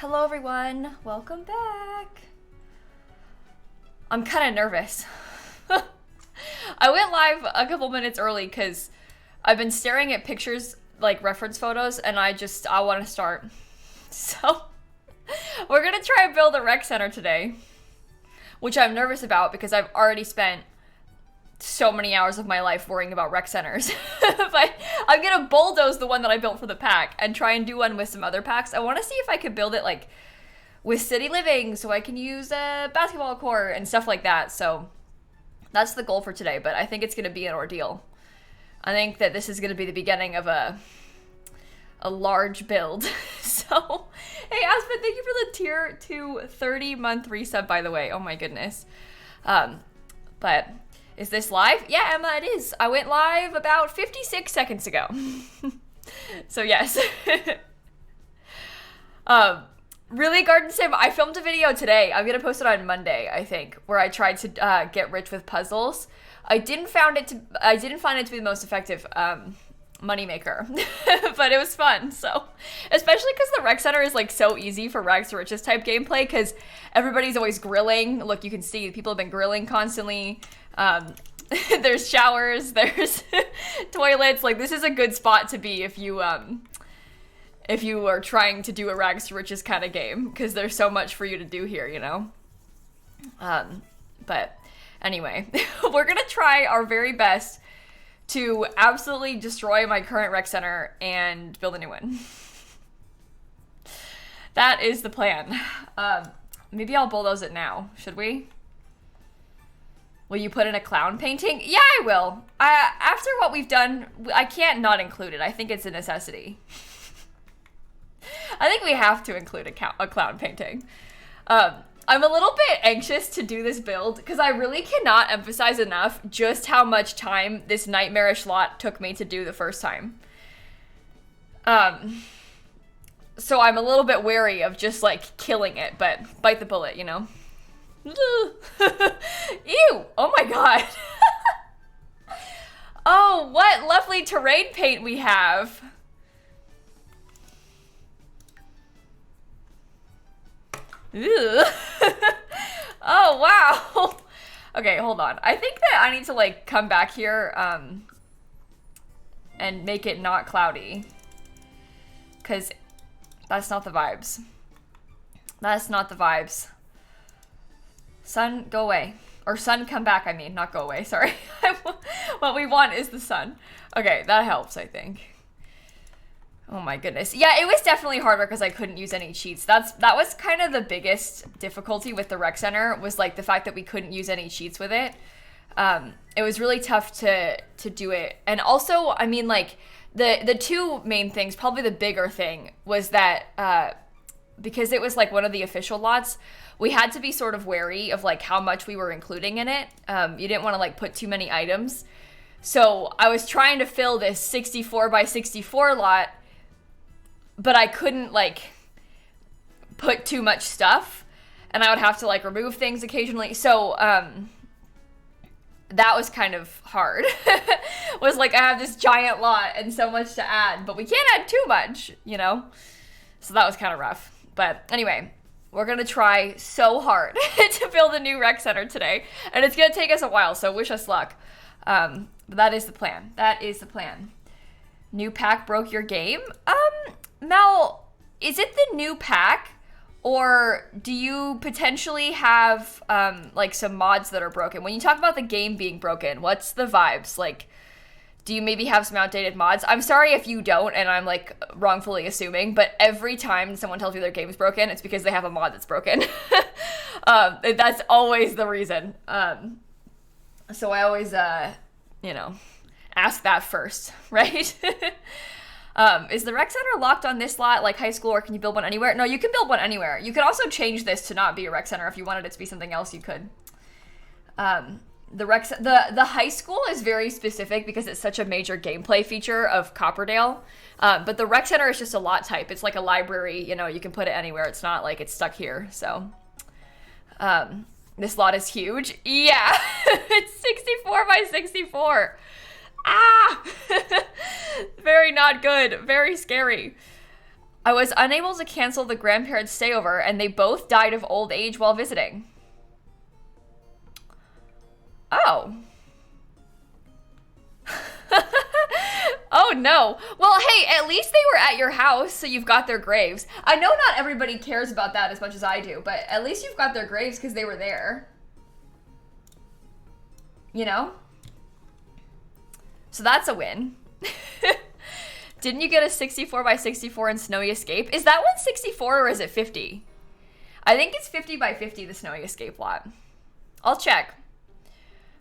Hello everyone, welcome back. I'm kind of nervous. I went live a couple minutes early because I've been staring at pictures, like reference photos, and I want to start. So, we're gonna try and build a rec center today, which I'm nervous about because I've already spent so many hours of my life worrying about rec centers. But I'm gonna bulldoze the one that I built for the pack and try and do one with some other packs. I want to see if I could build it like with city living so I can use a basketball court and stuff like that. So that's the goal for today, but I think it's gonna be an ordeal. I think that this is gonna be the beginning of a large build. So, hey Aspen, thank you for the tier 2 30-month resub, by the way. Oh my goodness. But is this live? Yeah, Emma, it is. I went live about 56 seconds ago. So yes. Really, Garden Sim, I filmed a video today. I'm gonna post it on Monday, I think, where I tried to get rich with puzzles. I didn't find it to be the most effective moneymaker, but it was fun. So, especially because the rec center is like so easy for rags to riches type gameplay because everybody's always grilling. Look, you can see people have been grilling constantly. There's showers, there's toilets. Like, this is a good spot to be if you are trying to do a rags to riches kind of game, because there's so much for you to do here, you know? But anyway, we're gonna try our very best to absolutely destroy my current rec center and build a new one. That is the plan. Maybe I'll bulldoze it now. Should we? Will you put in a clown painting? Yeah, I will. After what we've done, I can't not include it. I think it's a necessity. I think we have to include a clown painting. I'm a little bit anxious to do this build because I really cannot emphasize enough just how much time this nightmarish lot took me to do the first time. So I'm a little bit wary of just like killing it, but bite the bullet, you know? Ew! Oh my god. Oh, what lovely terrain paint we have. Ew. Oh, wow. Okay, hold on. I think that I need to like come back here and make it not cloudy, because that's not the vibes. That's not the vibes. Sun, go away. Or sun, come back, I mean. Not go away, sorry. What we want is the sun. Okay, that helps, I think. Oh my goodness. Yeah, it was definitely harder because I couldn't use any cheats. That was kind of the biggest difficulty with the rec center, was like the fact that we couldn't use any cheats with it. It was really tough to do it. And also, I mean, like, the two main things, probably the bigger thing, was that because it was like one of the official lots, we had to be sort of wary of like how much we were including in it. You didn't want to like put too many items. So I was trying to fill this 64 by 64 lot, but I couldn't like put too much stuff, and I would have to like remove things occasionally. So that was kind of hard. Was like, I have this giant lot and so much to add, but we can't add too much, you know? So that was kind of rough. But anyway, we're gonna try so hard to build a new rec center today, and it's gonna take us a while, so wish us luck. But that is the plan. That is the plan. New pack broke your game? Mel, is it the new pack, or do you potentially have like some mods that are broken? When you talk about the game being broken, what's the vibes? Like, do you maybe have some outdated mods? I'm sorry if you don't, and I'm like wrongfully assuming, but every time someone tells you their game's broken, it's because they have a mod that's broken. That's always the reason. So I always, you know, ask that first, right? Is the rec center locked on this lot like high school, or can you build one anywhere? No, you can build one anywhere. You can also change this to not be a rec center. If you wanted it to be something else, you could. The high school is very specific because it's such a major gameplay feature of Copperdale. But the rec center is just a lot type. It's like a library, you know, you can put it anywhere. It's not like it's stuck here. So this lot is huge. Yeah, it's 64 by 64. Ah! Very not good. Very scary. I was unable to cancel the grandparents' stayover, and they both died of old age while visiting. Oh. Oh no. Well, hey, at least they were at your house, so you've got their graves. I know not everybody cares about that as much as I do, but at least you've got their graves because they were there. You know? So that's a win. Didn't you get a 64 by 64 in Snowy Escape? Is that one 64 or is it 50? I think it's 50 by 50, the Snowy Escape lot. I'll check.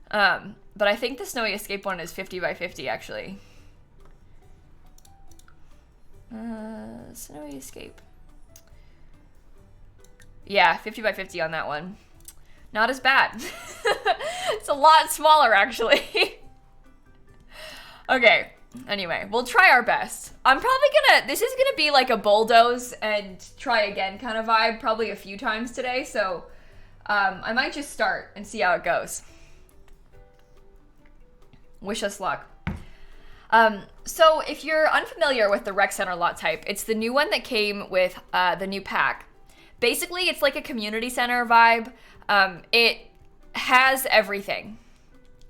But I think the Snowy Escape one is 50 by 50, actually. Snowy Escape. Yeah, 50 by 50 on that one. Not as bad. It's a lot smaller, actually. Okay, anyway, we'll try our best. I'm probably gonna, this is gonna be like a bulldoze and try again kind of vibe, probably a few times today, so I might just start and see how it goes. Wish us luck. So if you're unfamiliar with the rec center lot type, it's the new one that came with the new pack. Basically, it's like a community center vibe. It has everything.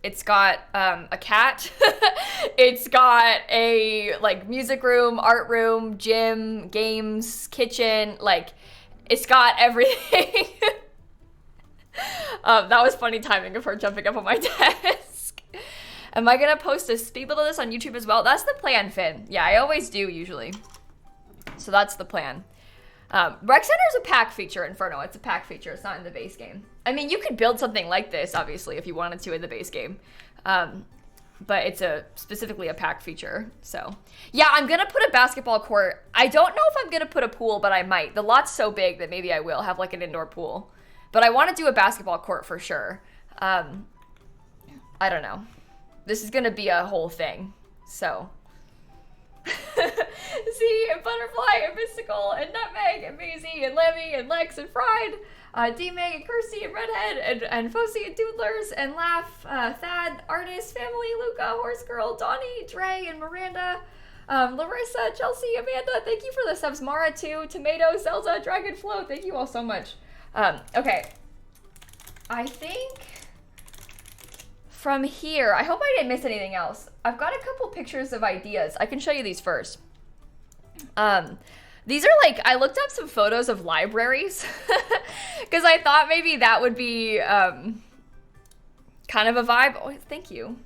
It's got a cat. It's got a like music room, art room, gym, games, kitchen. Like, it's got everything. That was funny timing of her jumping up on my desk. Am I gonna post a speed build of this on YouTube as well? That's the plan, Finn. Yeah, I always do usually. So that's the plan. Rec Center is a pack feature, Inferno. It's a pack feature. It's not in the base game. I mean, you could build something like this, obviously, if you wanted to in the base game. But it's specifically a pack feature. So, yeah, I'm going to put a basketball court. I don't know if I'm going to put a pool, but I might. The lot's so big that maybe I will have, like, an indoor pool. But I want to do a basketball court for sure. I don't know. This is going to be a whole thing. So... See, and Butterfly, and Mystical, and Nutmeg, and Maisie, and Lemmy, and Lex, and Fried, D-Meg, and Kirsty, and Redhead, and Fosie, and Doodlers, and Laugh, Thad, Artist, Family, Luca, Horse Girl, Donnie, Dre, and Miranda, Larissa, Chelsea, Amanda, thank you for the subs, Mara too, Tomato, Zelda, Dragon Flow, thank you all so much. Okay, I think from here, I hope I didn't miss anything else. I've got a couple pictures of ideas. I can show you these first. These are like, I looked up some photos of libraries because I thought maybe that would be kind of a vibe. Oh, thank you.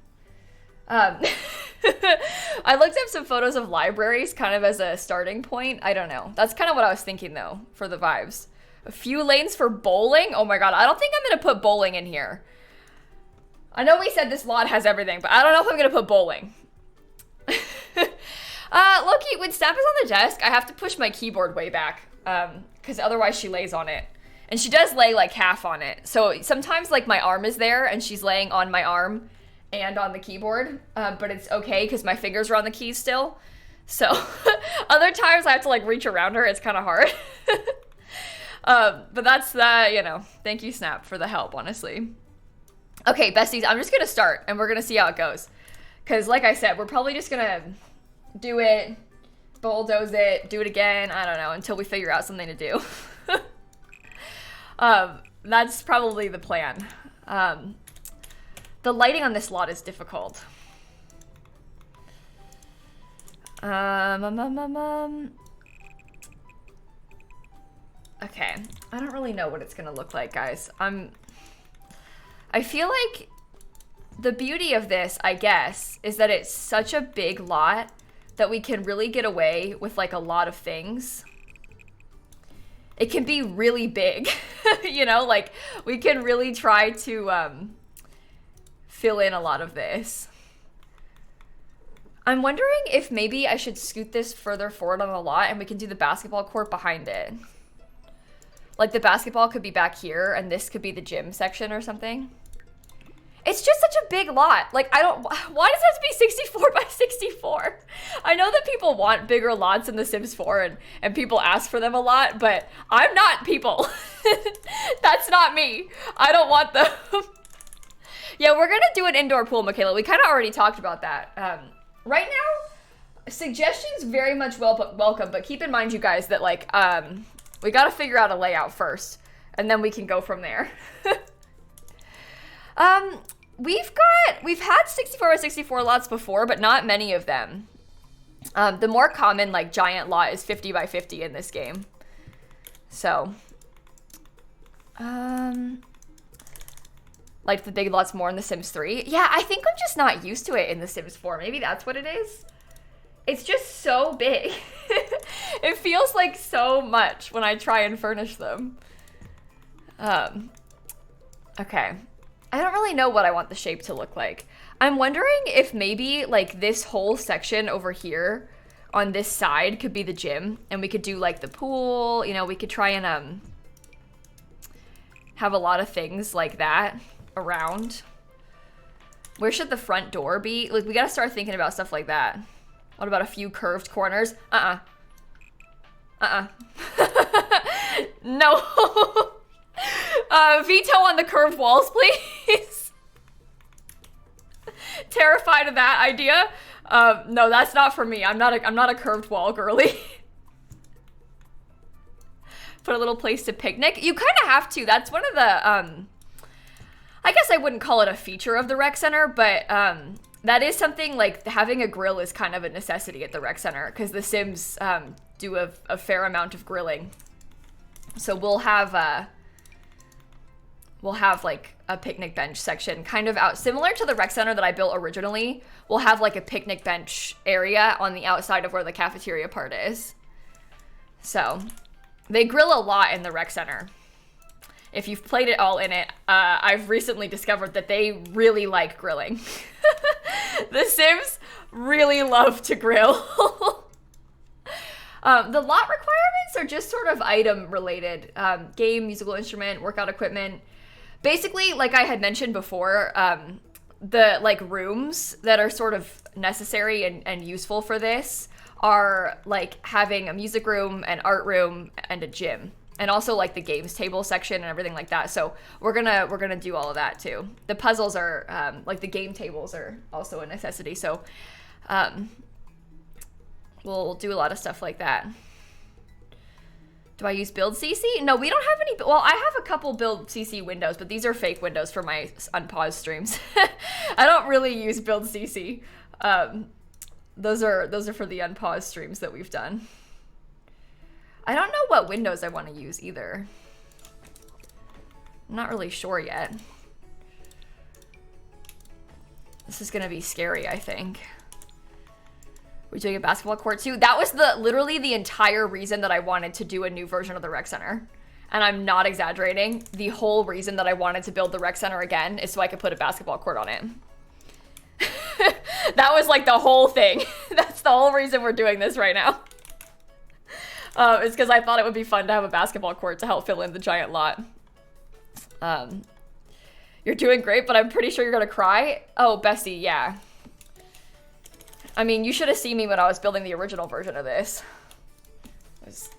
I looked up some photos of libraries kind of as a starting point. I don't know. That's kind of what I was thinking though for the vibes. A few lanes for bowling. Oh my God. I don't think I'm going to put bowling in here. I know we said this lot has everything, but I don't know if I'm going to put bowling. Loki, when Snap is on the desk, I have to push my keyboard way back, because otherwise she lays on it. And she does lay like half on it. So sometimes like my arm is there and she's laying on my arm and on the keyboard, but it's okay because my fingers are on the keys still. So other times I have to like reach around her. It's kind of hard. But that's, you know, thank you Snap for the help, honestly. Okay, besties, I'm just going to start and we're going to see how it goes. Because like I said, we're probably just going to do it, bulldoze it, do it again, I don't know, until we figure out something to do. That's probably the plan. The lighting on this lot is difficult. Okay, I don't really know what it's gonna look like, guys. I feel like the beauty of this, I guess, is that it's such a big lot that we can really get away with like a lot of things. It can be really big, you know, like we can really try to fill in a lot of this. I'm wondering if maybe I should scoot this further forward on the lot and we can do the basketball court behind it. Like the basketball could be back here and this could be the gym section or something. It's just such a big lot. Like, I don't, why does it have to be 64 by 64? I know that people want bigger lots in The Sims 4 and people ask for them a lot, but I'm not people. That's not me. I don't want them. Yeah, we're gonna do an indoor pool, Michaela. We kind of already talked about that. Right now, suggestions very much welcome, but keep in mind, you guys, that like we got to figure out a layout first, and then we can go from there. We've had 64 by 64 lots before, but not many of them. The more common like giant lot is 50 by 50 in this game. So, like the big lots more in The Sims 3. Yeah, I think I'm just not used to it in The Sims 4. Maybe that's what it is. It's just so big. It feels like so much when I try and furnish them. Okay. I don't really know what I want the shape to look like. I'm wondering if maybe like this whole section over here on this side could be the gym, and we could do like the pool, you know, we could try and have a lot of things like that around. Where should the front door be? Like, we gotta start thinking about stuff like that. What about a few curved corners? No. Veto on the curved walls, please. Terrified of that idea. No, that's not for me. I'm not a curved wall girly. Put a little place to picnic. You kind of have to. That's one of the, I guess I wouldn't call it a feature of the rec center, but that is something like having a grill is kind of a necessity at the rec center, because the Sims do a fair amount of grilling. So we'll have like a picnic bench section kind of out, similar to the rec center that I built originally. We'll have like a picnic bench area on the outside of where the cafeteria part is. So they grill a lot in the rec center. If you've played it all in it, I've recently discovered that they really like grilling. The Sims really love to grill. The lot requirements are just sort of item related. Game, musical instrument, workout equipment. Basically, like I had mentioned before, the like rooms that are sort of necessary and useful for this are like having a music room, an art room, and a gym. And also like the games table section and everything like that. So we're gonna do all of that too. The puzzles are like the game tables are also a necessity. So we'll do a lot of stuff like that. Do I use build CC? No, we don't have any. Well, I have a couple build CC windows, but these are fake windows for my unpaused streams. I don't really use build CC. Those are for the unpaused streams that we've done. I don't know what windows I want to use either. I'm not really sure yet. This is gonna be scary, I think. We're doing a basketball court too. That was literally the entire reason that I wanted to do a new version of the rec center. And I'm not exaggerating. The whole reason that I wanted to build the rec center again is so I could put a basketball court on it. That was like the whole thing. That's the whole reason we're doing this right now. It's because I thought it would be fun to have a basketball court to help fill in the giant lot. You're doing great, but I'm pretty sure you're gonna cry. Oh, Bessie, yeah. I mean, you should have seen me when I was building the original version of this. It was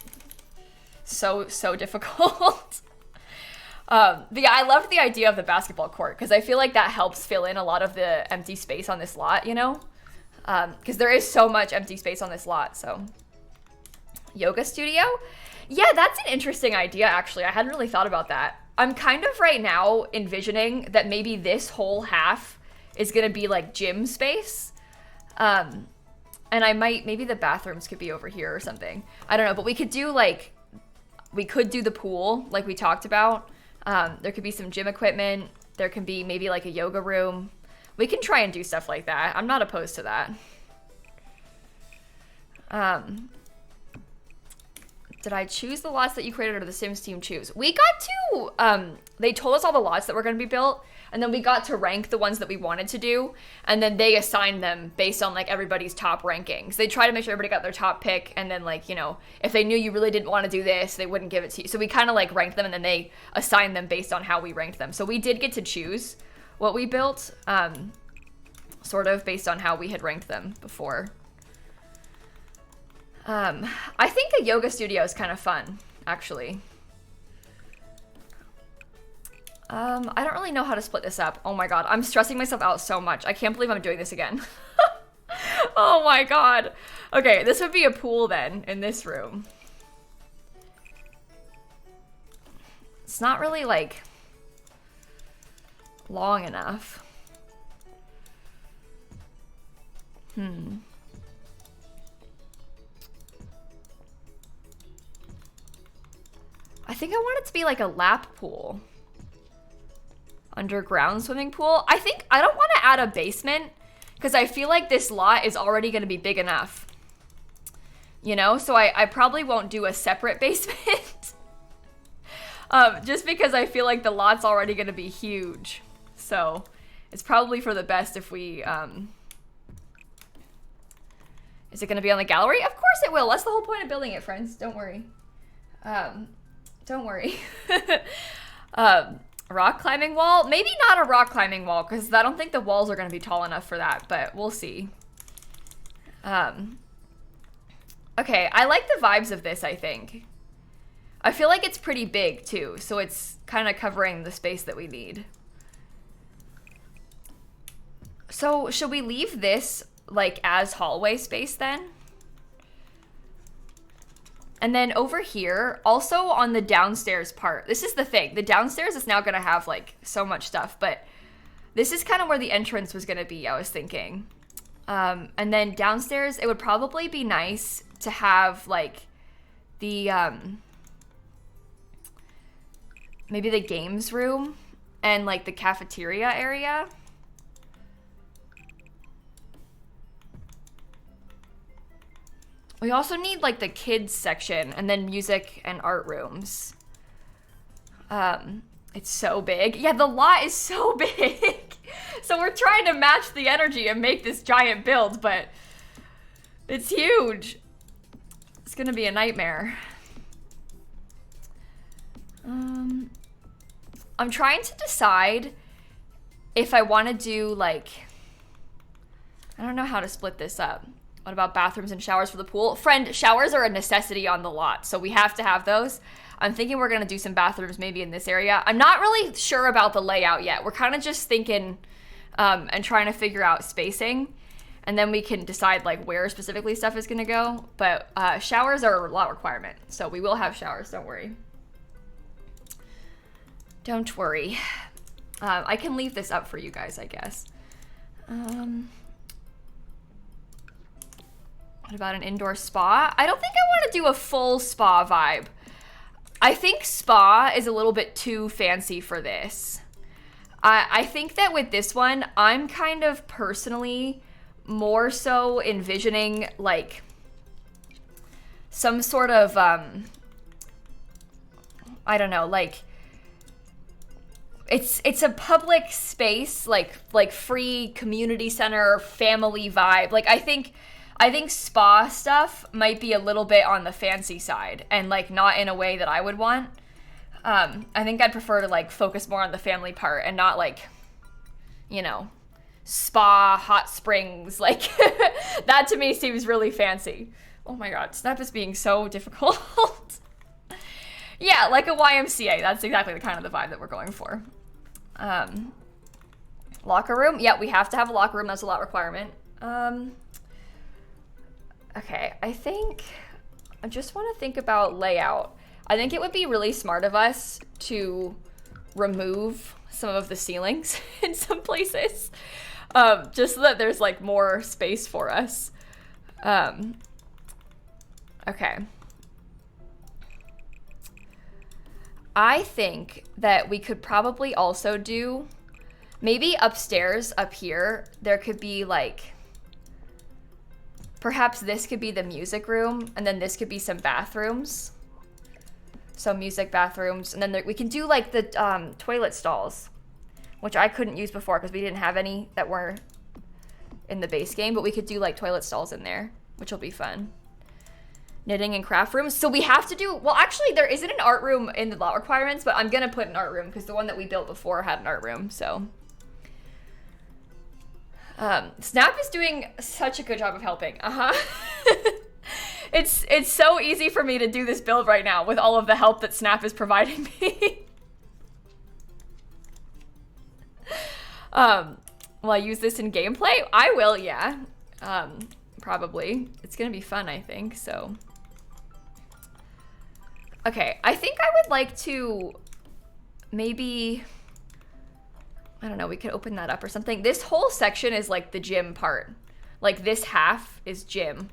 so difficult. But yeah, I loved the idea of the basketball court because I feel like that helps fill in a lot of the empty space on this lot, you know? Because there is so much empty space on this lot, so. Yoga studio? Yeah, that's an interesting idea, actually. I hadn't really thought about that. I'm kind of right now envisioning that maybe this whole half is gonna be like gym space. And I might, maybe the bathrooms could be over here or something. I don't know, but we could do like, we could do the pool like we talked about. There could be some gym equipment. There can be maybe like a yoga room. We can try and do stuff like that. I'm not opposed to that. Did I choose the lots that you created or did the Sims team choose? We got to, they told us all the lots that were going to be built, and then we got to rank the ones that we wanted to do, and then they assigned them based on like everybody's top rankings. They try to make sure everybody got their top pick, and then like, you know, if they knew you really didn't want to do this, they wouldn't give it to you. So we kind of like ranked them, and then they assigned them based on how we ranked them. So we did get to choose what we built, sort of based on how we had ranked them before. I think a yoga studio is kind of fun, actually. I don't really know how to split this up. Oh my god, I'm stressing myself out so much. I can't believe I'm doing this again. Oh my god. Okay, this would be a pool then in this room. It's not really like long enough. I think I want it to be like a lap pool. Underground swimming pool. I don't want to add a basement because I feel like this lot is already going to be big enough. You know, so I probably won't do a separate basement. Just because I feel like the lot's already going to be huge. So it's probably for the best if we, is it going to be on the gallery? Of course it will. That's the whole point of building it, friends. Don't worry. Don't worry. Rock climbing wall? Maybe not a rock climbing wall, because I don't think the walls are going to be tall enough for that, but we'll see. Okay, I like the vibes of this, I think. I feel like it's pretty big, too, so it's kind of covering the space that we need. So, should we leave this, like, as hallway space, then? And then over here, also on the downstairs part, this is the thing. The downstairs is now going to have, like, so much stuff, but this is kind of where the entrance was going to be, I was thinking. And then downstairs, it would probably be nice to have, like, the, maybe the games room and, like, the cafeteria area. We also need, like, the kids section and then music and art rooms. It's so big. Yeah, the lot is so big. So we're trying to match the energy and make this giant build, but it's huge. It's gonna be a nightmare. I'm trying to decide if I want to do, like, I don't know how to split this up. What about bathrooms and showers for the pool? Friend, showers are a necessity on the lot, so we have to have those. I'm thinking we're going to do some bathrooms maybe in this area. I'm not really sure about the layout yet. We're kind of just thinking and trying to figure out spacing, and then we can decide, like, where specifically stuff is going to go. But showers are a lot requirement, so we will have showers, don't worry. Don't worry. I can leave this up for you guys, I guess. What about an indoor spa? I don't think I want to do a full spa vibe. I think spa is a little bit too fancy for this. I think that with this one, I'm kind of personally more so envisioning, like, some sort of, I don't know, like, it's a public space, like free community center, family vibe. Like, I think spa stuff might be a little bit on the fancy side and, like, not in a way that I would want. I think I'd prefer to, like, focus more on the family part and not, like, you know, spa, hot springs. Like, that to me seems really fancy. Oh my god, Snap is being so difficult. Yeah, like a YMCA. That's exactly the kind of the vibe that we're going for. Locker room. Yeah, we have to have a locker room. That's a lot requirement. Okay, I just want to think about layout. I think it would be really smart of us to remove some of the ceilings in some places, just so that there's, like, more space for us. Okay. I think that we could probably also do, maybe upstairs up here, there could be, like, perhaps this could be the music room, and then this could be some bathrooms. So music, bathrooms, and then we can do, like, the toilet stalls, which I couldn't use before because we didn't have any that were in the base game, but we could do, like, toilet stalls in there, which will be fun. Knitting and craft rooms. So we have to do, well, actually, there isn't an art room in the lot requirements, but I'm going to put an art room because the one that we built before had an art room, so. Snap is doing such a good job of helping. It's so easy for me to do this build right now with all of the help that Snap is providing me. Will I use this in gameplay? I will, yeah. probably. It's gonna be fun, I think, so. Okay, I think I would like to maybe, I don't know, we could open that up or something. This whole section is like the gym part. Like this half is gym.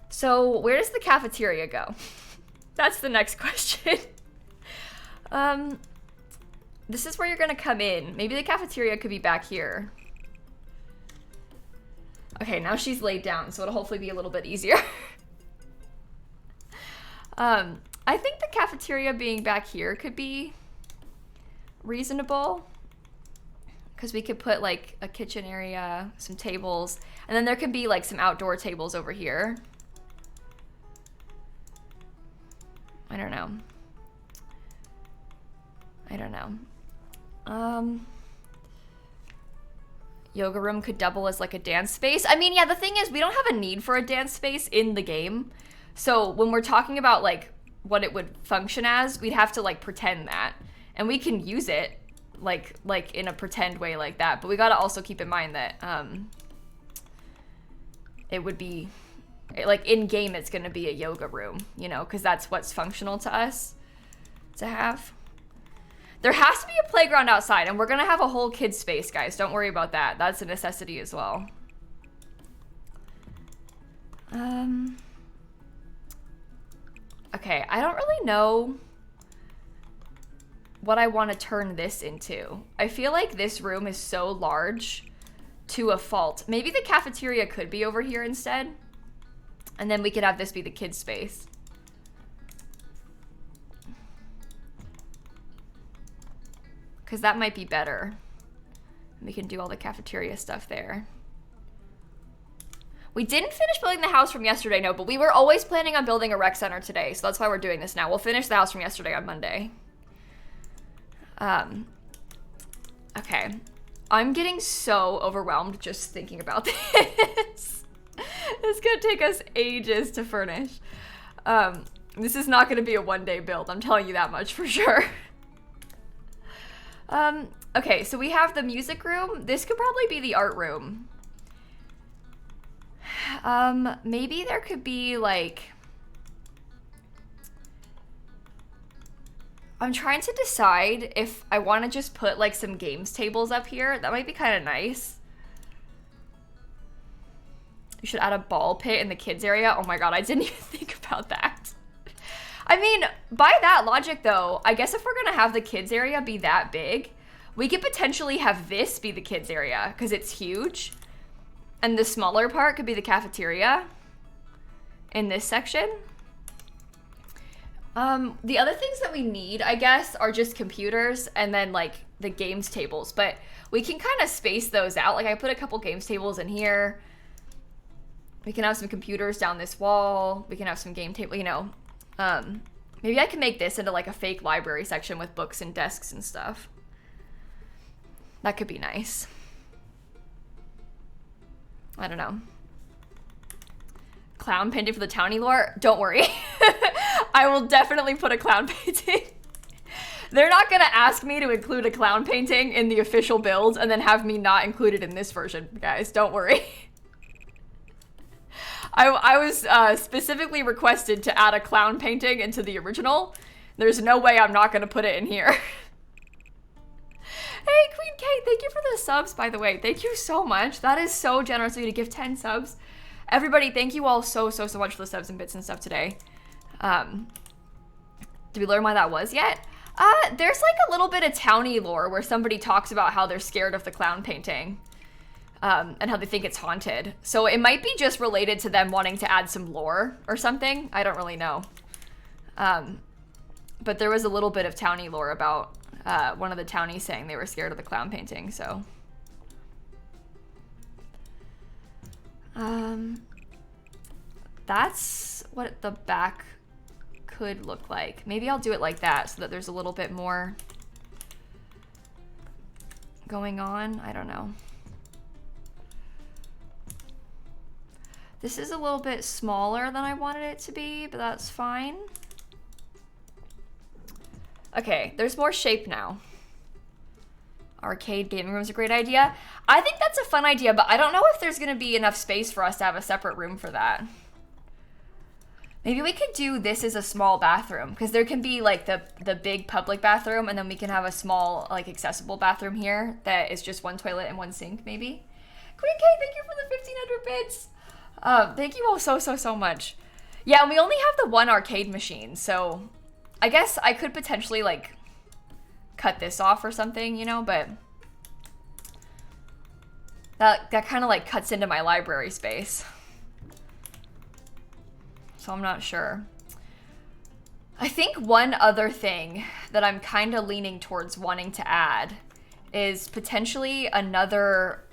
So where does the cafeteria go? That's the next question. This is where you're gonna come in. Maybe the cafeteria could be back here. Okay, now she's laid down, so it'll hopefully be a little bit easier. I think the cafeteria being back here could be reasonable, because we could put like a kitchen area, some tables, and then there could be like some outdoor tables over here. I don't know. I don't know. Yoga room could double as like a dance space. I mean, yeah, the thing is we don't have a need for a dance space in the game. So when we're talking about like what it would function as, we'd have to like pretend that. And we can use it like in a pretend way like that. But we gotta also keep in mind that it would be, like in game it's gonna be a yoga room, you know, because that's what's functional to us to have. There has to be a playground outside, and we're gonna have a whole kid space, guys. Don't worry about that. That's a necessity as well. Okay, I don't really know what I want to turn this into. I feel like this room is so large to a fault. Maybe the cafeteria could be over here instead, and then we could have this be the kids' space. Because that might be better. We can do all the cafeteria stuff there. We didn't finish building the house from yesterday, no, but we were always planning on building a rec center today, so that's why we're doing this now. We'll finish the house from yesterday on Monday. Okay. I'm getting so overwhelmed just thinking about this. It's gonna take us ages to furnish. This is not gonna be a one-day build, I'm telling you that much for sure. Okay, so we have the music room. This could probably be the art room. Maybe there could be like, I'm trying to decide if I want to just put like some games tables up here. That might be kind of nice. You should add a ball pit in the kids area. Oh my god, I didn't even think about that. I mean, by that logic though, I guess if we're gonna have the kids area be that big, we could potentially have this be the kids area because it's huge. And the smaller part could be the cafeteria in this section. The other things that we need, I guess, are just computers and then like the games tables, but we can kind of space those out. Like I put a couple games tables in here. We can have some computers down this wall. We can have some game table, you know. Maybe I can make this into like a fake library section with books and desks and stuff. That could be nice. I don't know. Clown painting for the townie lore? Don't worry. I will definitely put a clown painting. They're not gonna ask me to include a clown painting in the official build and then have me not include it in this version, guys. Don't worry. I was specifically requested to add a clown painting into the original. There's no way I'm not gonna put it in here. Hey, Queen Kate, thank you for the subs, by the way. Thank you so much. That is so generous of you to give 10 subs. Everybody, thank you all so much for the subs and bits and stuff today. Did we learn why that was yet? There's like a little bit of townie lore where somebody talks about how they're scared of the clown painting. And how they think it's haunted. So it might be just related to them wanting to add some lore or something. I don't really know. But there was a little bit of townie lore about one of the townies saying they were scared of the clown painting, so. That's what the back could look like. Maybe I'll do it like that so that there's a little bit more going on. I don't know. This is a little bit smaller than I wanted it to be, but that's fine. Okay, there's more shape now. Arcade gaming room is a great idea. I think that's a fun idea, but I don't know if there's gonna be enough space for us to have a separate room for that. Maybe we could do this as a small bathroom, because there can be like the big public bathroom, and then we can have a small like accessible bathroom here that is just one toilet and one sink maybe. Queen K, thank you for the 1,500 bits. Thank you all so much. Yeah, and we only have the one arcade machine, so I guess I could potentially like cut this off or something, you know, but that kind of like cuts into my library space. So I'm not sure. I think one other thing that I'm kind of leaning towards wanting to add is potentially another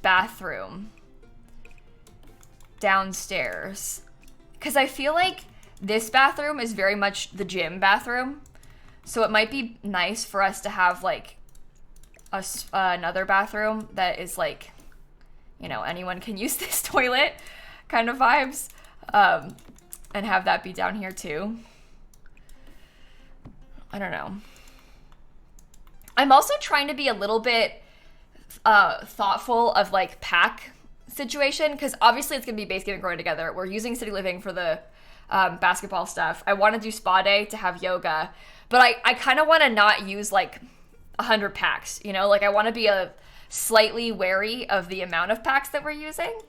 bathroom downstairs. Because I feel like this bathroom is very much the gym bathroom. So it might be nice for us to have like another bathroom that is like, you know, anyone can use this toilet kind of vibes. And have that be down here too. I don't know. I'm also trying to be a little bit thoughtful of like pack situation, because obviously it's gonna be base game and growing together. We're using City Living for the basketball stuff. I want to do spa day to have yoga, but I kind of want to not use like 100 packs, you know, like I want to be a slightly wary of the amount of packs that we're using.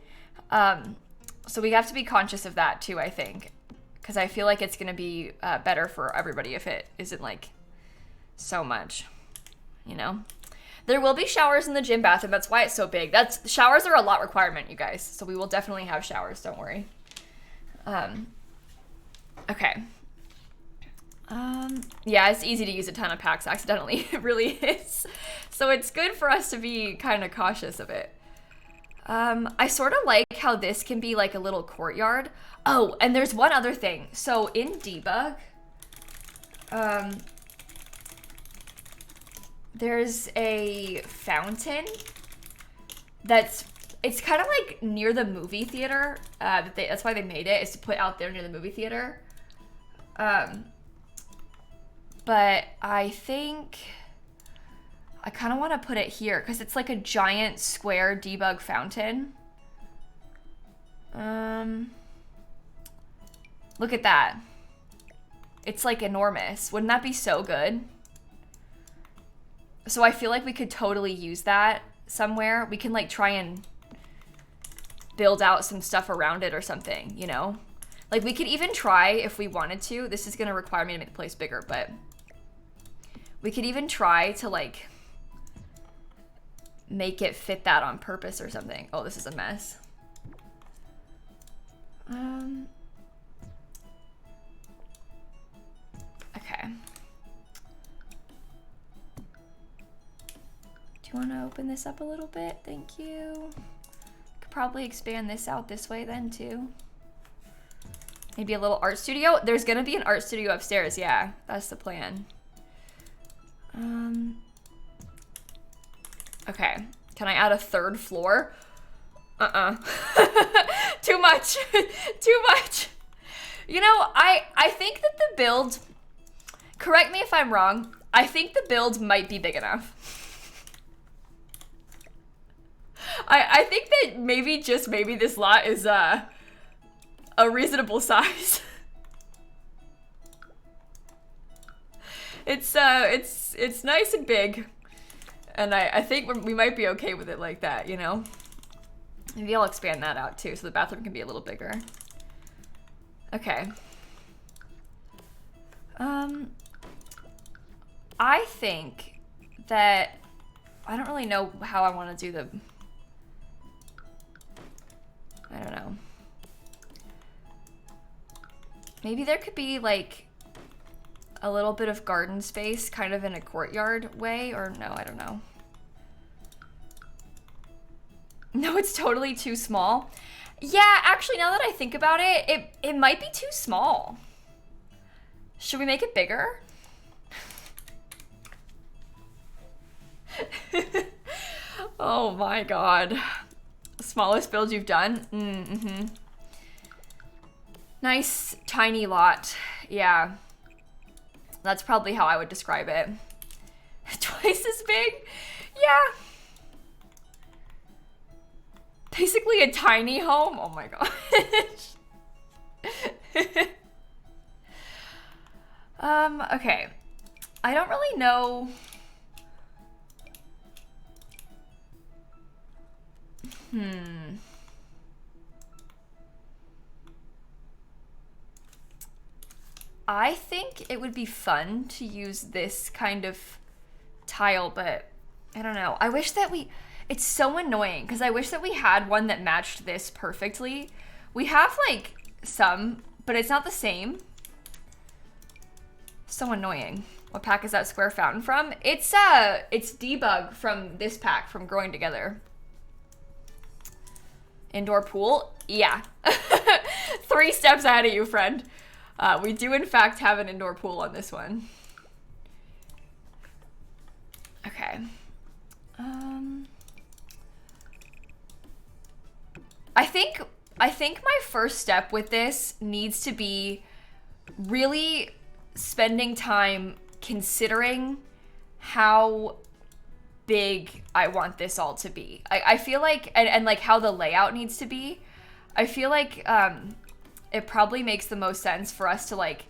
So we have to be conscious of that too, I think, because I feel like it's going to be better for everybody if it isn't like so much, you know. There will be showers in the gym bathroom. That's why it's so big. Showers are a lot requirement, you guys. So we will definitely have showers. Don't worry. Okay. Yeah, it's easy to use a ton of packs accidentally. It really is. So it's good for us to be kind of cautious of it. I sort of like how this can be like a little courtyard. Oh, and there's one other thing. So in debug, there's a fountain it's kind of like near the movie theater. That's why they made it, is to put out there near the movie theater. But I think I kind of want to put it here because it's like a giant square debug fountain. Look at that. It's like enormous. Wouldn't that be so good? So I feel like we could totally use that somewhere. We can like try and build out some stuff around it or something, you know? Like we could even try if we wanted to. This is gonna require me to make the place bigger, but we could even try to like make it fit that on purpose or something. Oh, this is a mess. Okay. Do you want to open this up a little bit? Thank you. Could probably expand this out this way then too. Maybe a little art studio. There's gonna be an art studio upstairs. Yeah, that's the plan. Okay. Can I add a third floor? Too much. Too much. You know, I think that the build, correct me if I'm wrong, I think the build might be big enough. I think that maybe, just maybe, this lot is a reasonable size. It's nice and big, and I think we might be okay with it like that, you know? Maybe I'll expand that out too, so the bathroom can be a little bigger. Okay. I think that I don't really know how I want to do the, I don't know. Maybe there could be like a little bit of garden space kind of in a courtyard way, or no, I don't know. No, it's totally too small. Yeah, actually, now that I think about it, it might be too small. Should we make it bigger? Oh my god. Smallest build you've done? Mm-hmm. Nice tiny lot. Yeah. That's probably how I would describe it. Twice as big? Yeah. Basically a tiny home. Oh my gosh. Okay. I don't really know. I think it would be fun to use this kind of tile, but I don't know. I wish that it's so annoying because I wish that we had one that matched this perfectly. We have like some, but it's not the same. So annoying. What pack is that square fountain from? It's debug from this pack from Growing Together. Indoor pool? Yeah. 3 steps ahead of you, friend. We do in fact have an indoor pool on this one. Okay. I think my first step with this needs to be really spending time considering how big I want this all to be. I feel like, and like how the layout needs to be. I feel like it probably makes the most sense for us to like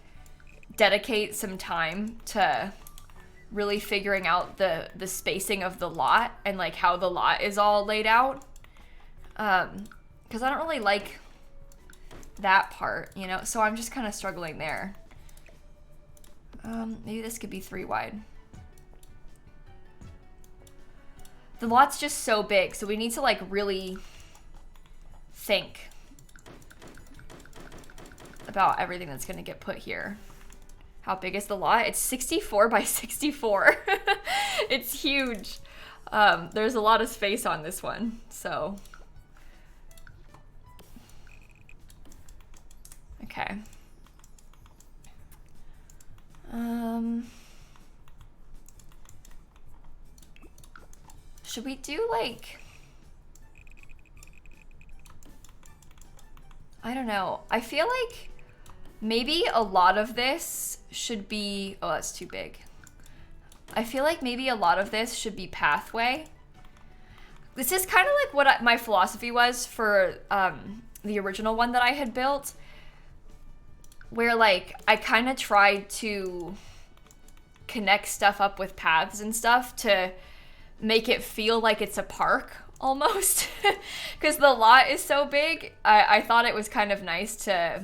dedicate some time to really figuring out the spacing of the lot and like how the lot is all laid out. Because I don't really like that part, you know? So I'm just kind of struggling there. Maybe this could be 3 wide. The lot's just so big, so we need to like really think about everything that's gonna get put here. How big is the lot? It's 64 by 64. It's huge. There's a lot of space on this one, so. Okay. Should we do like, I don't know. I feel like maybe a lot of this should be, oh, that's too big. I feel like maybe a lot of this should be pathway. This is kind of like what my philosophy was for the original one that I had built, where like I kind of tried to connect stuff up with paths and stuff to make it feel like it's a park almost. Because the lot is so big, I thought it was kind of nice to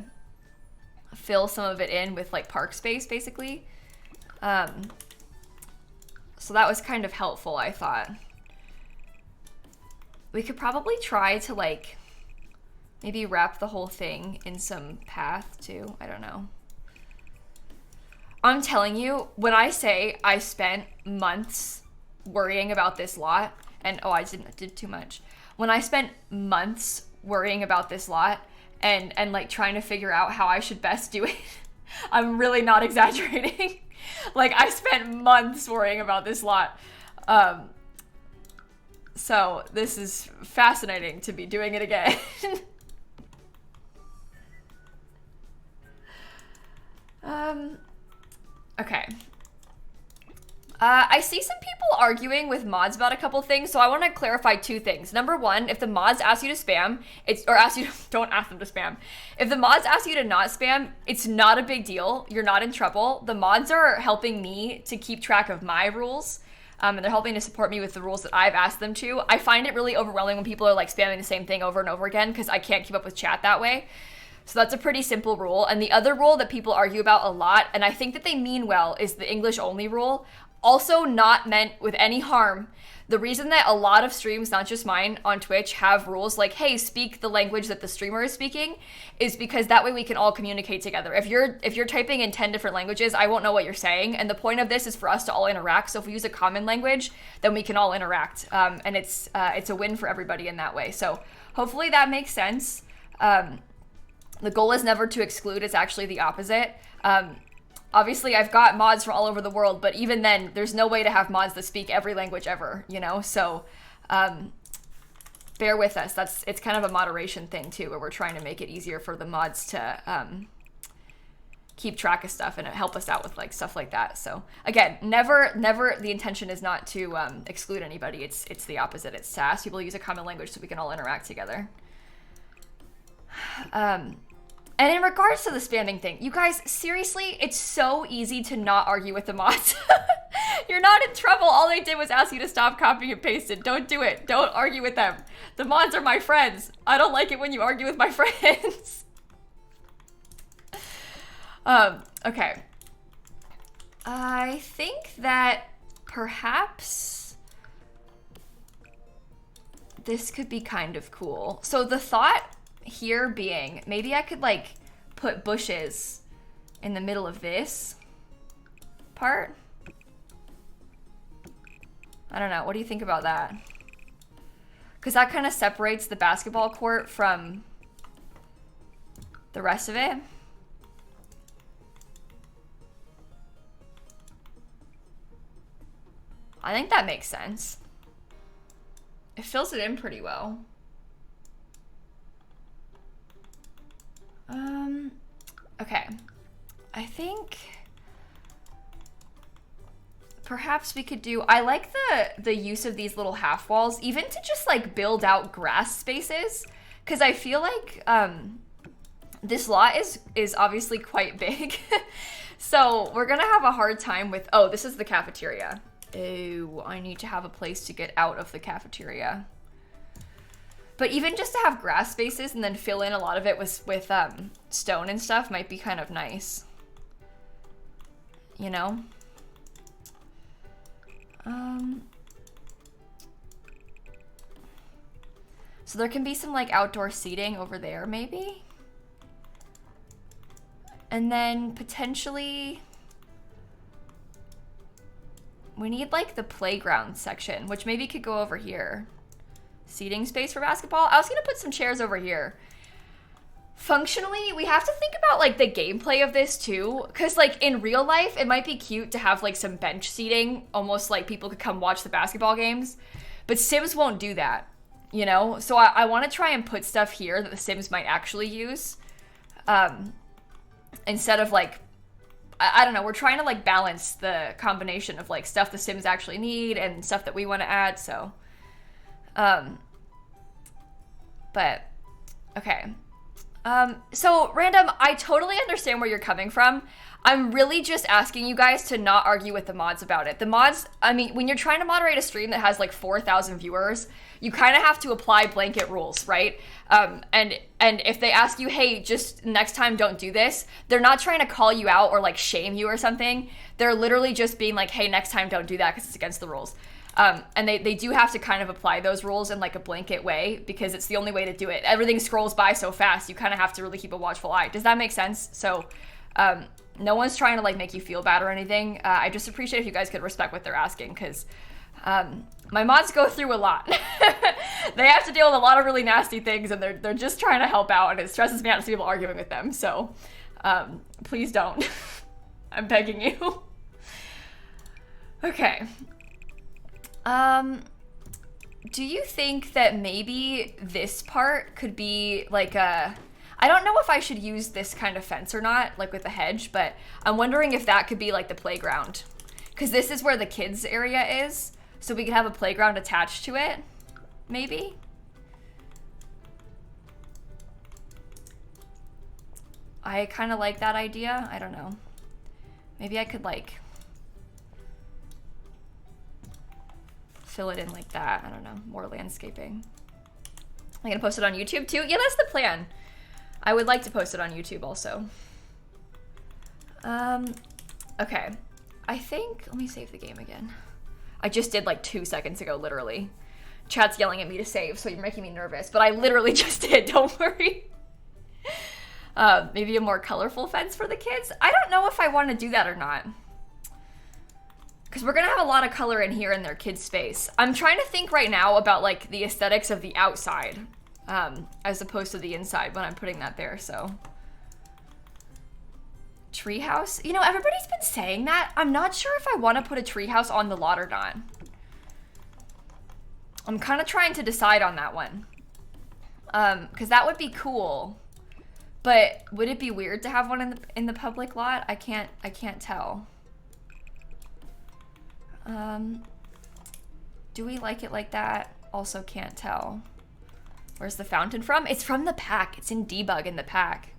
fill some of it in with like park space basically. So that was kind of helpful, I thought. We could probably try to like maybe wrap the whole thing in some path too. I don't know. I'm telling you, when I say I spent months worrying about this lot, and oh, I did too much. When I spent months worrying about this lot and like trying to figure out how I should best do it, I'm really not exaggerating. Like I spent months worrying about this lot. So this is fascinating to be doing it again. Okay. I see some people arguing with mods about a couple things, so I want to clarify 2 things. Number 1, if the mods ask you to spam, don't ask them to spam. If the mods ask you to not spam, it's not a big deal. You're not in trouble. The mods are helping me to keep track of my rules, and they're helping to support me with the rules that I've asked them to. I find it really overwhelming when people are like spamming the same thing over and over again because I can't keep up with chat that way. So that's a pretty simple rule. And the other rule that people argue about a lot, and I think that they mean well, is the English only rule. Also not meant with any harm. The reason that a lot of streams, not just mine on Twitch, have rules like, hey, speak the language that the streamer is speaking, is because that way we can all communicate together. If you're typing in 10 different languages, I won't know what you're saying. And the point of this is for us to all interact. So if we use a common language, then we can all interact. And it's a win for everybody in that way. So hopefully that makes sense. The goal is never to exclude. It's actually the opposite. Obviously, I've got mods from all over the world, but even then, there's no way to have mods that speak every language ever, you know? So bear with us. It's kind of a moderation thing, too, where we're trying to make it easier for the mods to keep track of stuff and help us out with like stuff like that. So again, never the intention is not to exclude anybody. It's the opposite. It's to ask people to use a common language so we can all interact together. And in regards to the spamming thing, you guys, seriously, it's so easy to not argue with the mods. You're not in trouble. All they did was ask you to stop copying and pasting. Don't do it. Don't argue with them. The mods are my friends. I don't like it when you argue with my friends. Okay. I think that perhaps this could be kind of cool. So the thought here being, maybe I could like put bushes in the middle of this part. I don't know. What do you think about that? Because that kind of separates the basketball court from the rest of it. I think that makes sense. It fills it in pretty well. Okay. I think perhaps we could do, I like the use of these little half walls, even to just like build out grass spaces. Cause I feel like this lot is obviously quite big. So we're gonna have a hard time with, oh, this is the cafeteria. Oh, I need to have a place to get out of the cafeteria. But even just to have grass spaces and then fill in a lot of it with stone and stuff might be kind of nice. You know? So there can be some like outdoor seating over there maybe. And then potentially we need like the playground section, which maybe could go over here. Seating space for basketball. I was gonna put some chairs over here. Functionally, we have to think about like the gameplay of this too, because like in real life, it might be cute to have like some bench seating, almost like people could come watch the basketball games, but Sims won't do that, you know? So I want to try and put stuff here that the Sims might actually use, instead of like, I don't know, we're trying to like balance the combination of like stuff the Sims actually need and stuff that we want to add, so. But, okay. So Random, I totally understand where you're coming from. I'm really just asking you guys to not argue with the mods about it. The mods, I mean, when you're trying to moderate a stream that has like 4,000 viewers, you kind of have to apply blanket rules, right? And if they ask you, hey, just next time don't do this, they're not trying to call you out or like shame you or something. They're literally just being like, hey, next time don't do that because it's against the rules. And they do have to kind of apply those rules in like a blanket way because it's the only way to do it. Everything scrolls by so fast, you kind of have to really keep a watchful eye. Does that make sense? So no one's trying to like make you feel bad or anything. I just appreciate if you guys could respect what they're asking because my mods go through a lot. They have to deal with a lot of really nasty things and they're just trying to help out and it stresses me out to see people arguing with them. So please don't. I'm begging you. Okay. Do you think that maybe this part could be like a, I don't know if I should use this kind of fence or not, like with the hedge, but I'm wondering if that could be like the playground. Because this is where the kids area is, so we could have a playground attached to it, maybe? I kind of like that idea. I don't know. Maybe I could like fill it in like that. I don't know, more landscaping. I'm gonna post it on YouTube too. Yeah, that's the plan. I would like to post it on YouTube also. Okay. I think, let me save the game again. I just did like 2 seconds ago, literally. Chat's yelling at me to save, so you're making me nervous, but I literally just did, don't worry. Maybe a more colorful fence for the kids. I don't know if I want to do that or not. Because we're going to have a lot of color in here in their kids' space. I'm trying to think right now about like the aesthetics of the outside as opposed to the inside when I'm putting that there, so. Treehouse? You know, everybody's been saying that. I'm not sure if I want to put a treehouse on the lot or not. I'm kind of trying to decide on that one. Because that would be cool. But would it be weird to have one in the public lot? I can't tell. Do we like it like that? Also can't tell. Where's the fountain from? It's from the pack. It's in debug in the pack.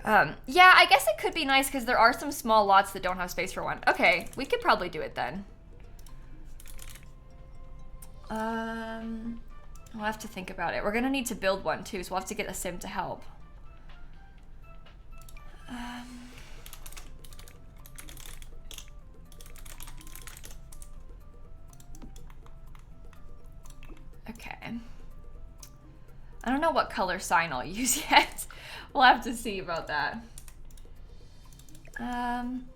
Yeah, I guess it could be nice because there are some small lots that don't have space for one. Okay, we could probably do it then. We'll have to think about it. We're gonna need to build one too, so we'll have to get a sim to help. Okay. I don't know what color sign I'll use yet. We'll have to see about that.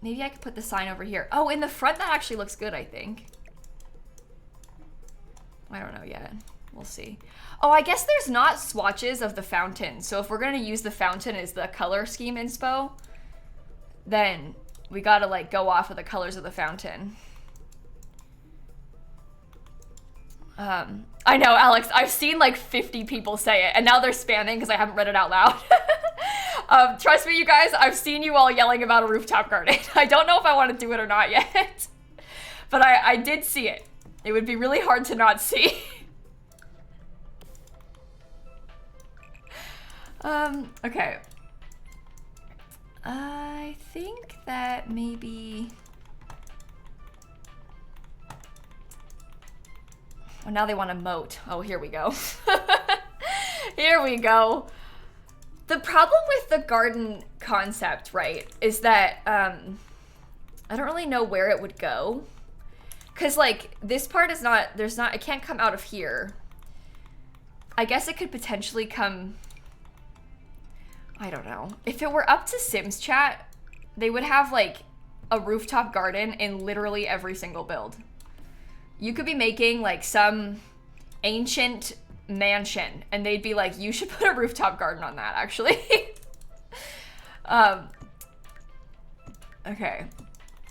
Maybe I could put the sign over here. Oh, in the front that actually looks good, I think. I don't know yet. We'll see. Oh, I guess there's not swatches of the fountain. So if we're gonna use the fountain as the color scheme inspo, then we gotta like go off of the colors of the fountain. I know, Alex, I've seen like 50 people say it and now they're spamming because I haven't read it out loud. Trust me, you guys, I've seen you all yelling about a rooftop garden. I don't know if I want to do it or not yet, but I did see it. It would be really hard to not see. Okay. I think that maybe... Oh, now they want a moat. Oh, here we go. Here we go. The problem with the garden concept, right, is that I don't really know where it would go. Because, like, this part is not, it can't come out of here. I guess it could potentially come, I don't know. If it were up to Sims chat, they would have, like, a rooftop garden in literally every single build. You could be making, like, some ancient mansion, and they'd be like, you should put a rooftop garden on that, actually. Okay.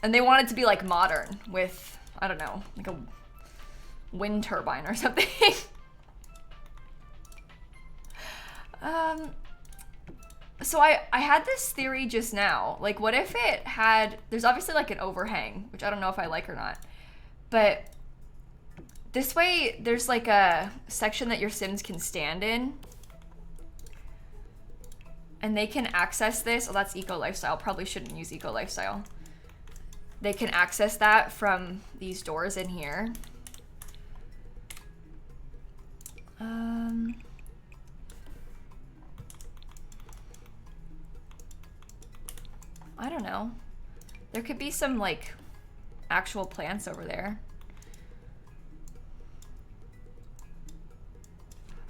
And they want it to be, like, modern with, I don't know, like a wind turbine or something. So I had this theory just now. Like, what if it had, there's obviously like an overhang, which I don't know if I like or not, but this way there's like a section that your Sims can stand in and they can access this. Oh, that's eco lifestyle. Probably shouldn't use eco lifestyle. They can access that from these doors in here. I don't know. There could be some like actual plants over there.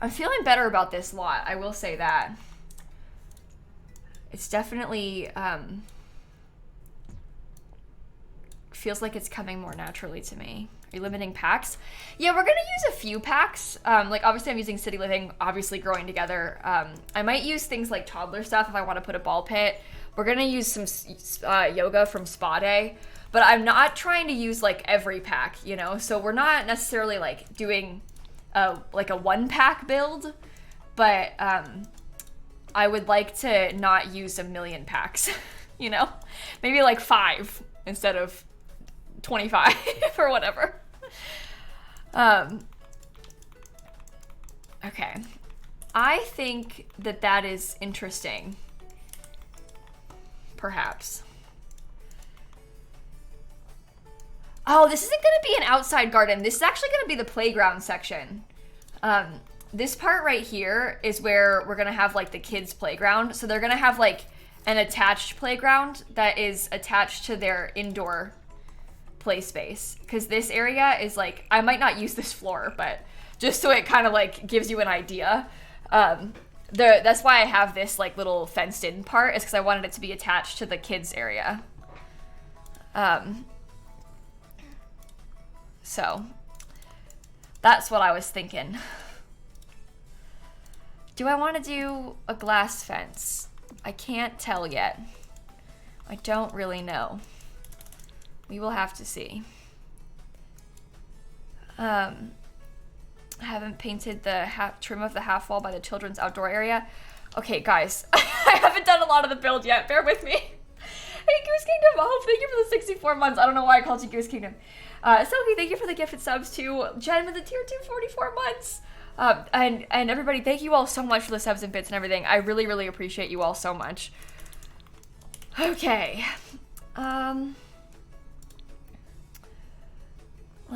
I'm feeling better about this lot, I will say that. It's definitely feels like it's coming more naturally to me. Are you limiting packs? Yeah, we're gonna use a few packs. Like obviously I'm using City Living, obviously growing together. I might use things like toddler stuff if I want to put a ball pit. We're gonna use some yoga from Spa Day, but I'm not trying to use like every pack, you know? So we're not necessarily like doing like a one pack build, but I would like to not use a million packs, you know? Maybe like 5 instead of 25 or whatever. Okay. I think that that is interesting. Perhaps. Oh, this isn't gonna be an outside garden. This is actually gonna be the playground section. This part right here is where we're gonna have like the kids' playground. So they're gonna have like an attached playground that is attached to their indoor play space. Because this area is like, I might not use this floor, but just so it kind of like gives you an idea. That's why I have this like little fenced in part, is because I wanted it to be attached to the kids area. So that's what I was thinking. Do I want to do a glass fence? I can't tell yet. I don't really know. We will have to see. I haven't painted the trim of the half wall by the children's outdoor area. Okay, guys, I haven't done a lot of the build yet. Bear with me. Hey, Goose Kingdom. Oh, thank you for the 64 months. I don't know why I called you Goose Kingdom. Sophie, thank you for the gifted subs too. Jen with the tier 2 44 months. And everybody, thank you all so much for the subs and bits and everything. I really, really appreciate you all so much. Okay. Let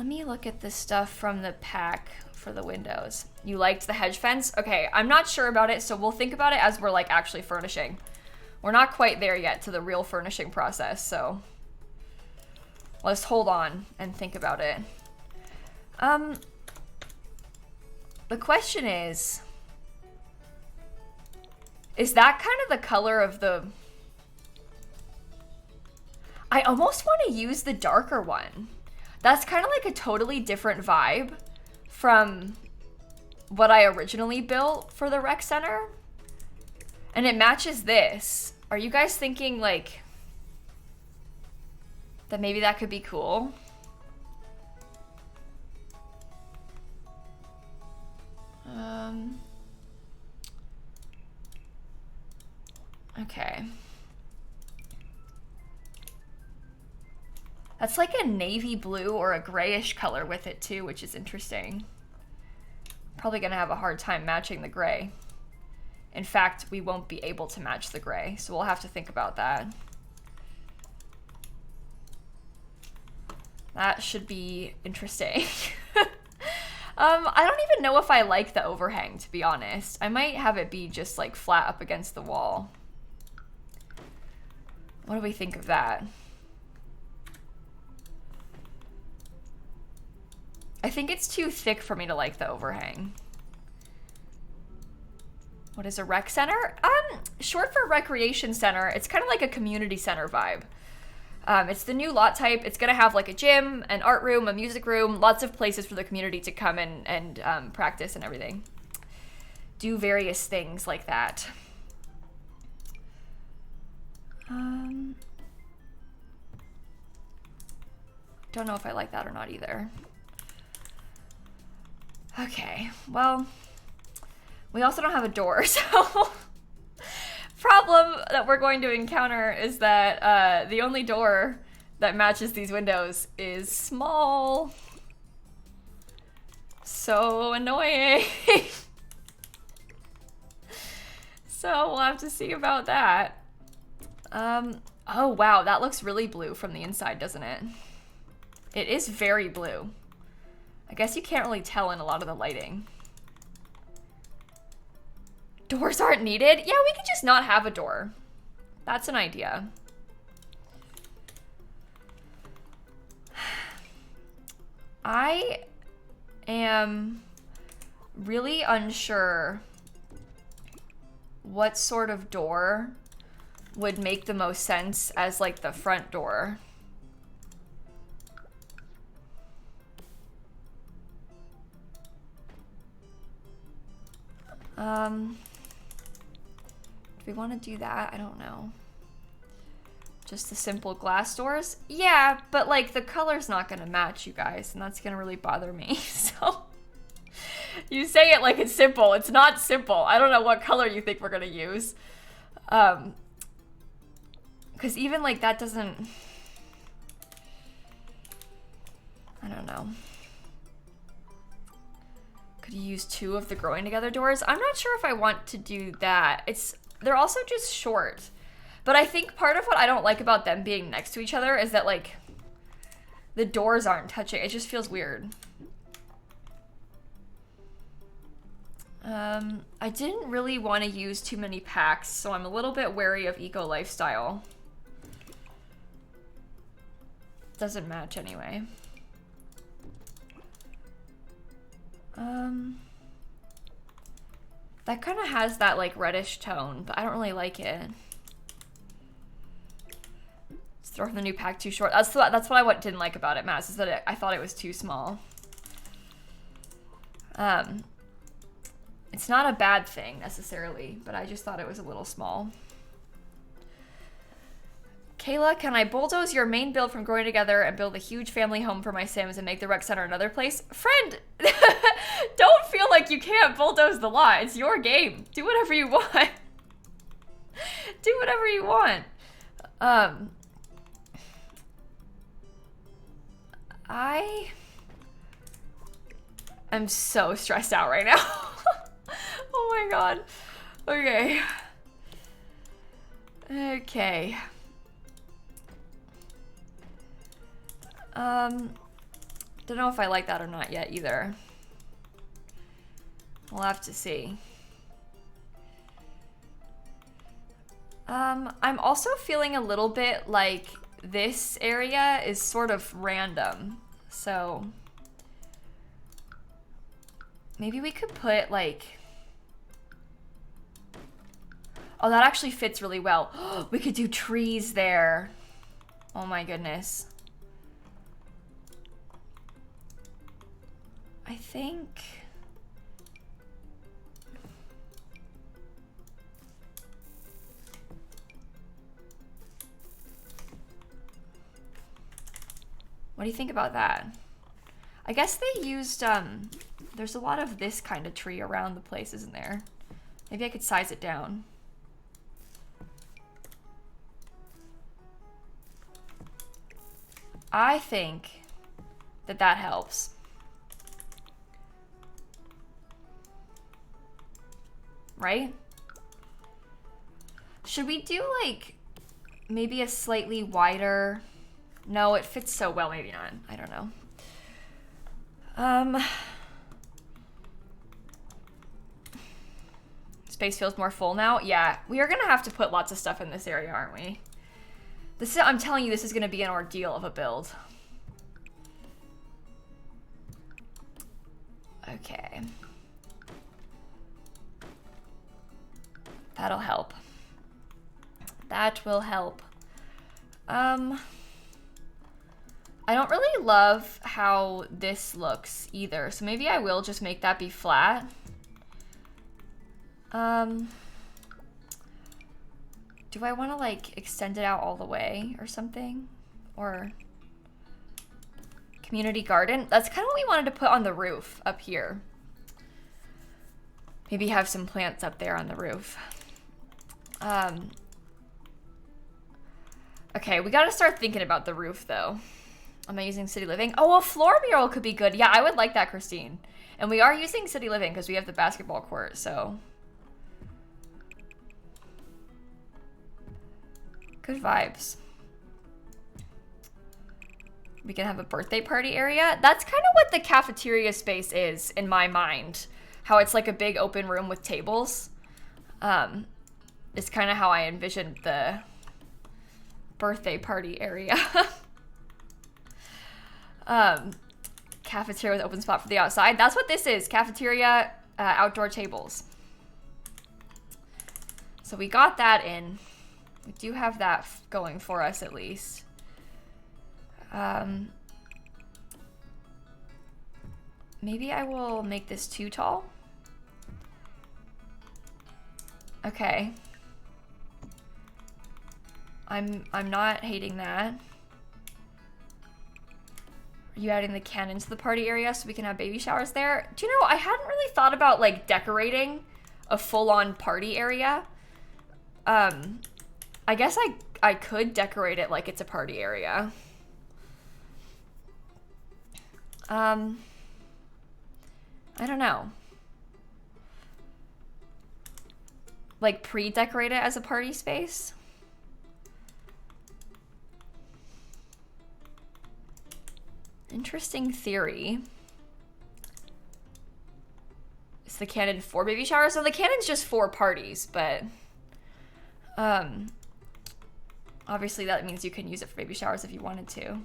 me look at the stuff from the pack for the windows. You liked the hedge fence? Okay, I'm not sure about it, so we'll think about it as we're like actually furnishing. We're not quite there yet to the real furnishing process, so let's hold on and think about it. The question is that kind of the color of the... I almost want to use the darker one. That's kind of like a totally different vibe from what I originally built for the rec center. And it matches this. Are you guys thinking like that maybe that could be cool? Okay. That's like a navy blue or a grayish color with it too, which is interesting. Probably gonna have a hard time matching the gray. In fact, we won't be able to match the gray, so we'll have to think about that. That should be interesting. I don't even know if I like the overhang, to be honest. I might have it be just like flat up against the wall. What do we think of that? I think it's too thick for me to like the overhang. What is a rec center? Short for recreation center. It's kind of like a community center vibe. It's the new lot type. It's gonna have like a gym, an art room, a music room, lots of places for the community to come and practice and everything. Do various things like that. Don't know if I like that or not either. Okay, well, we also don't have a door, so problem that we're going to encounter is that the only door that matches these windows is small. So annoying. So we'll have to see about that. Oh wow, that looks really blue from the inside, doesn't it? It is very blue. I guess you can't really tell in a lot of the lighting. Doors aren't needed? Yeah, we could just not have a door. That's an idea. I am really unsure what sort of door would make the most sense as like the front door. Do we want to do that? I don't know. Just the simple glass doors? Yeah, but like the color's not gonna match, you guys, and that's gonna really bother me. So you say it like it's simple. It's not simple. I don't know what color you think we're gonna use. Because even like that doesn't... I don't know. Could you use two of the growing together doors? I'm not sure if I want to do that. They're also just short. But I think part of what I don't like about them being next to each other is that like the doors aren't touching. It just feels weird. I didn't really want to use too many packs, so I'm a little bit wary of eco lifestyle. Doesn't match anyway. That kind of has that like reddish tone, but I don't really like it. Let's throw the new pack too short. That's what I didn't like about it, Matt, is that I thought it was too small. It's not a bad thing necessarily, but I just thought it was a little small. Kayla, can I bulldoze your main build from Growing Together and build a huge family home for my Sims and make the rec center another place? Friend, don't feel like you can't bulldoze the lot. It's your game. Do whatever you want. Do whatever you want. I am so stressed out right now. Oh my god. Okay. Okay. Don't know if I like that or not yet either. We'll have to see. I'm also feeling a little bit like this area is sort of random. So maybe we could put like, oh, that actually fits really well. We could do trees there. Oh my goodness. I think what do you think about that? I guess they used, there's a lot of this kind of tree around the place, isn't there? Maybe I could size it down. I think that that helps. Right? Should we do like maybe a slightly wider? No, it fits so well, maybe not. I don't know. Space feels more full now. Yeah, we are gonna have to put lots of stuff in this area, aren't we? This is, I'm telling you, this is gonna be an ordeal of a build. Okay. That'll help. That will help. I don't really love how this looks either, so maybe I will just make that be flat. Do I want to like extend it out all the way or something? Or community garden? That's kind of what we wanted to put on the roof up here. Maybe have some plants up there on the roof. Okay, we gotta start thinking about the roof though. Am I using City Living? Oh, a floor mural could be good. Yeah, I would like that, Christine. And we are using City Living because we have the basketball court, so. Good vibes. We can have a birthday party area. That's kind of what the cafeteria space is in my mind. How it's like a big open room with tables. It's kind of how I envisioned the birthday party area. Cafeteria with open spot for the outside. That's what this is. Cafeteria, outdoor tables. So we got that in. We do have that going for us at least. Maybe I will make this too tall. Okay. I'm not hating that. Are you adding the cannon to the party area so we can have baby showers there? Do you know, I hadn't really thought about like decorating a full-on party area. I guess I could decorate it like it's a party area. I don't know. Like pre-decorate it as a party space? Interesting theory. Is the cannon for baby showers? So the cannon's just for parties, but obviously that means you can use it for baby showers if you wanted to.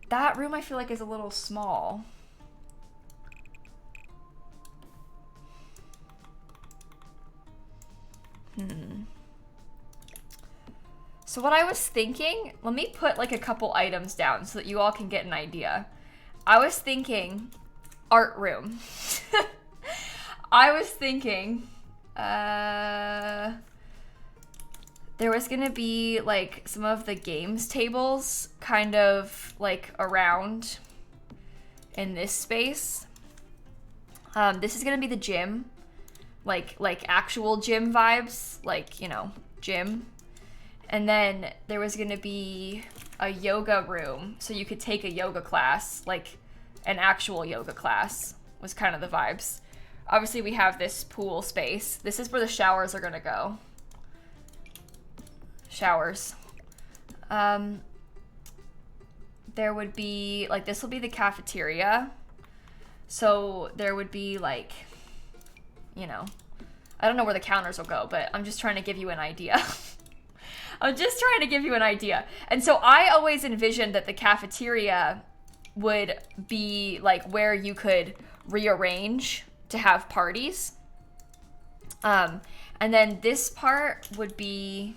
That room I feel like is a little small. So what I was thinking, let me put like a couple items down so that you all can get an idea. I was thinking art room. I was thinking there was gonna be like some of the games tables kind of like around in this space. This is gonna be the gym. like actual gym vibes, like, you know, gym. And then there was gonna be a yoga room, so you could take a yoga class, like an actual yoga class was kind of the vibes. Obviously we have this pool space. This is where the showers are gonna go. Showers. There would be, like, this will be the cafeteria. So there would be, like, you know, I don't know where the counters will go, but I'm just trying to give you an idea. I'm just trying to give you an idea. And so I always envisioned that the cafeteria would be, like, where you could rearrange to have parties. And then this part would be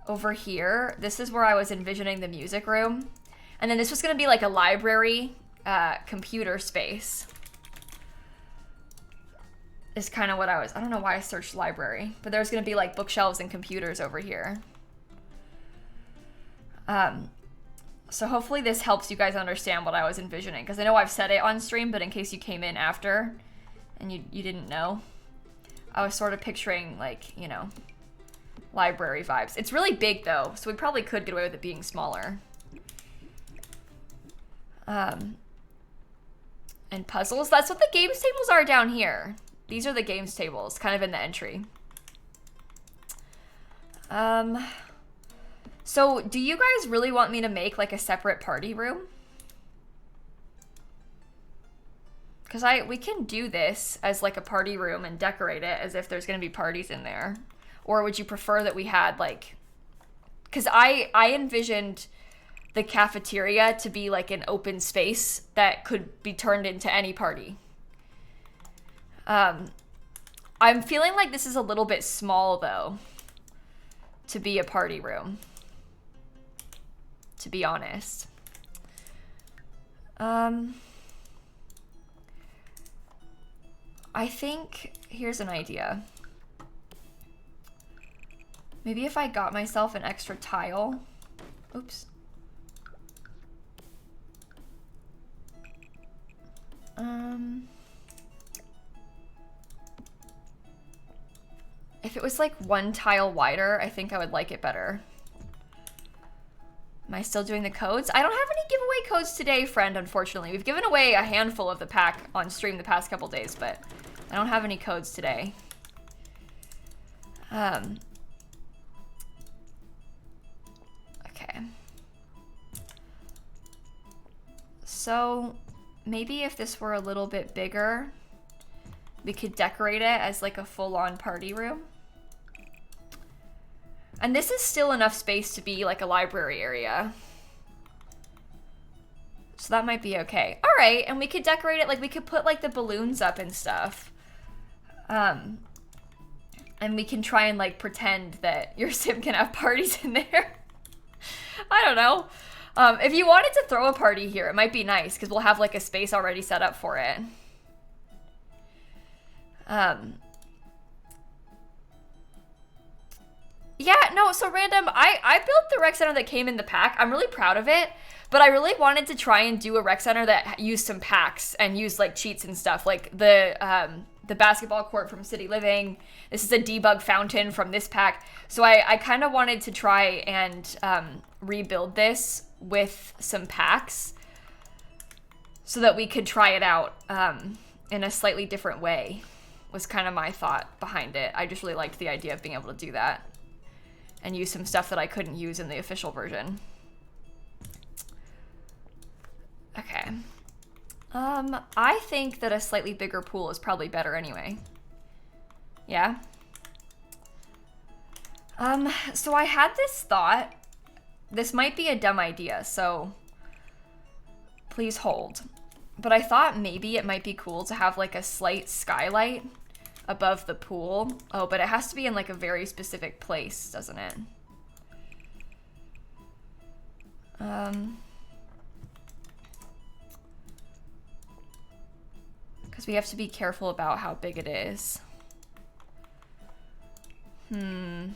over here. This is where I was envisioning the music room. And then this was gonna be like a library, computer space. Is kind of what I don't know why I searched library, but there's gonna be like bookshelves and computers over here. So hopefully this helps you guys understand what I was envisioning, because I know I've said it on stream, but in case you came in after and you didn't know, I was sort of picturing, like, you know, library vibes. It's really big though, so we probably could get away with it being smaller. And puzzles, that's what the games tables are down here. These are the games tables, kind of in the entry. So do you guys really want me to make like a separate party room? Because we can do this as like a party room and decorate it as if there's gonna be parties in there. Or would you prefer that we had like, because I envisioned the cafeteria to be like an open space that could be turned into any party. I'm feeling like this is a little bit small though, to be a party room, to be honest. I think, here's an idea. Maybe if I got myself an extra tile. Oops. If it was like one tile wider, I think I would like it better. Am I still doing the codes? I don't have any giveaway codes today, friend, unfortunately. We've given away a handful of the pack on stream the past couple days, but I don't have any codes today. Okay. So maybe if this were a little bit bigger, we could decorate it as like a full-on party room. And this is still enough space to be like a library area. So that might be okay. All right, and we could decorate it, like we could put like the balloons up and stuff. And we can try and like pretend that your sim can have parties in there. I don't know. If you wanted to throw a party here, it might be nice because we'll have like a space already set up for it. Yeah, no, so random, I built the rec center that came in the pack. I'm really proud of it, but I really wanted to try and do a rec center that used some packs and used like cheats and stuff, like the basketball court from City Living. This is a debug fountain from this pack. So I kind of wanted to try and rebuild this with some packs so that we could try it out in a slightly different way, was kind of my thought behind it. I just really liked the idea of being able to do that and use some stuff that I couldn't use in the official version. Okay. I think that a slightly bigger pool is probably better anyway. Yeah? So I had this thought. This might be a dumb idea, so please hold. But I thought maybe it might be cool to have like a slight skylight above the pool. Oh, but it has to be in like a very specific place, doesn't it? Because we have to be careful about how big it is. I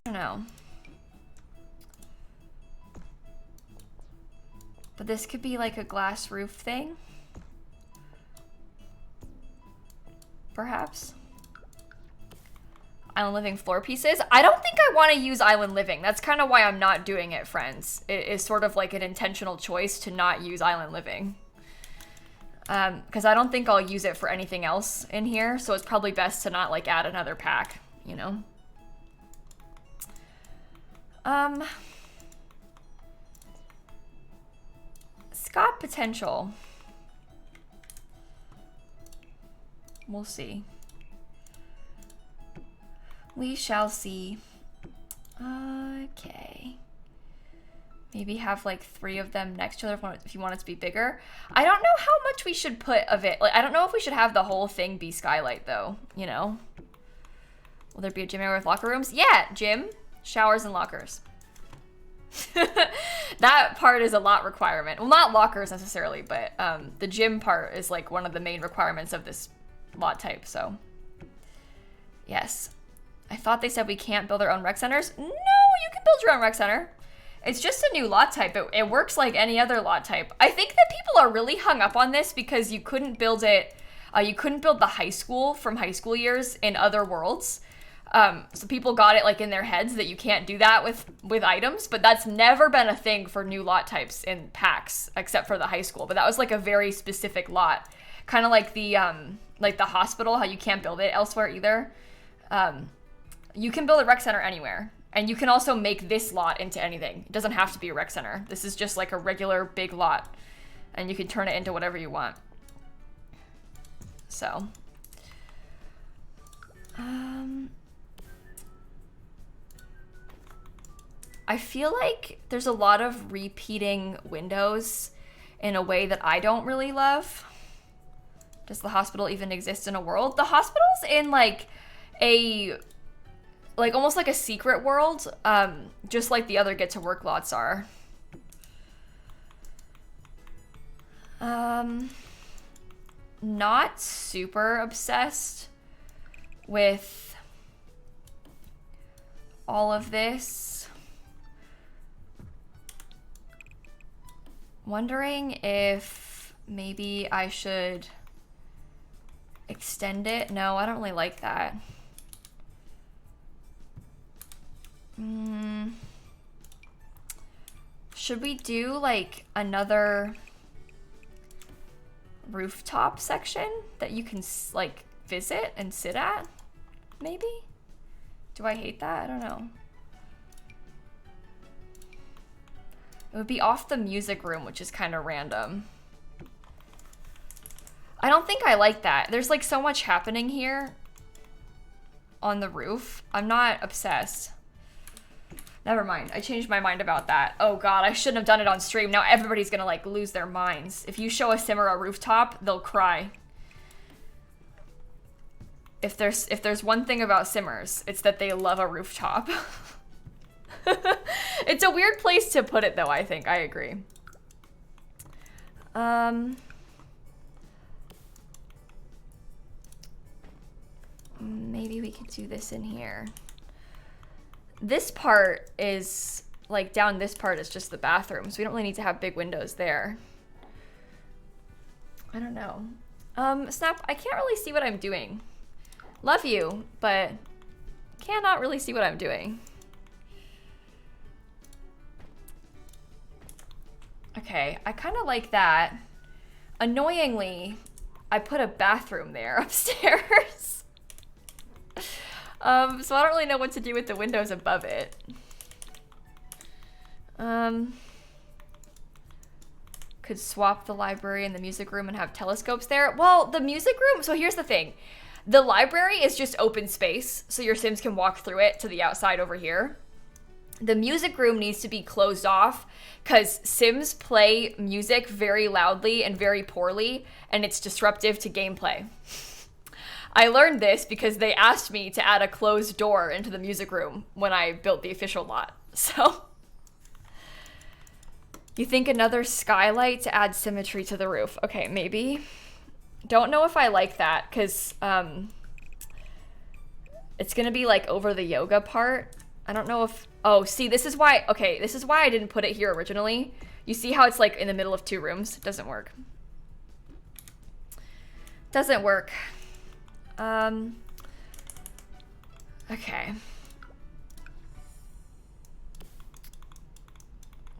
don't know. But this could be like a glass roof thing. Perhaps. Island living floor pieces. I don't think I want to use island living. That's kind of why I'm not doing it, friends. It is sort of like an intentional choice to not use island living. Because I don't think I'll use it for anything else in here. So it's probably best to not like add another pack, you know? Scott potential. We'll see. We shall see. Okay. Maybe have like 3 of them next to each other if you want it to be bigger. I don't know how much we should put of it. Like, I don't know if we should have the whole thing be skylight though, you know? Will there be a gym area with locker rooms? Yeah, gym, showers, and lockers. That part is a lot requirement. Well, not lockers necessarily, but the gym part is like one of the main requirements of this lot type, so. Yes. I thought they said we can't build our own rec centers. No, you can build your own rec center. It's just a new lot type. It works like any other lot type. I think that people are really hung up on this because you couldn't build it, you couldn't build the high school from high school years in other worlds. So people got it like in their heads that you can't do that with items, but that's never been a thing for new lot types in packs except for the high school. But that was like a very specific lot, kind of like the hospital, how you can't build it elsewhere either. You can build a rec center anywhere, and you can also make this lot into anything. It doesn't have to be a rec center. This is just like a regular big lot, and you can turn it into whatever you want. So, I feel like there's a lot of repeating windows in a way that I don't really love. Does the hospital even exist in a world? The hospital's in like almost like a secret world, just like the other get to work lots are. Not super obsessed with all of this. Wondering if maybe I should extend it. No, I don't really like that. Should we do like another rooftop section that you can like visit and sit at? Maybe? Do I hate that? I don't know. It would be off the music room, which is kind of random. I don't think I like that. There's like so much happening here on the roof. I'm not obsessed. Never mind. I changed my mind about that. Oh god, I shouldn't have done it on stream. Now everybody's gonna like lose their minds. If you show a simmer a rooftop, they'll cry. If there's one thing about simmers, it's that they love a rooftop. It's a weird place to put it though, I think. I agree. Maybe we could do this in here. This part is, like, down this part is just the bathroom, so we don't really need to have big windows there. I don't know. Snap, I can't really see what I'm doing. Love you, but cannot really see what I'm doing. Okay, I kind of like that. Annoyingly, I put a bathroom there upstairs. So I don't really know what to do with the windows above it. Could swap the library and the music room and have telescopes there. Well, the music room, so here's the thing. The library is just open space, so your Sims can walk through it to the outside over here. The music room needs to be closed off because Sims play music very loudly and very poorly, and it's disruptive to gameplay. I learned this because they asked me to add a closed door into the music room when I built the official lot. So, you think another skylight to add symmetry to the roof? Okay, maybe. Don't know if I like that because it's gonna be like over the yoga part. I don't know if, oh, see, this is why, okay, this is why I didn't put it here originally. You see how it's like in the middle of 2 rooms? It doesn't work. Doesn't work. Okay.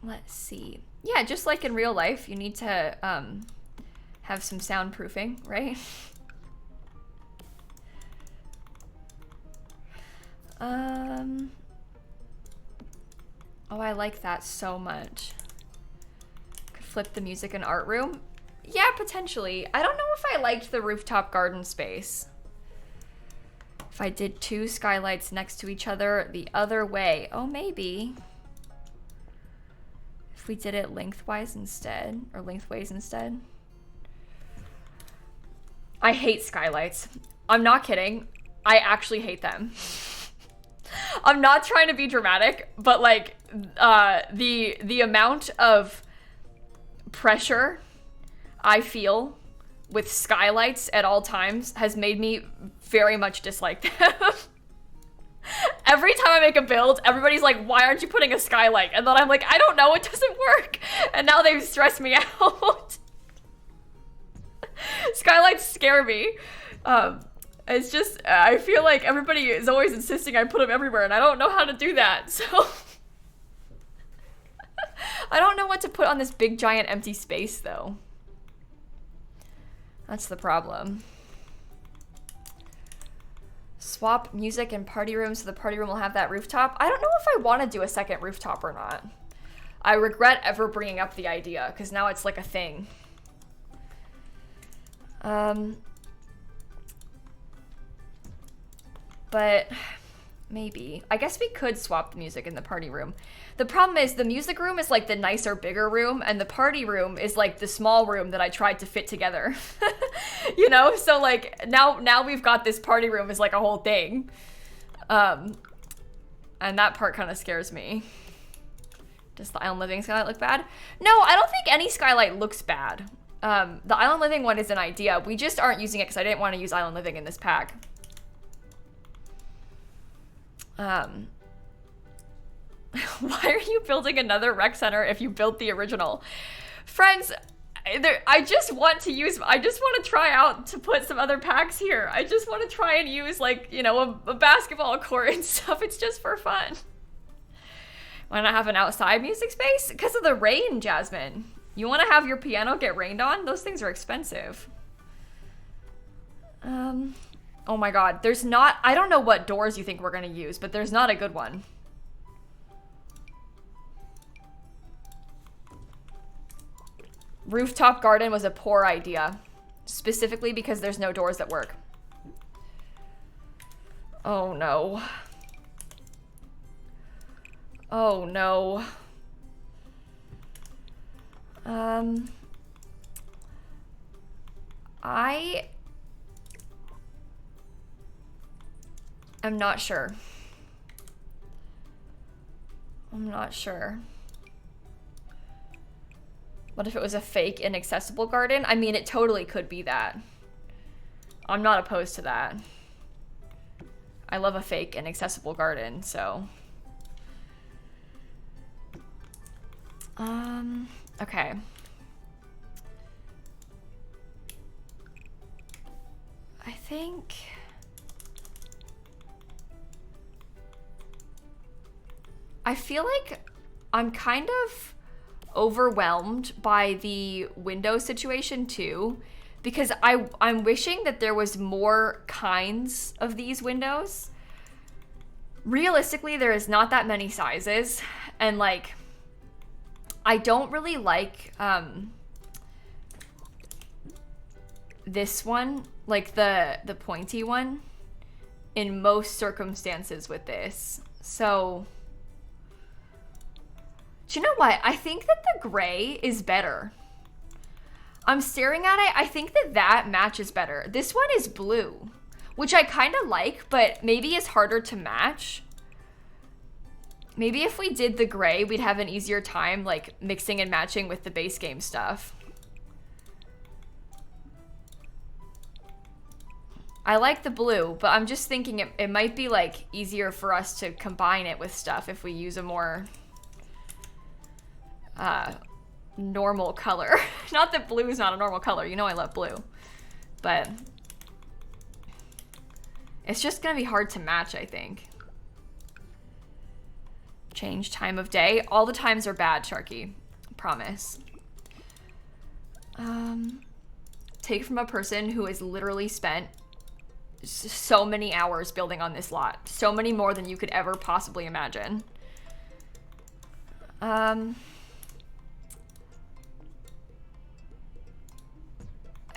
Let's see. Yeah, just like in real life, you need to have some soundproofing, right? Oh, I like that so much. Could flip the music in art room. Yeah, potentially. I don't know if I liked the rooftop garden space. If I did 2 skylights next to each other the other way. Oh, maybe. If we did it lengthwise instead, or lengthways instead. I hate skylights. I'm not kidding. I actually hate them. I'm not trying to be dramatic, but like the amount of pressure I feel with skylights at all times has made me very much dislike them. Every time I make a build, everybody's like, why aren't you putting a skylight? And then I'm like, I don't know, it doesn't work. And now they've stressed me out. Skylights scare me. It's just, I feel like everybody is always insisting I put them everywhere, and I don't know how to do that, so. I don't know what to put on this big, giant, empty space, though. That's the problem. Swap music and party room so the party room will have that rooftop. I don't know if I want to do a second rooftop or not. I regret ever bringing up the idea, because now it's like a thing. But maybe. I guess we could swap the music in the party room. The problem is the music room is like the nicer, bigger room, and the party room is like the small room that I tried to fit together. You know? So like now we've got this party room is like a whole thing. And that part kind of scares me. Does the Island Living skylight look bad? No, I don't think any skylight looks bad. The Island Living one is an idea. We just aren't using it because I didn't want to use Island Living in this pack. Why are you building another rec center if you built the original? Friends, I just want to try out to put some other packs here. I just want to try and use like, you know, a basketball court and stuff. It's just for fun. Why not have an outside music space? Because of the rain, Jasmine. You want to have your piano get rained on? Those things are expensive. Oh my god, I don't know what doors you think we're gonna use, but there's not a good one. Rooftop garden was a poor idea, specifically because there's no doors that work. Oh no. Oh no. I'm not sure. I'm not sure. What if it was a fake inaccessible garden? I mean, it totally could be that. I'm not opposed to that. I love a fake inaccessible garden, so. Okay. I feel like I'm kind of overwhelmed by the window situation too, because I'm wishing that there was more kinds of these windows. Realistically, there is not that many sizes, and like I don't really like this one, like the pointy one, in most circumstances with this. So, do you know what? I think that the gray is better. I'm staring at it. I think that matches better. This one is blue, which I kind of like, but maybe it's harder to match. Maybe if we did the gray, we'd have an easier time like mixing and matching with the base game stuff. I like the blue, but I'm just thinking it might be like easier for us to combine it with stuff if we use a more normal color. Not that blue is not a normal color. You know I love blue. But it's just gonna be hard to match, I think. Change time of day. All the times are bad, Sharky. Promise. Take from a person who has literally spent so many hours building on this lot. So many more than you could ever possibly imagine.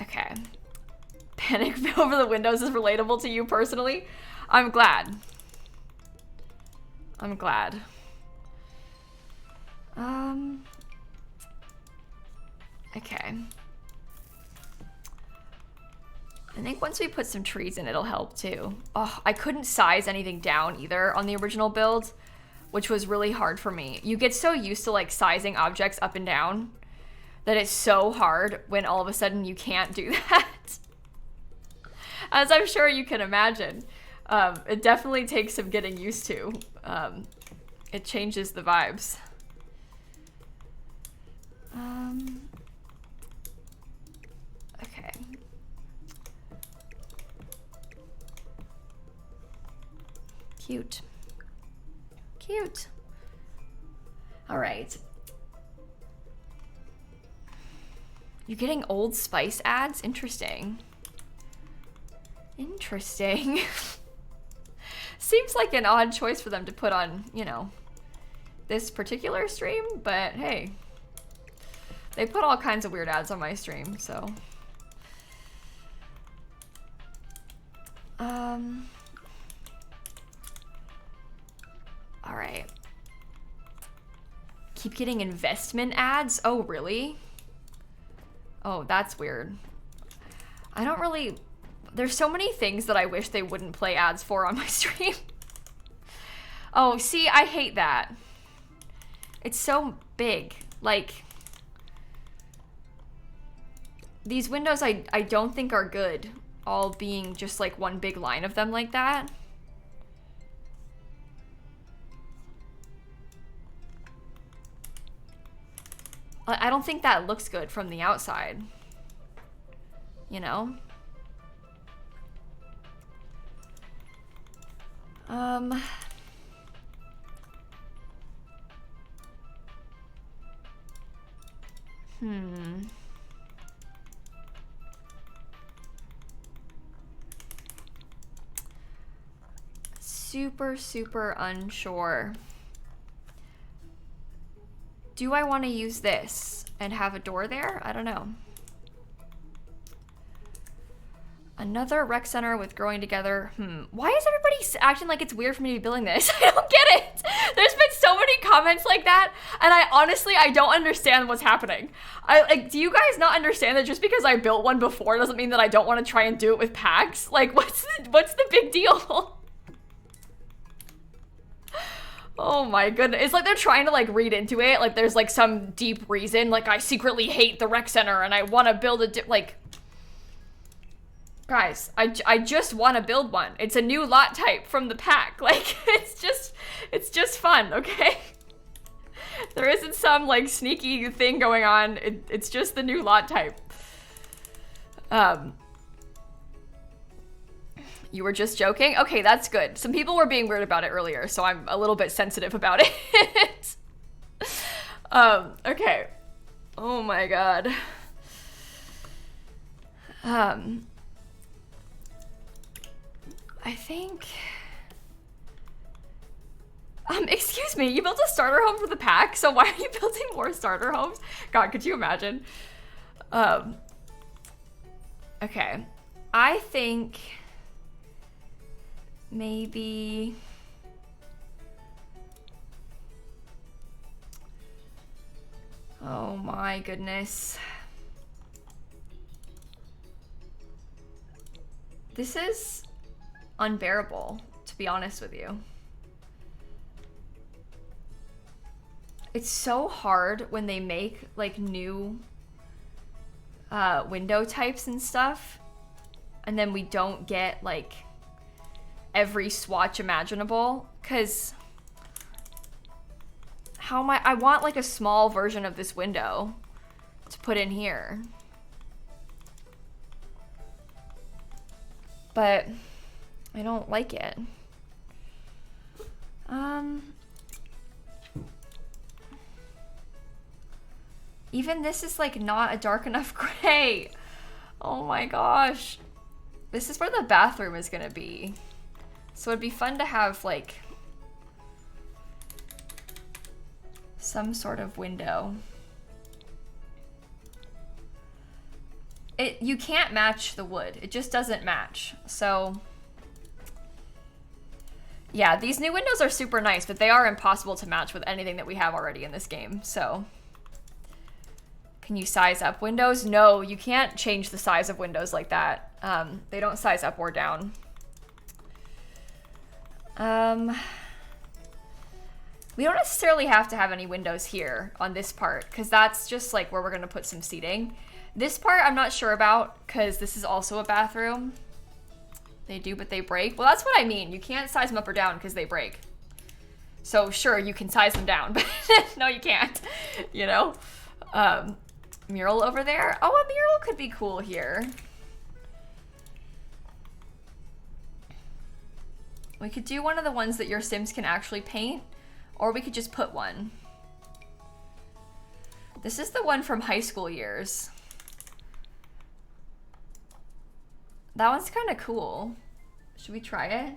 Okay. Panic over the windows is relatable to you personally. I'm glad. I'm glad. Okay. I think once we put some trees in, it'll help too. Oh, I couldn't size anything down either on the original build, which was really hard for me. You get so used to like sizing objects up and down that it's so hard when all of a sudden you can't do that. As I'm sure you can imagine. It definitely takes some getting used to. It changes the vibes. Okay. Cute. Cute. All right. You're getting Old Spice ads? Interesting. Interesting. Seems like an odd choice for them to put on, you know, this particular stream, but hey. They put all kinds of weird ads on my stream, so. All right. Keep getting investment ads? Oh, really? Oh, that's weird. I don't really... There's so many things that I wish they wouldn't play ads for on my stream. Oh, see, I hate that. It's so big. Like, these windows I don't think are good, all being just like one big line of them like that. I don't think that looks good from the outside. You know? Super unsure. Do I want to use this and have a door there? I don't know. Another rec center with growing together. Why is everybody acting like it's weird for me to be building this? I don't get it. There's been so many comments like that, and I don't understand what's happening. Do you guys not understand that just because I built one before doesn't mean that I don't want to try and do it with packs? Like, what's the big deal? Oh my goodness. It's like they're trying to like read into it. Like there's like some deep reason. Like I secretly hate the rec center and I want to build like... Guys, I just want to build one. It's a new lot type from the pack. Like it's just fun, okay? There isn't some like sneaky thing going on. It's just the new lot type. You were just joking? Okay, that's good. Some people were being weird about it earlier, so I'm a little bit sensitive about it. Okay. Oh my god. I think... excuse me, you built a starter home for the pack, so why are you building more starter homes? God, could you imagine? Okay. I think... maybe... Oh my goodness. This is unbearable, to be honest with you. It's so hard when they make like new window types and stuff, and then we don't get like every swatch imaginable, because how am I want like a small version of this window, to put in here. But I don't like it. Even this is like not a dark enough gray. Oh my gosh. This is where the bathroom is gonna be. So it'd be fun to have like some sort of window. You can't match the wood. It just doesn't match. So yeah, these new windows are super nice, but they are impossible to match with anything that we have already in this game. So can you size up windows? No, you can't change the size of windows like that. They don't size up or down. We don't necessarily have to have any windows here on this part, because that's just like where we're gonna put some seating. This part I'm not sure about, because this is also a bathroom. They do, but they break. Well, that's what I mean. You can't size them up or down because they break. So sure, you can size them down, but no, you can't, you know? Mural over there. Oh, a mural could be cool here. We could do one of the ones that your Sims can actually paint, or we could just put one. This is the one from high school years. That one's kind of cool. Should we try it?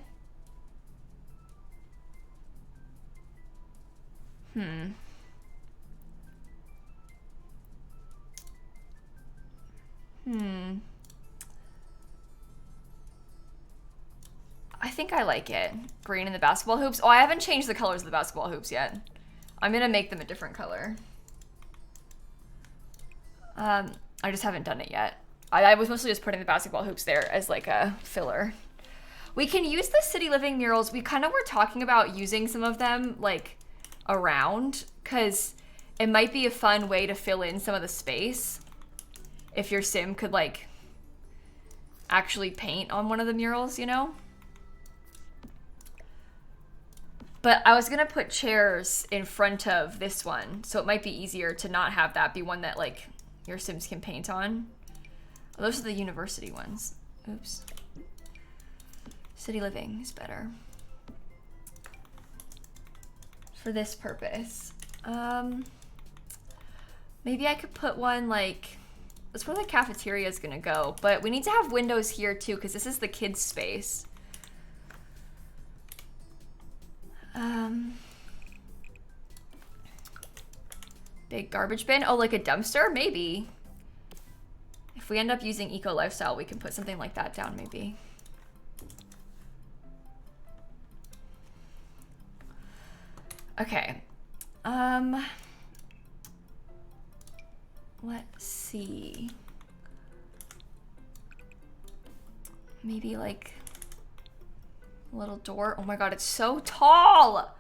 I think I like it. Green in the basketball hoops. Oh, I haven't changed the colors of the basketball hoops yet. I'm gonna make them a different color. I just haven't done it yet. I was mostly just putting the basketball hoops there as like a filler. We can use the city living murals. We kind of were talking about using some of them like around, because it might be a fun way to fill in some of the space if your sim could like actually paint on one of the murals, you know? But I was gonna put chairs in front of this one, so it might be easier to not have that be one that like your Sims can paint on. Oh, those are the university ones. Oops. City living is better for this purpose. Maybe I could put one like, that's where the cafeteria is gonna go, but we need to have windows here too, because this is the kids' space. Big garbage bin. Oh, like a dumpster? Maybe. If we end up using eco lifestyle, we can put something like that down, maybe. Okay. Let's see. Maybe like a little door. Oh my god, it's so tall!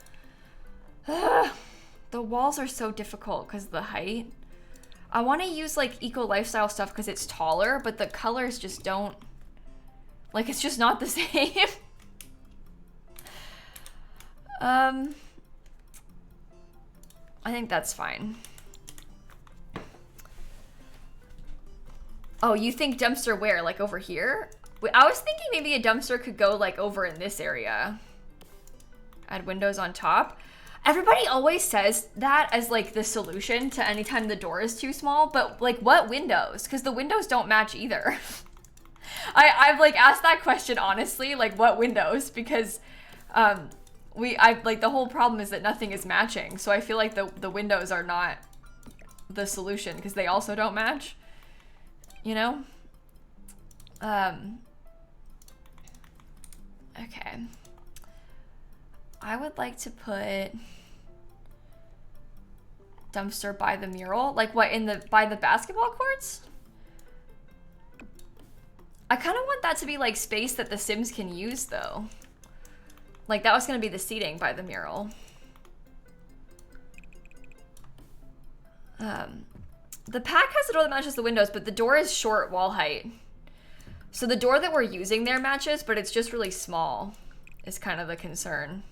Ugh. The walls are so difficult because of the height. I want to use like eco lifestyle stuff because it's taller, but the colors just don't, like, it's just not the same. I think that's fine. Oh, you think dumpster where? Like over here? I was thinking maybe a dumpster could go like over in this area. Add windows on top. Everybody always says that as like the solution to anytime the door is too small, but like what windows? Because the windows don't match either. I've like asked that question honestly, like what windows? Because like the whole problem is that nothing is matching. So I feel like the windows are not the solution because they also don't match, you know? Okay. I would like to put dumpster by the mural. Like what, by the basketball courts? I kind of want that to be like space that the Sims can use though. Like that was gonna be the seating by the mural. The pack has a door that matches the windows, but the door is short wall height. So the door that we're using there matches, but it's just really small is kind of the concern.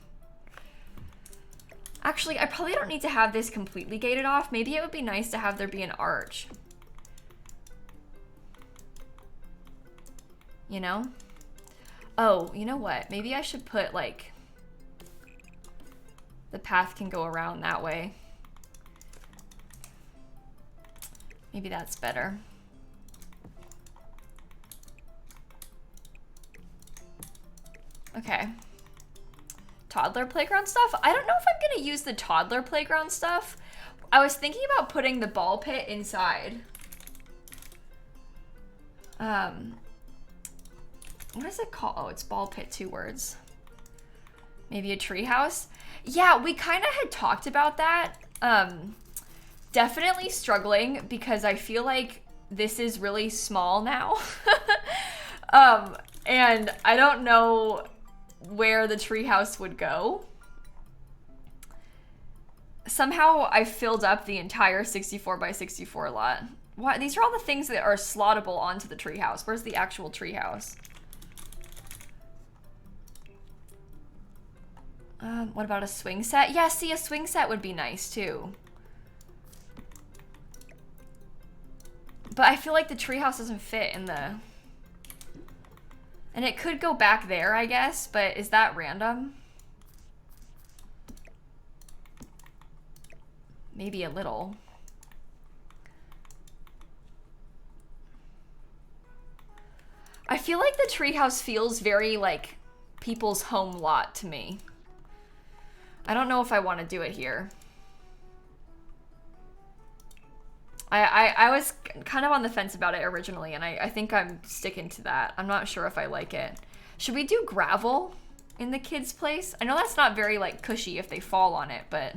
Actually, I probably don't need to have this completely gated off. Maybe it would be nice to have there be an arch. you know? Oh, you know what? Maybe I should put like, the path can go around that way. Maybe that's better. Okay. Toddler playground stuff? I don't know if I'm gonna use the toddler playground stuff. I was thinking about putting the ball pit inside. What is it called? Oh, it's ball pit, 2 words. Maybe a tree house? Yeah, we kind of had talked about that. Definitely struggling because I feel like this is really small now. And I don't know where the treehouse would go. Somehow I filled up the entire 64 by 64 lot. Why? These are all the things that are slottable onto the treehouse. Where's the actual treehouse? What about a swing set? Yeah, see, a swing set would be nice too. But I feel like the treehouse doesn't fit in the... And it could go back there, I guess, but is that random? Maybe a little. I feel like the treehouse feels very like people's home lot to me. I don't know if I want to do it here. I was kind of on the fence about it originally, and I think I'm sticking to that. I'm not sure if I like it. Should we do gravel in the kids' place? I know that's not very like cushy if they fall on it, but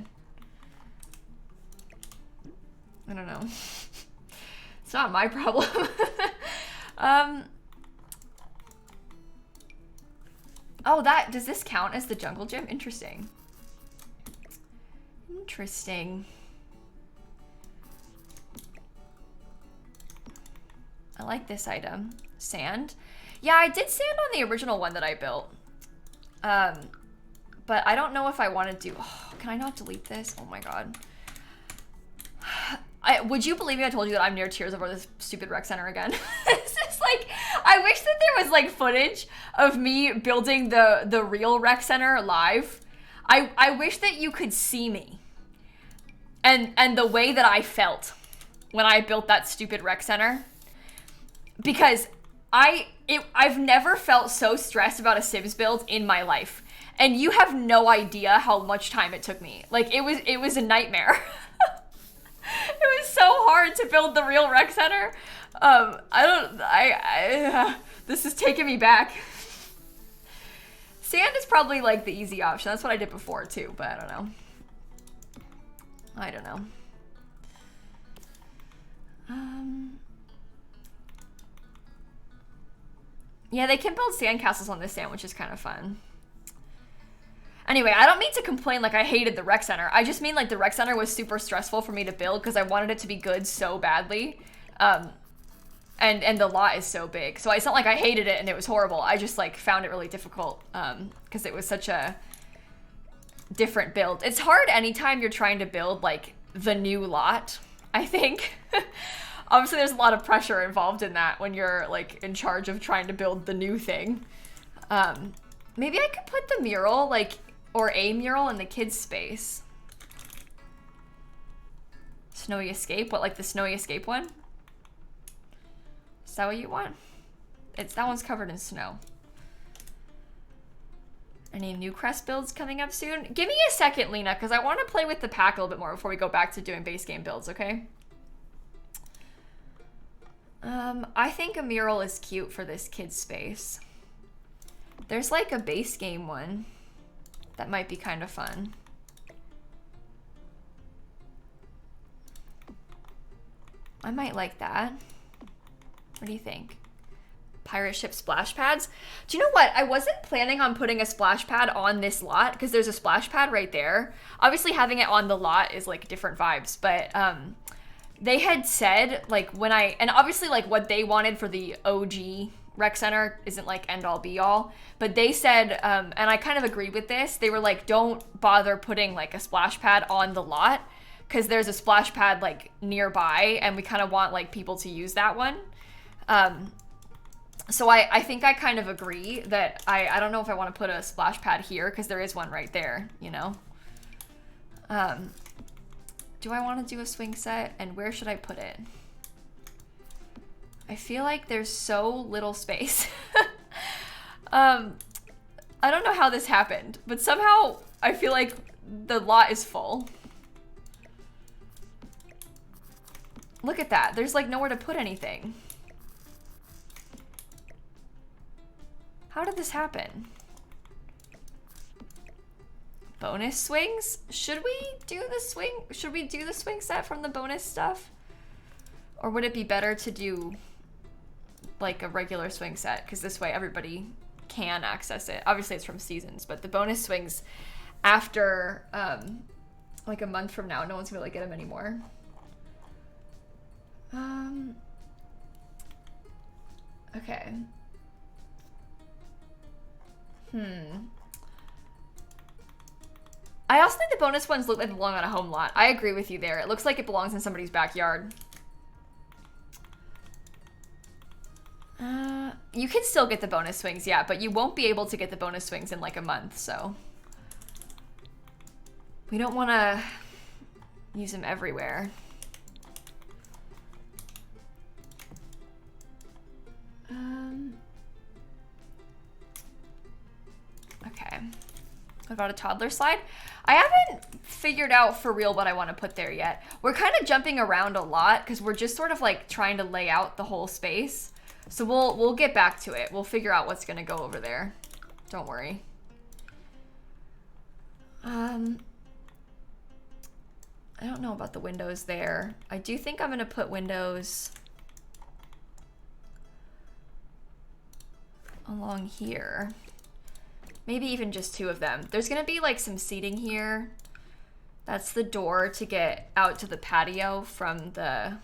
I don't know. It's not my problem. Oh, does this count as the jungle gym? Interesting. Interesting. I like this item. Sand. Yeah, I did sand on the original one that I built. But I don't know if I want to do... Oh, can I not delete this? Oh my god. Would you believe me? I told you that I'm near tears over this stupid rec center again. It's just like... I wish that there was like footage of me building the real rec center live. I wish that you could see me. And the way that I felt when I built that stupid rec center. Because I've never felt so stressed about a Sims build in my life. And you have no idea how much time it took me. Like, it was a nightmare. It was so hard to build the real rec center. This is taking me back. Sand is probably like the easy option. That's what I did before too, but I don't know. I don't know. Yeah, they can build sandcastles on this sand, which is kind of fun. Anyway, I don't mean to complain like I hated the rec center. I just mean like the rec center was super stressful for me to build because I wanted it to be good so badly. And the lot is so big. So it's not like I hated it and it was horrible. I just like found it really difficult because it was such a different build. It's hard anytime you're trying to build like the new lot, I think. Obviously there's a lot of pressure involved in that when you're like in charge of trying to build the new thing. Maybe I could put the mural like, or a mural in the kids' space. Snowy Escape? What, like the Snowy Escape one? Is that what you want? That one's covered in snow. Any new crest builds coming up soon? Give me a second, Lena, because I want to play with the pack a little bit more before we go back to doing base game builds, okay? I think a mural is cute for this kid's space. There's like a base game one that might be kind of fun. I might like that. What do you think? Pirate ship splash pads? Do you know what? I wasn't planning on putting a splash pad on this lot because there's a splash pad right there. Obviously having it on the lot is like different vibes, but they had said like and obviously like what they wanted for the OG rec center isn't like end all be all, but they said, and I kind of agreed with this, they were like, don't bother putting like a splash pad on the lot because there's a splash pad like nearby and we kind of want like people to use that one. So I think I kind of agree that I don't know if I want to put a splash pad here because there is one right there, you know? Do I want to do a swing set, and where should I put it? I feel like there's so little space. I don't know how this happened, but somehow I feel like the lot is full. Look at that. There's like nowhere to put anything. How did this happen? Bonus swings? Should we do the swing? Should we do the swing set from the bonus stuff? Or would it be better to do like a regular swing set? Because this way everybody can access it. Obviously it's from seasons, but the bonus swings after like a month from now, no one's gonna be able to get them anymore. Okay. I also think the bonus ones look like they belong on a home lot. I agree with you there. It looks like it belongs in somebody's backyard. You can still get the bonus swings, yeah, but you won't be able to get the bonus swings in like a month, so. We don't want to use them everywhere. Okay. What about a toddler slide? I haven't figured out for real what I want to put there yet. We're kind of jumping around a lot because we're just sort of like trying to lay out the whole space. So we'll get back to it. We'll figure out what's gonna go over there. Don't worry. I don't know about the windows there. I do think I'm gonna put windows along here. Maybe even just 2 of them. There's gonna be like some seating here. That's the door to get out to the patio from the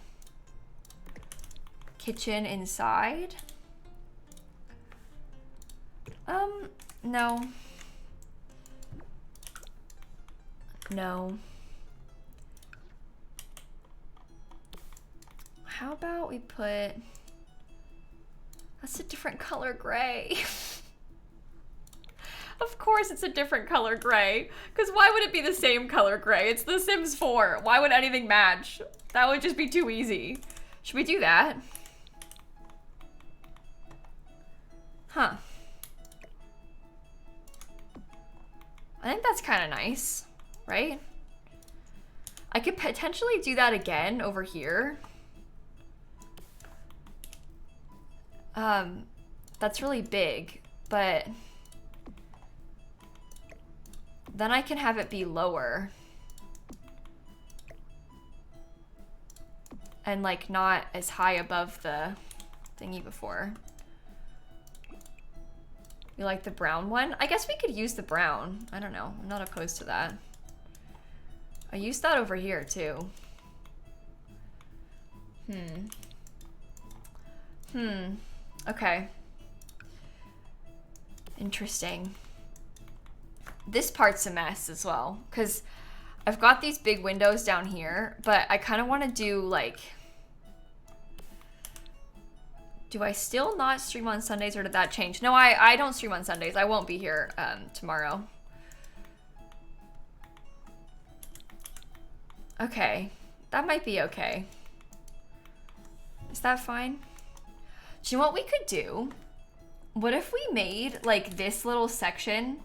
kitchen inside. No. No. How about we put... That's a different color gray. Of course it's a different color gray. Because why would it be the same color gray? It's The Sims 4. Why would anything match? That would just be too easy. Should we do that? Huh. I think that's kind of nice, right? I could potentially do that again over here. That's really big, but then I can have it be lower. And like not as high above the thingy before. You like the brown one? I guess we could use the brown. I don't know. I'm not opposed to that. I used that over here too. Okay. Interesting. This part's a mess as well, because I've got these big windows down here, but I kind of want to do like... Do I still not stream on Sundays, or did that change? No, I don't stream on Sundays. I won't be here tomorrow. Okay, that might be okay. Is that fine? Do you know what we could do? What if we made like this little section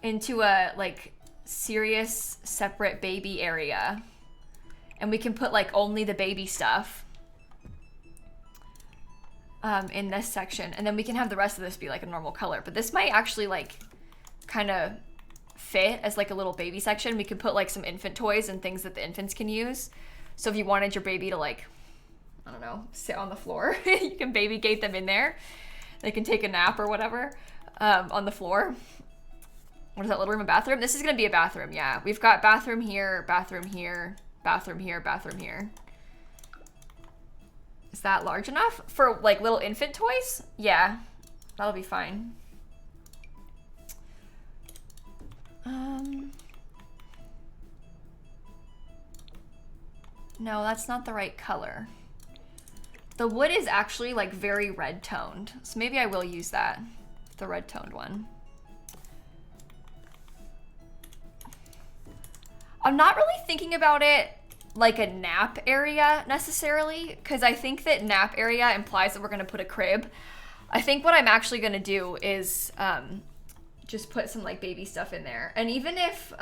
into a like serious separate baby area, and we can put like only the baby stuff in this section, and then we can have the rest of this be like a normal color. But this might actually like kind of fit as like a little baby section. We could put like some infant toys and things that the infants can use. So if you wanted your baby to like, I don't know, sit on the floor, you can baby gate them in there. They can take a nap or whatever on the floor. What is that, little room and bathroom? This is gonna be a bathroom, yeah. We've got bathroom here, bathroom here, bathroom here, bathroom here. Is that large enough for like little infant toys? Yeah, that'll be fine. No, that's not the right color. The wood is actually like very red toned. So maybe I will use that, the red toned one. I'm not really thinking about it like a nap area necessarily, because I think that nap area implies that we're gonna put a crib. I think what I'm actually gonna do is just put some like baby stuff in there. And even if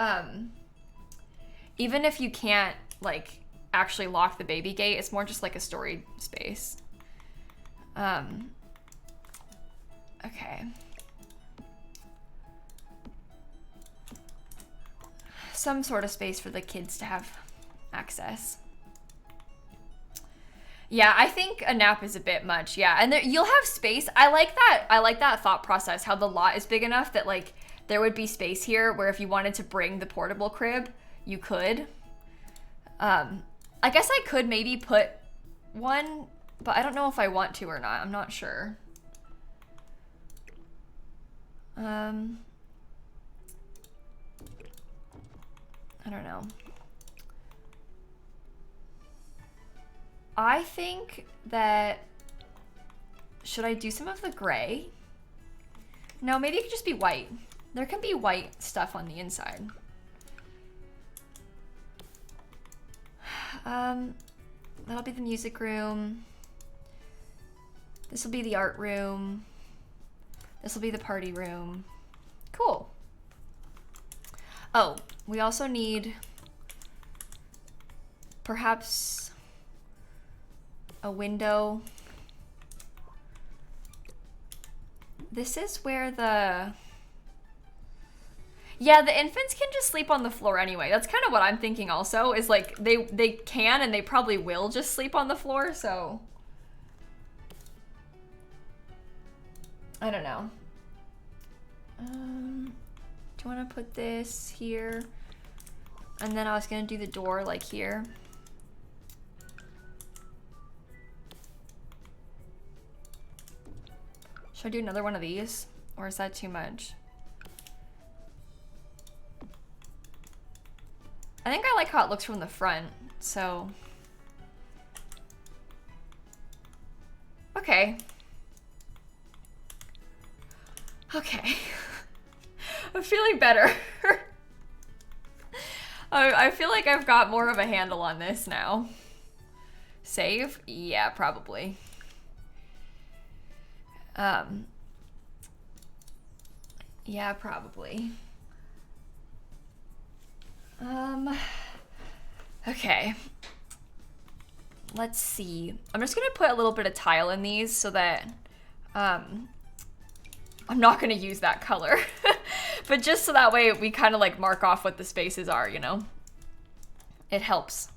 you can't like actually lock the baby gate, it's more just like a storage space. Okay. Some sort of space for the kids to have access. Yeah, I think a nap is a bit much. Yeah, and there, you'll have space. I like that. I like that thought process, how the lot is big enough that like there would be space here where if you wanted to bring the portable crib, you could. I guess I could maybe put one, but I don't know if I want to or not. I'm not sure. I don't know. I think that, should I do some of the gray? No, maybe it could just be white. There can be white stuff on the inside. That'll be the music room. This will be the art room. This will be the party room. Cool. Oh, we also need perhaps a window. This is where the infants can just sleep on the floor anyway. That's kind of what I'm thinking also, is like they can and they probably will just sleep on the floor, so I don't know. Do you want to put this here? And then I was gonna do the door like here. Should I do another one of these? Or is that too much? I think I like how it looks from the front, so. Okay. Okay. I'm feeling better. I feel like I've got more of a handle on this now. Save? Yeah, probably. Yeah, probably. Okay. Let's see. I'm just gonna put a little bit of tile in these so that, I'm not gonna use that color, but just so that way we kind of like mark off what the spaces are, you know? It helps.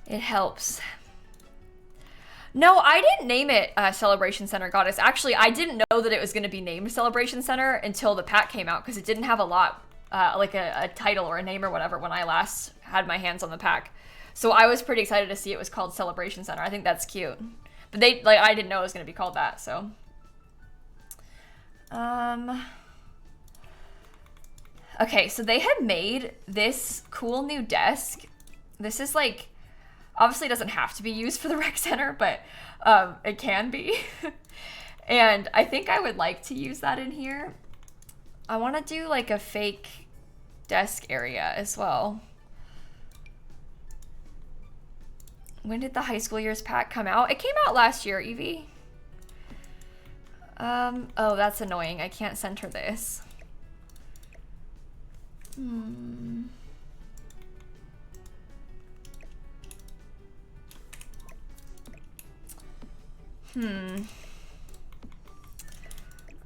It helps. No, I didn't name it Celebration Center Goddess. Actually, I didn't know that it was gonna be named Celebration Center until the pack came out, because it didn't have a lot, like a title or a name or whatever when I last had my hands on the pack. So I was pretty excited to see it was called Celebration Center. I think that's cute. But I didn't know it was gonna be called that, so. Okay, so they had made this cool new desk. This is like, obviously it doesn't have to be used for the rec center, but it can be. And I think I would like to use that in here. I want to do like a fake desk area as well. When did the high school years pack come out? It came out last year, Evie. Oh, that's annoying. I can't center this.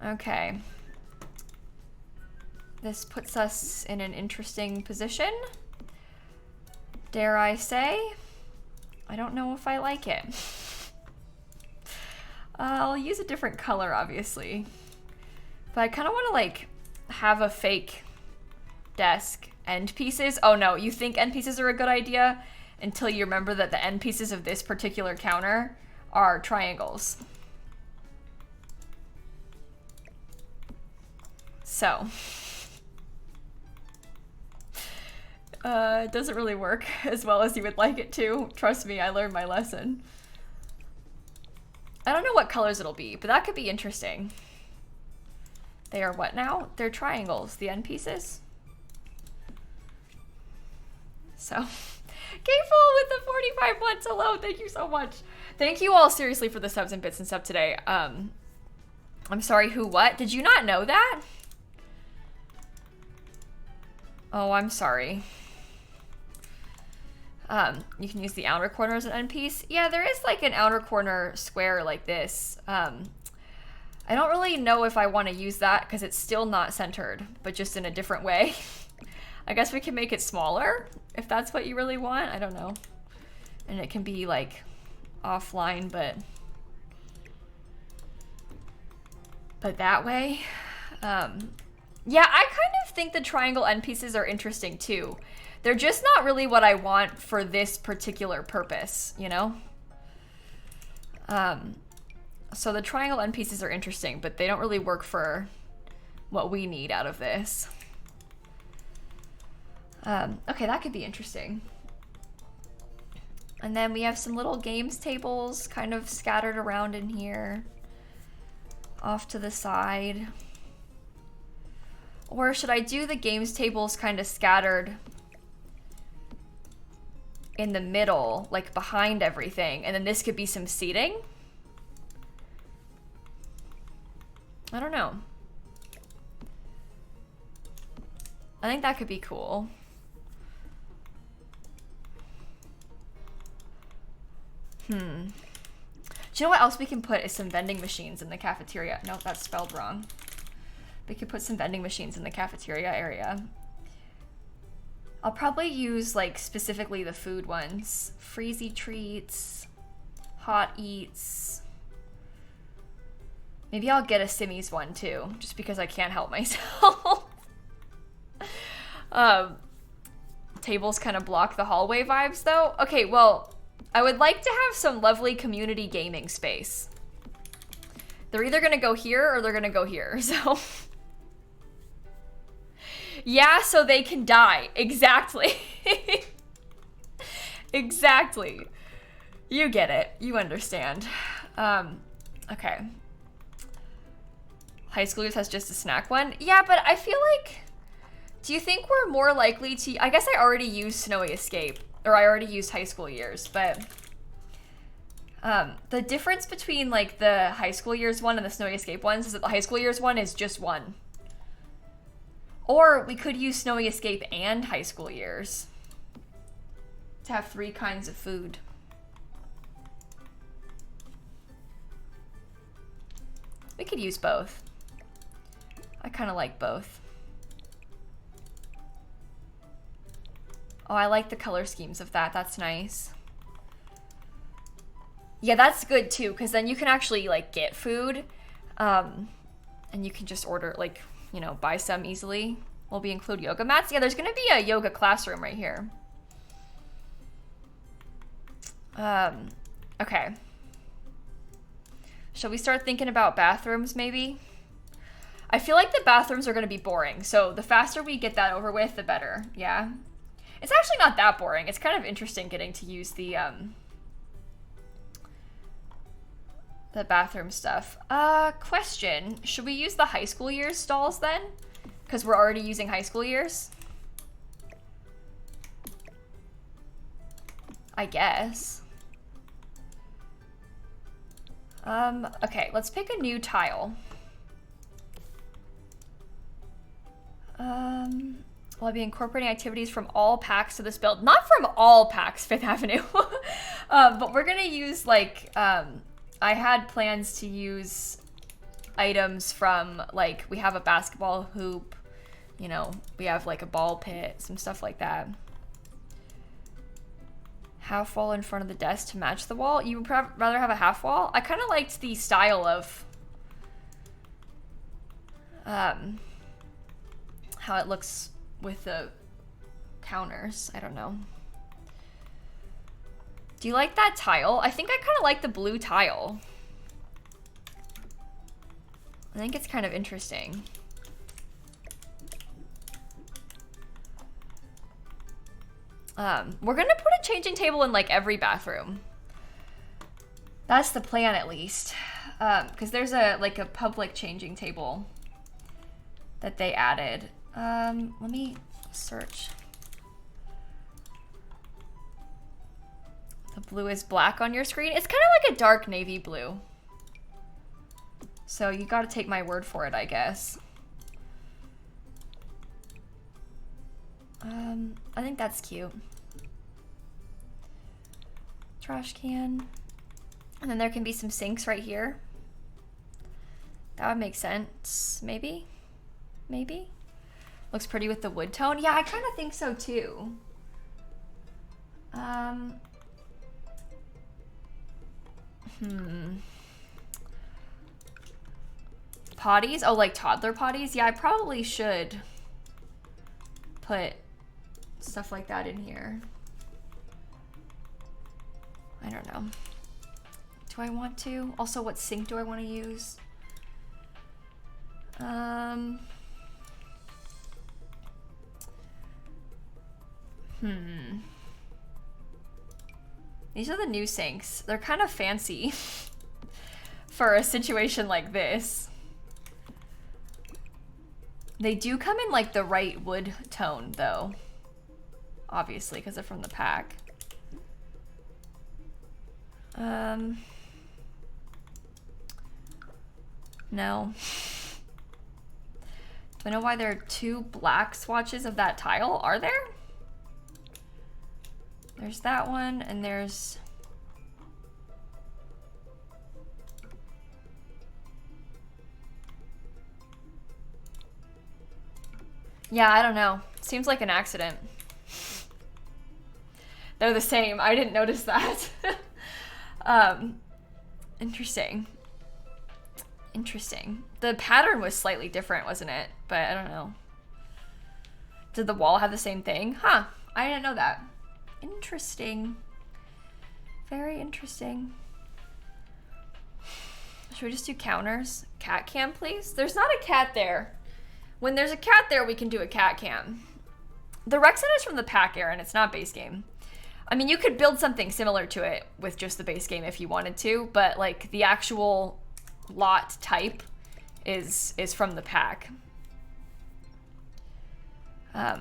Okay. This puts us in an interesting position, dare I say. I don't know if I like it. I'll use a different color, obviously. But I kind of want to, like, have a fake desk end pieces. Oh no, you think end pieces are a good idea until you remember that the end pieces of this particular counter are triangles. So. It doesn't really work as well as you would like it to. Trust me, I learned my lesson. I don't know what colors it'll be, but that could be interesting. They are what now? They're triangles, the end pieces. So, K-Full with the 45 months. Hello, thank you so much. Thank you all seriously for the subs and bits and stuff today. I'm sorry, who, what? Did you not know that? Oh, I'm sorry. You can use the outer corner as an end piece. Yeah, there is like an outer corner square like this. I don't really know if I want to use that because it's still not centered, but just in a different way. I guess we can make it smaller if that's what you really want. I don't know. And it can be like offline, but that way. Yeah, I kind of think the triangle end pieces are interesting too. They're just not really what I want for this particular purpose, you know? So the triangle end pieces are interesting, but they don't really work for what we need out of this. Okay, that could be interesting. And then we have some little games tables kind of scattered around in here, off to the side. Or should I do the games tables kind of scattered in the middle, like behind everything, and then this could be some seating? I don't know. I think that could be cool. Do you know what else we can put is some vending machines in the cafeteria? No, that's spelled wrong. We could put some vending machines in the cafeteria area. I'll probably use like specifically the food ones. Freezy treats, hot eats. Maybe I'll get a Simmies one too, just because I can't help myself. Tables kind of block the hallway vibes though. Okay, well, I would like to have some lovely community gaming space. They're either gonna go here or they're gonna go here, so. Yeah, so they can die. Exactly. Exactly. You get it. You understand. Okay. High schoolers has just a snack one. Yeah, but I feel like, do you think we're more likely to, I guess I already used Snowy Escape, or I already used High School Years, but the difference between like the High School Years one and the Snowy Escape ones is that the High School Years one is just one. Or we could use Snowy Escape and High School Years to have 3 kinds of food. We could use both. I kind of like both. Oh, I like the color schemes of that. That's nice. Yeah, that's good too, because then you can actually like get food, and you can just order, like, you know, buy some easily. Will we include yoga mats? Yeah, there's gonna be a yoga classroom right here. Okay. Shall we start thinking about bathrooms maybe? I feel like the bathrooms are gonna be boring, so the faster we get that over with, the better, yeah? It's actually not that boring. It's kind of interesting getting to use the bathroom stuff. Question, should we use the High School Years stalls then? Because we're already using High School Years? I guess. Okay, let's pick a new tile. Will I be incorporating activities from all packs to this build? Not from all packs, 5th Avenue. But we're gonna use like, I had plans to use items from, like, we have a basketball hoop, you know, we have like a ball pit, some stuff like that. Half wall in front of the desk to match the wall. You would rather have a half wall? I kind of liked the style of how it looks with the counters. I don't know. Do you like that tile? I think I kind of like the blue tile. I think it's kind of interesting. We're gonna put a changing table in like every bathroom. That's the plan, at least. Because there's a public changing table that they added. Let me search. The blue is black on your screen. It's kind of like a dark navy blue. So you gotta take my word for it, I guess. I think that's cute. Trash can. And then there can be some sinks right here. That would make sense, maybe? Maybe? Looks pretty with the wood tone. Yeah, I kind of think so too. Potties? Oh, like toddler potties? Yeah, I probably should put stuff like that in here. I don't know. Do I want to? Also, what sink do I want to use? These are the new sinks. They're kind of fancy for a situation like this. They do come in like the right wood tone though. Obviously, because they're from the pack. No. Do I know why there are two black swatches of that tile? Are there? There's that one, and there's... Yeah, I don't know. Seems like an accident. They're the same. I didn't notice that. Interesting. Interesting. The pattern was slightly different, wasn't it? But I don't know. Did the wall have the same thing? Huh. I didn't know that. Interesting. Very interesting. Should we just do counters? Cat cam, please? There's not a cat there. When there's a cat there, we can do a cat cam. The rec set is from the pack, Aaron. It's not base game. I mean, you could build something similar to it with just the base game if you wanted to, but like the actual lot type is from the pack. I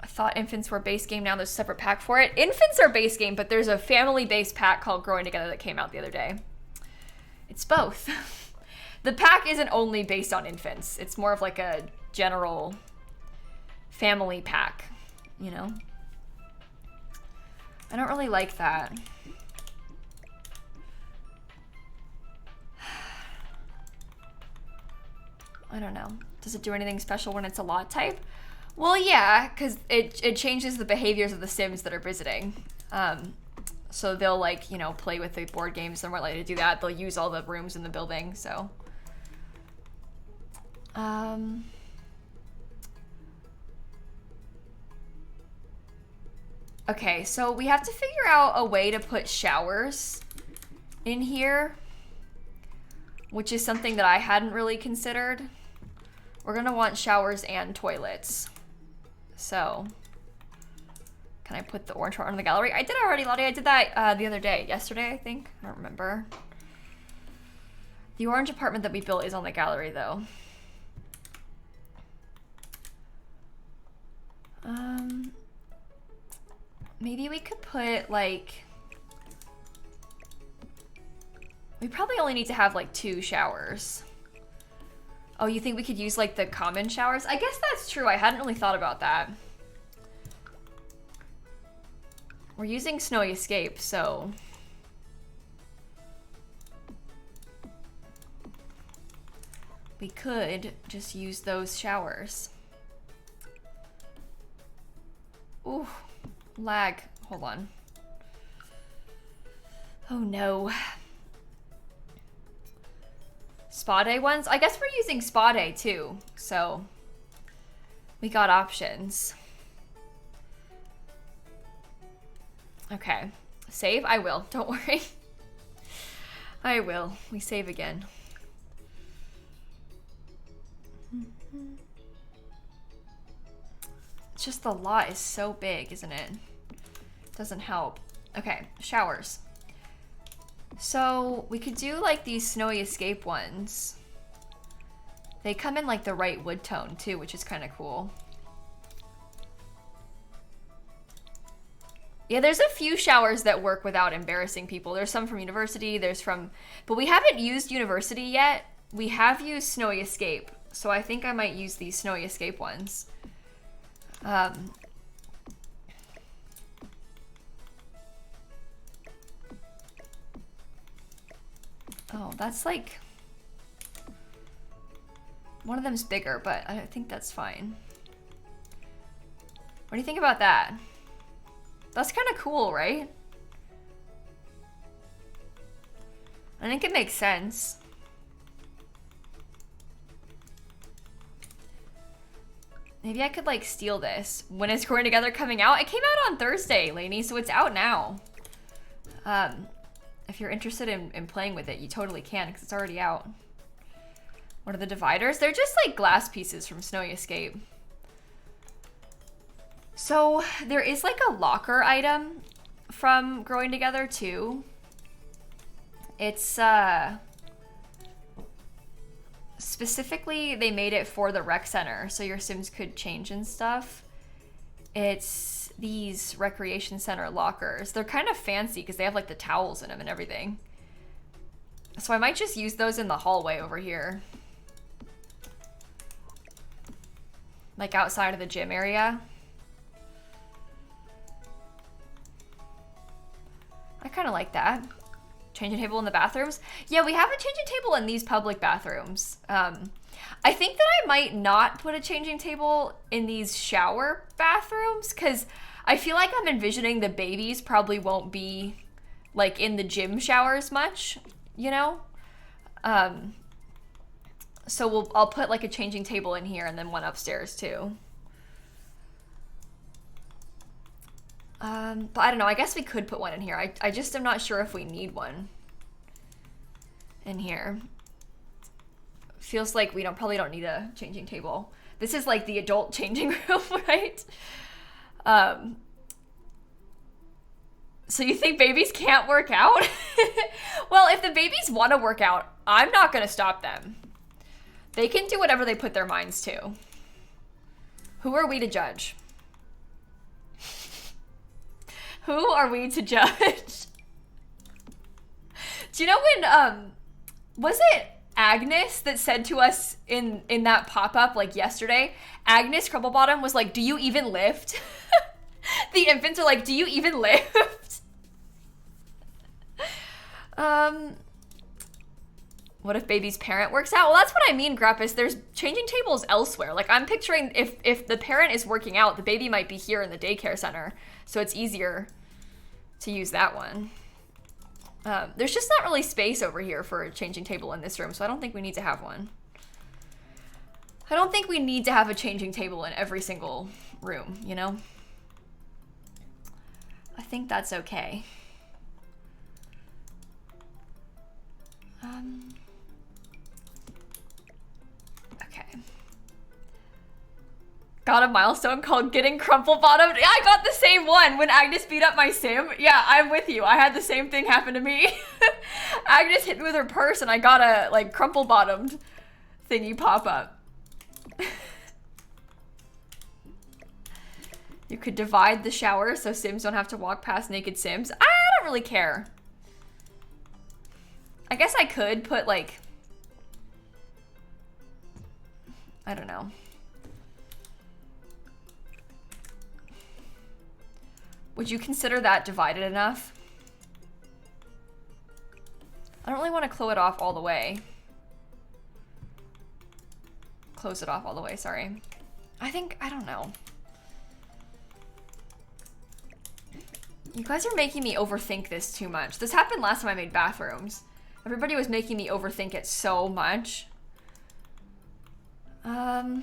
thought infants were base game. Now there's a separate pack for it. Infants are base game, but there's a family-based pack called Growing Together that came out the other day. It's both. The pack isn't only based on infants. It's more of like a general family pack, you know? I don't really like that. I don't know. Does it do anything special when it's a lot type? Well, yeah, because it changes the behaviors of the Sims that are visiting. So they'll, like, you know, play with the board games. They're more likely to do that. They'll use all the rooms in the building, so. Okay, so we have to figure out a way to put showers in here, which is something that I hadn't really considered. We're gonna want showers and toilets. So, can I put the orange part on the gallery? I did already, Lottie. I did that the other day. Yesterday, I think. I don't remember. The orange apartment that we built is on the gallery, though. Maybe we could put, like... We probably only need to have, like, 2 showers. Oh, you think we could use, like, the common showers? I guess that's true. I hadn't really thought about that. We're using Snowy Escape, so... we could just use those showers. Ooh, lag. Hold on. Oh no. Spa day ones? I guess we're using spa day too, so we got options. Okay, save? I will, don't worry. I will. We save again. It's just the lot is so big, isn't it? Doesn't help. Okay, showers. So we could do like these snowy escape ones. They come in like the right wood tone too, which is kind of cool. Yeah, there's a few showers that work without embarrassing people. There's some from University, but we haven't used University yet. We have used Snowy Escape, so I think I might use these Snowy Escape ones. Oh, that's like... One of them's bigger, but I think that's fine. What do you think about that? That's kind of cool, right? I think it makes sense. Maybe I could like steal this. When is Growing Together coming out? It came out on Thursday, Lainey, so it's out now. If you're interested in playing with it, you totally can because it's already out. What are the dividers? They're just like glass pieces from Snowy Escape. So there is like a locker item from Growing Together too. It's specifically they made it for the rec center so your Sims could change and stuff. It's these recreation center lockers. They're kind of fancy because they have like the towels in them and everything. So I might just use those in the hallway over here. Like outside of the gym area. I kind of like that. Changing table in the bathrooms. Yeah, we have a changing table in these public bathrooms. I think that I might not put a changing table in these shower bathrooms because I feel like I'm envisioning the babies probably won't be like in the gym showers much, you know? So I'll put like a changing table in here and then one upstairs too. But I don't know, I guess we could put one in here. I just am not sure if we need one in here. Feels like we probably don't need a changing table. This is like the adult changing room, right? So you think babies can't work out? Well, if the babies want to work out, I'm not going to stop them. They can do whatever they put their minds to. Who are we to judge? Who are we to judge? Do you know when, was it Agnes that said to us in that pop-up like yesterday? Agnes Crumplebottom was like, do you even lift? The infants are like, do you even lift? What if baby's parent works out? Well, that's what I mean, Grappus. There's changing tables elsewhere. Like I'm picturing if the parent is working out, the baby might be here in the daycare center. So it's easier to use that one. There's just not really space over here for a changing table in this room, so I don't think we need to have one. I don't think we need to have a changing table in every single room, you know? I think that's okay. Okay. Got a milestone called getting crumple bottomed. Yeah, I got the same one when Agnes beat up my sim. Yeah, I'm with you. I had the same thing happen to me. Agnes hit me with her purse and I got a like crumple bottomed thingy pop up. You could divide the shower so Sims don't have to walk past naked Sims. I don't really care. I guess I could put like, I don't know. Would you consider that divided enough? I don't really want to close it off all the way. Close it off all the way, sorry. I don't know. You guys are making me overthink this too much. This happened last time I made bathrooms. Everybody was making me overthink it so much. I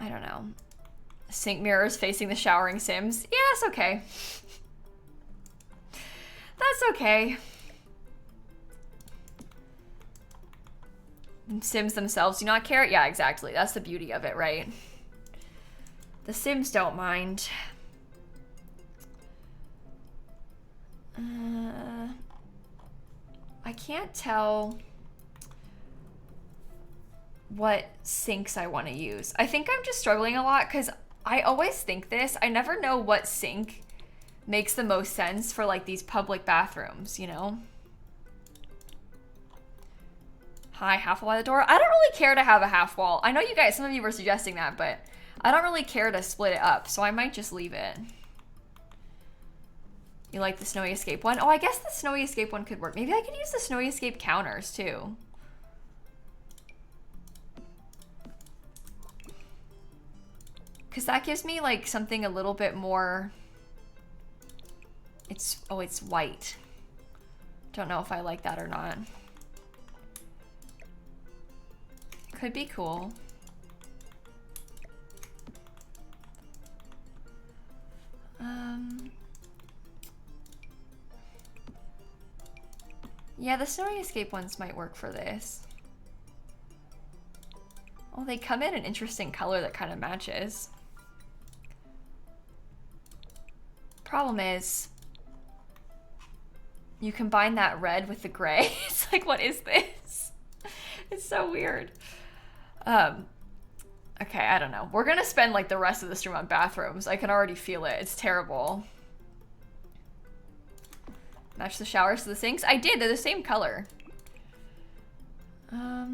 don't know. Sink mirrors facing the showering Sims. Yeah, that's okay. That's okay. Sims themselves do not care? Yeah, exactly. That's the beauty of it, right? The Sims don't mind. I can't tell what sinks I want to use. I think I'm just struggling a lot because I always think this. I never know what sink makes the most sense for like these public bathrooms, you know? Hi, half wall by the door. I don't really care to have a half wall. I know you guys, some of you were suggesting that, but I don't really care to split it up, so I might just leave it. You like the snowy escape one? Oh, I guess the snowy escape one could work. Maybe I could use the snowy escape counters too. Because that gives me like something a little bit more, it's white. Don't know if I like that or not. Could be cool. Yeah, the snowy escape ones might work for this. Oh, they come in an interesting color that kind of matches. Problem is, you combine that red with the gray. It's like, what is this? It's so weird. Okay, I don't know. We're gonna spend like the rest of this room on bathrooms. I can already feel it. It's terrible. Match the showers to the sinks? I did, they're the same color. I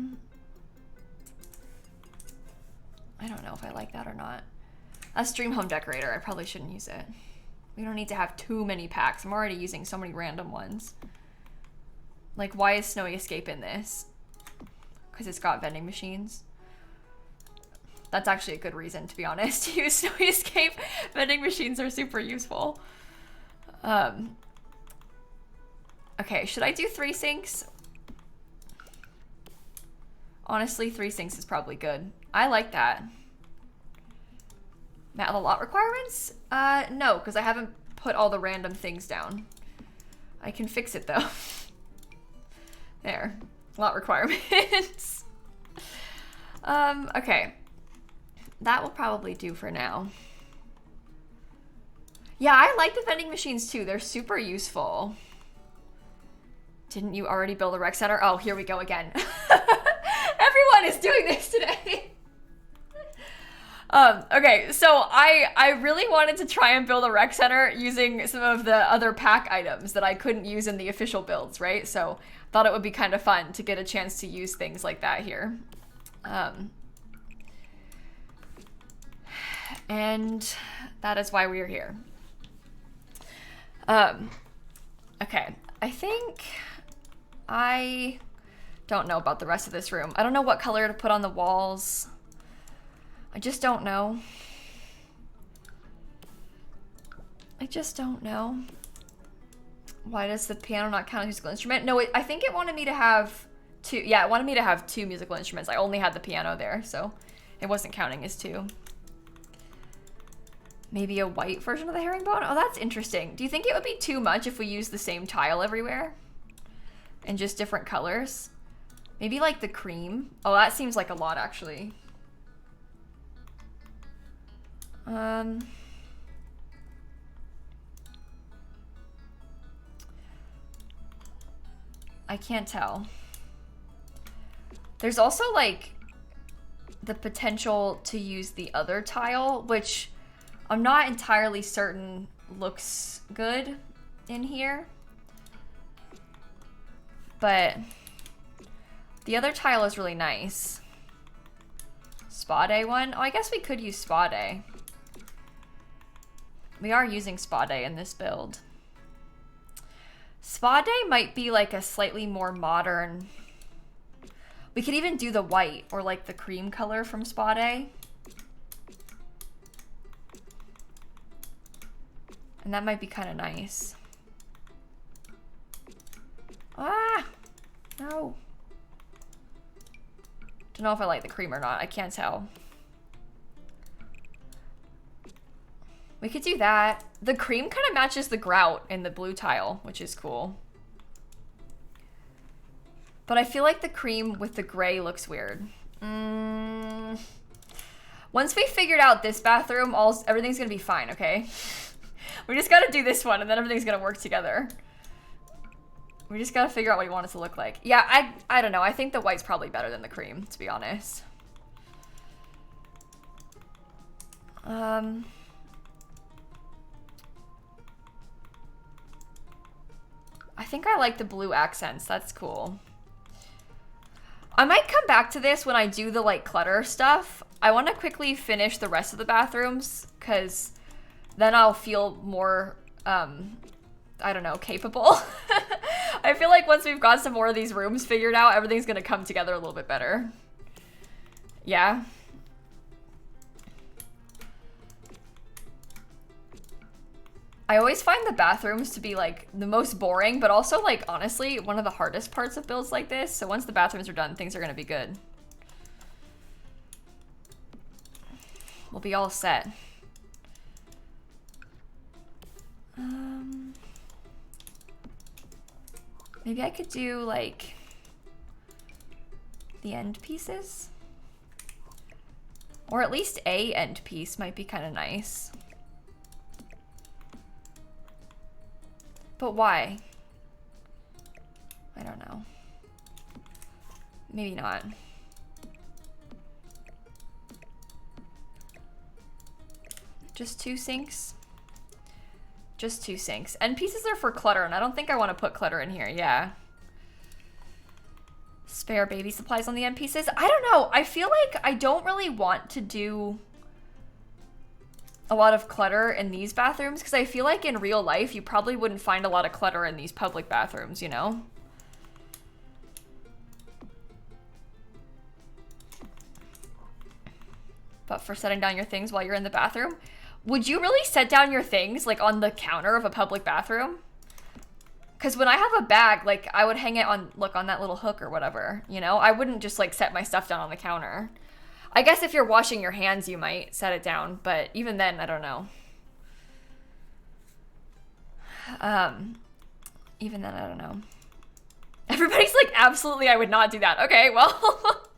don't know if I like that or not. That's Dream Home Decorator. I probably shouldn't use it. We don't need to have too many packs. I'm already using so many random ones. Like, why is Snowy Escape in this? Because it's got vending machines. That's actually a good reason, to be honest, to use Snowy Escape. Vending machines are super useful. Okay, should I do 3 sinks? Honestly, 3 sinks is probably good. I like that. Now, the lot requirements? No, because I haven't put all the random things down. I can fix it, though. There. Lot requirements. Okay. That will probably do for now. Yeah, I like the vending machines, too. They're super useful. Didn't you already build a rec center? Oh, here we go again. Everyone is doing this today. Okay, so I really wanted to try and build a rec center using some of the other pack items that I couldn't use in the official builds, right? So thought it would be kind of fun to get a chance to use things like that here. And that is why we are here. Okay, I think I don't know about the rest of this room. I don't know what color to put on the walls. I just don't know. I just don't know. Why does the piano not count as a musical instrument? No, I think it wanted me to have 2. Yeah, it wanted me to have 2 musical instruments. I only had the piano there, so it wasn't counting as 2. Maybe a white version of the herringbone? Oh, that's interesting. Do you think it would be too much if we used the same tile everywhere? And just different colors? Maybe like the cream? Oh, that seems like a lot, actually. I can't tell. There's also like the potential to use the other tile, which I'm not entirely certain looks good in here. But the other tile is really nice. Spa day one? Oh, I guess we could use spa day. We are using spa day in this build. Spa day might be like a slightly more modern. We could even do the white or like the cream color from spa day. And that might be kind of nice. Ah, no. Don't know if I like the cream or not. I can't tell. We could do that. The cream kind of matches the grout in the blue tile, which is cool. But I feel like the cream with the gray looks weird. Once we figured out this bathroom, everything's gonna be fine, okay? We just gotta do this one and then everything's gonna work together. We just gotta figure out what you want it to look like. Yeah, I don't know. I think the white's probably better than the cream, to be honest. I think I like the blue accents. That's cool. I might come back to this when I do the like clutter stuff. I want to quickly finish the rest of the bathrooms because then I'll feel more, I don't know, capable. I feel like once we've got some more of these rooms figured out, everything's going to come together a little bit better. Yeah. I always find the bathrooms to be like the most boring, but also like honestly one of the hardest parts of builds like this. So once the bathrooms are done, things are gonna be good. We'll be all set. Maybe I could do like the end pieces, or at least a end piece might be kind of nice. But why? I don't know. Maybe not. Just 2 sinks? Just 2 sinks. End pieces are for clutter, and I don't think I want to put clutter in here. Yeah. Spare baby supplies on the end pieces? I don't know. I feel like I don't really want to do a lot of clutter in these bathrooms because I feel like in real life you probably wouldn't find a lot of clutter in these public bathrooms, you know? But for setting down your things while you're in the bathroom, would you really set down your things like on the counter of a public bathroom? Because when I have a bag, like I would hang it on, look, on that little hook or whatever, you know? I wouldn't just like set my stuff down on the counter. I guess if you're washing your hands, you might set it down, but even then, I don't know. Even then, I don't know. Everybody's like, absolutely, I would not do that. Okay, well.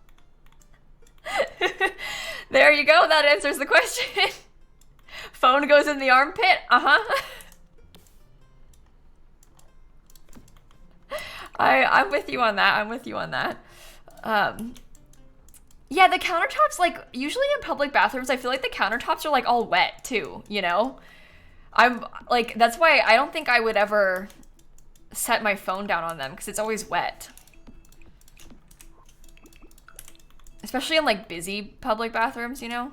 There you go. That answers the question. Phone goes in the armpit. Uh-huh. I'm with you on that. I'm with you on that. Yeah, the countertops, like, usually in public bathrooms, I feel like the countertops are, like, all wet, too, you know? I'm, like, that's why I don't think I would ever set my phone down on them, because it's always wet. Especially in, like, busy public bathrooms, you know?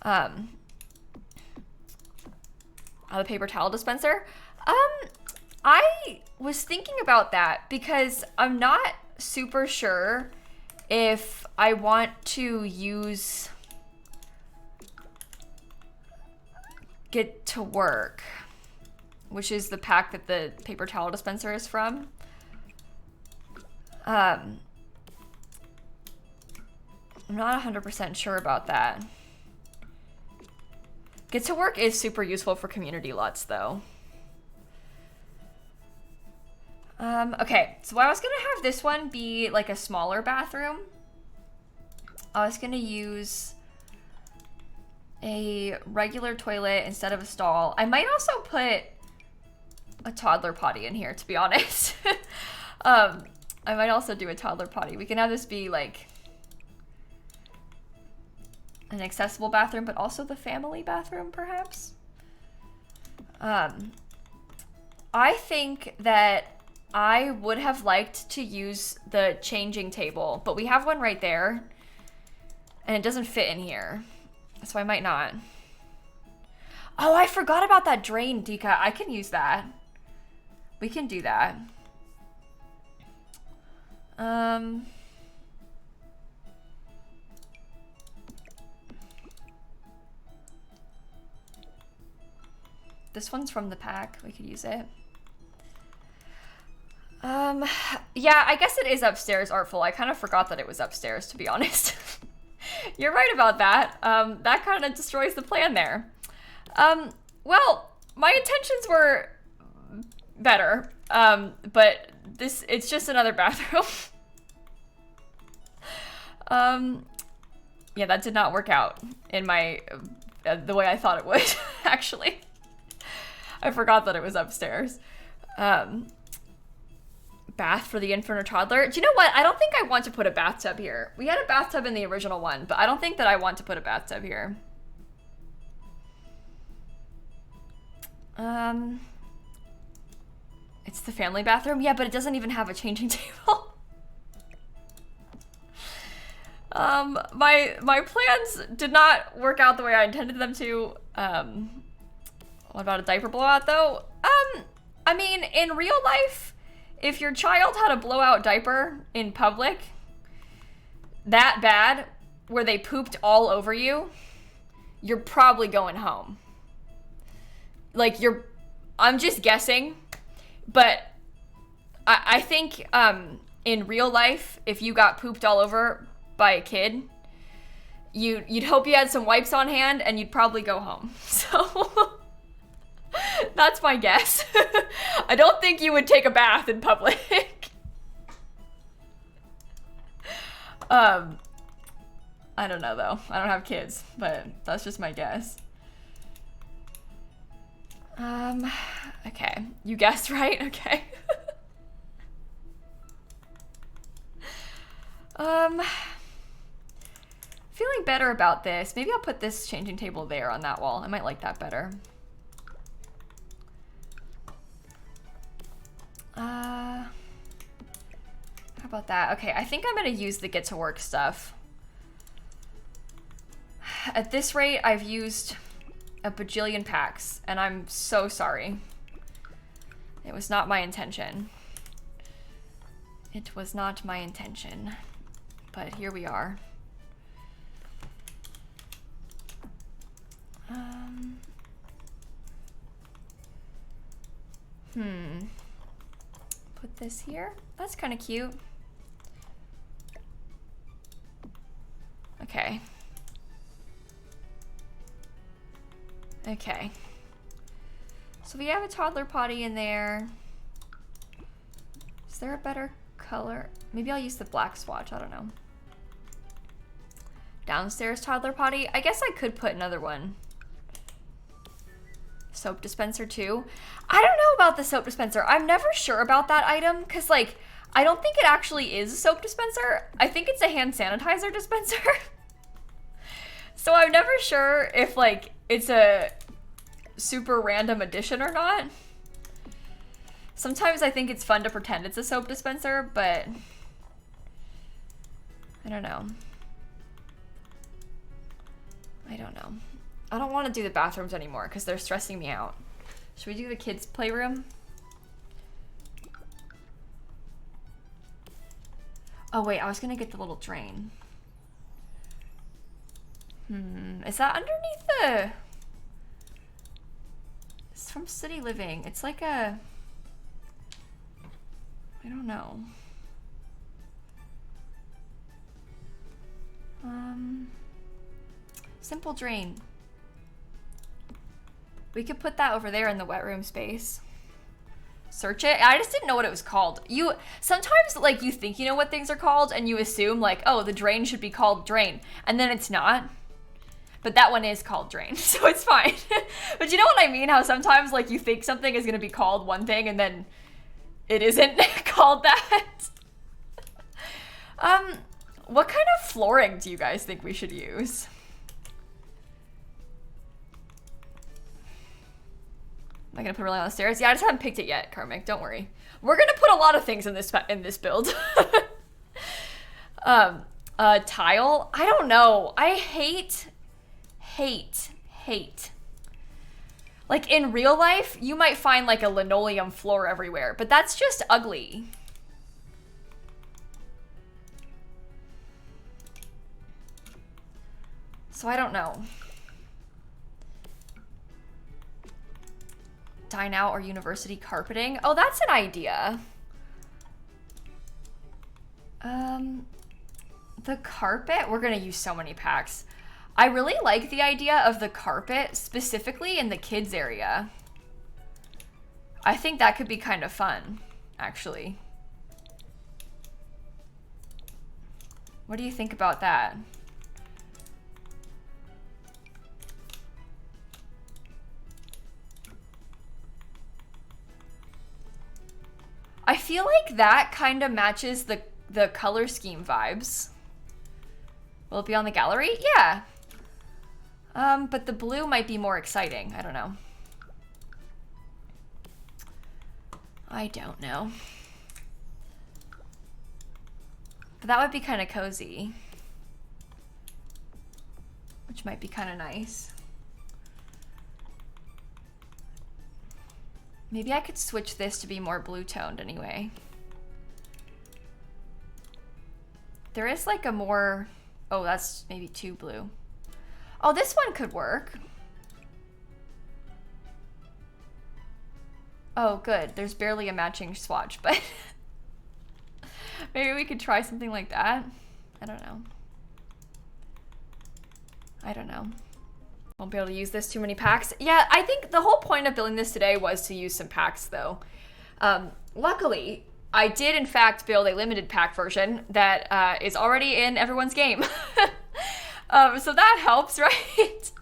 The paper towel dispenser? I was thinking about that, because I'm not super sure if I want to use Get to Work, which is the pack that the paper towel dispenser is from. I'm not 100% sure about that. Get to Work is super useful for community lots though. Okay, so I was gonna have this one be like a smaller bathroom. I was gonna use a regular toilet instead of a stall. I might also put a toddler potty in here, to be honest. I might also do a toddler potty. We can have this be like an accessible bathroom, but also the family bathroom, perhaps. I think that I would have liked to use the changing table, but we have one right there and it doesn't fit in here, so I might not. Oh, I forgot about that drain, Dika. I can use that. We can do that. This one's from the pack. We could use it. Yeah, I guess it is upstairs, Artful. I kind of forgot that it was upstairs, to be honest. You're right about that. That kind of destroys the plan there. Well, my intentions were better, but it's just another bathroom. Yeah, that did not work out in my, the way I thought it would, actually. I forgot that it was upstairs. Bath for the infant or toddler. Do you know what? I don't think I want to put a bathtub here. We had a bathtub in the original one, but I don't think that I want to put a bathtub here. It's the family bathroom. Yeah, but it doesn't even have a changing table. My plans did not work out the way I intended them to. What about a diaper blowout though? I mean, in real life, if your child had a blowout diaper in public, that bad, where they pooped all over you, you're probably going home. Like, I'm just guessing, but I think in real life, if you got pooped all over by a kid, you'd hope you had some wipes on hand and you'd probably go home. So that's my guess. I don't think you would take a bath in public. I don't know though. I don't have kids, but that's just my guess. Okay. You guessed right? Okay. Feeling better about this. Maybe I'll put this changing table there on that wall. I might like that better. How about that? Okay, I think I'm gonna use the get to work stuff. At this rate, I've used a bajillion packs, and I'm so sorry. It was not my intention. It was not my intention. But here we are. Put this here. That's kind of cute. Okay. Okay. So we have a toddler potty in there. Is there a better color? Maybe I'll use the black swatch, I don't know. Downstairs toddler potty. I guess I could put another one. Soap dispenser too. I don't know about the soap dispenser. I'm never sure about that item because like, I don't think it actually is a soap dispenser. I think it's a hand sanitizer dispenser. So I'm never sure if like it's a super random addition or not. Sometimes I think it's fun to pretend it's a soap dispenser, but I don't know. I don't know. I don't want to do the bathrooms anymore because they're stressing me out. Should we do the kids' playroom? Oh wait, I was gonna get the little drain. Is that underneath the... It's from City Living. It's like a... I don't know. Simple drain. We could put that over there in the wet room space. Search it. I just didn't know what it was called. Sometimes like you think you know what things are called and you assume like, oh, the drain should be called drain. And then it's not. But that one is called drain, so it's fine. But you know what I mean? How sometimes like you think something is gonna be called one thing and then it isn't called that. What kind of flooring do you guys think we should use? Am I gonna put it really on the stairs? Yeah, I just haven't picked it yet, Karmic. Don't worry. We're gonna put a lot of things in this build. Tile. I don't know. I hate. Like in real life, you might find like a linoleum floor everywhere, but that's just ugly. So I don't know. Dine out or university carpeting. Oh, that's an idea. The carpet, we're gonna use so many packs. I really like the idea of the carpet specifically in the kids area. I think that could be kind of fun, actually. What do you think about that? I feel like that kind of matches the color scheme vibes. Will it be on the gallery? Yeah. But the blue might be more exciting. I don't know. I don't know. But that would be kind of cozy. Which might be kind of nice. Maybe I could switch this to be more blue toned anyway. There is like a more, oh, that's maybe too blue. Oh, this one could work. Oh, good. There's barely a matching swatch, but maybe we could try something like that. I don't know. I don't know. Won't be able to use this too many packs. Yeah, I think the whole point of building this today was to use some packs though. Luckily, I did in fact build a limited pack version that is already in everyone's game. So that helps, right?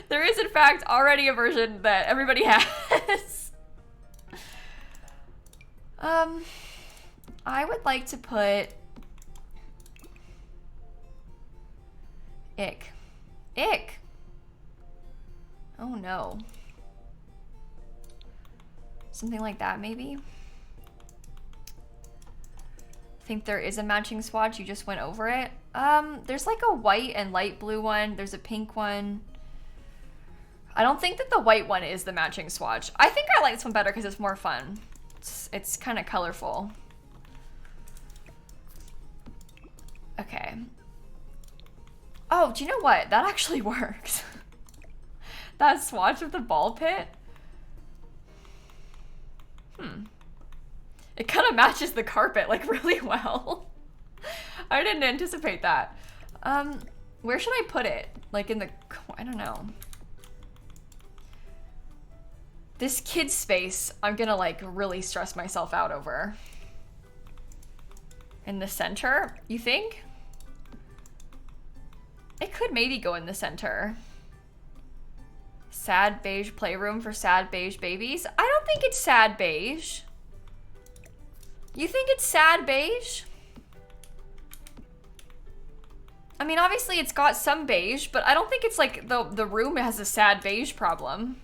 There is in fact already a version that everybody has. I would like to put ick. Ick. Oh no. Something like that maybe. I think there is a matching swatch, you just went over it. There's like a white and light blue one. There's a pink one. I don't think that the white one is the matching swatch. I think I like this one better because it's more fun. It's kind of colorful. Okay. Oh, do you know what? That actually works. That swatch of the ball pit. It kind of matches the carpet like really well. I didn't anticipate that. Where should I put it? Like in the, I don't know. This kid's space, I'm gonna like really stress myself out over. In the center, you think? It could maybe go in the center. Sad beige playroom for sad beige babies. I don't think it's sad beige. You think it's sad beige? I mean, obviously it's got some beige, but I don't think it's like the room has a sad beige problem.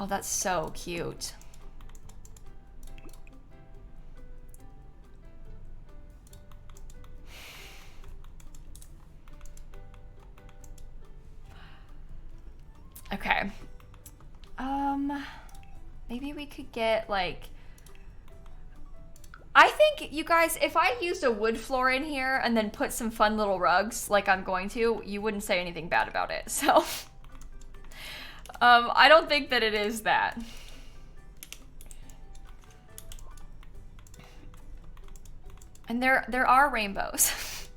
Oh, that's so cute. Okay. Maybe we could get like, I think you guys, if I used a wood floor in here and then put some fun little rugs like I'm going to, you wouldn't say anything bad about it. So, I don't think that it is that. And there are rainbows.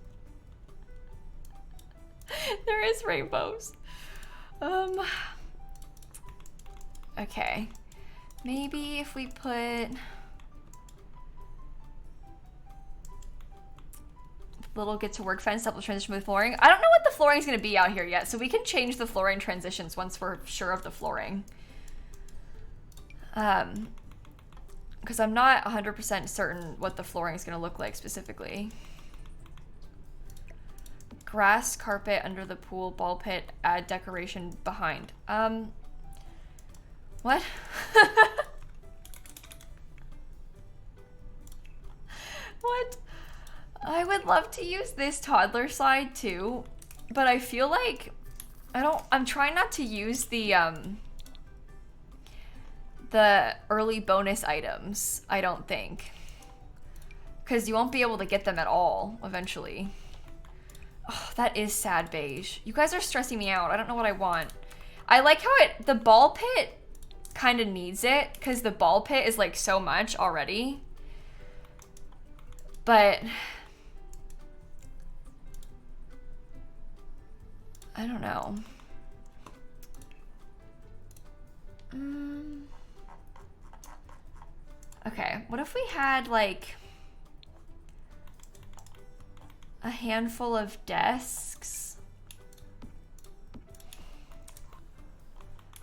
There is rainbows. Okay. Maybe if we put little get to work fence, double transition with flooring. I don't know what the flooring is going to be out here yet, so we can change the flooring transitions once we're sure of the flooring. Because I'm not 100% certain what the flooring is going to look like specifically. Grass carpet under the pool, ball pit, add decoration behind. What? What? I would love to use this toddler slide too, but I feel like I'm trying not to use the early bonus items, I don't think. Because you won't be able to get them at all eventually. Oh, that is sad beige. You guys are stressing me out. I don't know what I want. I like how the ball pit kind of needs it because the ball pit is like so much already. But I don't know. Okay, what if we had like a handful of desks?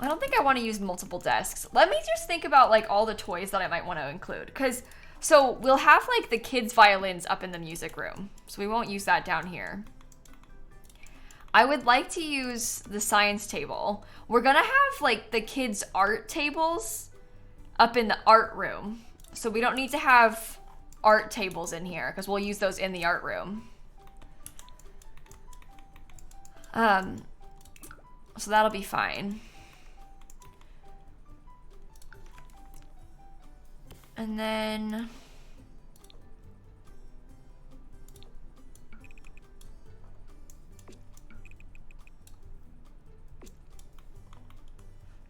I don't think I want to use multiple desks. Let me just think about like all the toys that I might want to include. Because, so we'll have like the kids' violins up in the music room. So we won't use that down here. I would like to use the science table. We're gonna have like the kids' art tables up in the art room. So we don't need to have art tables in here because we'll use those in the art room. So that'll be fine. And then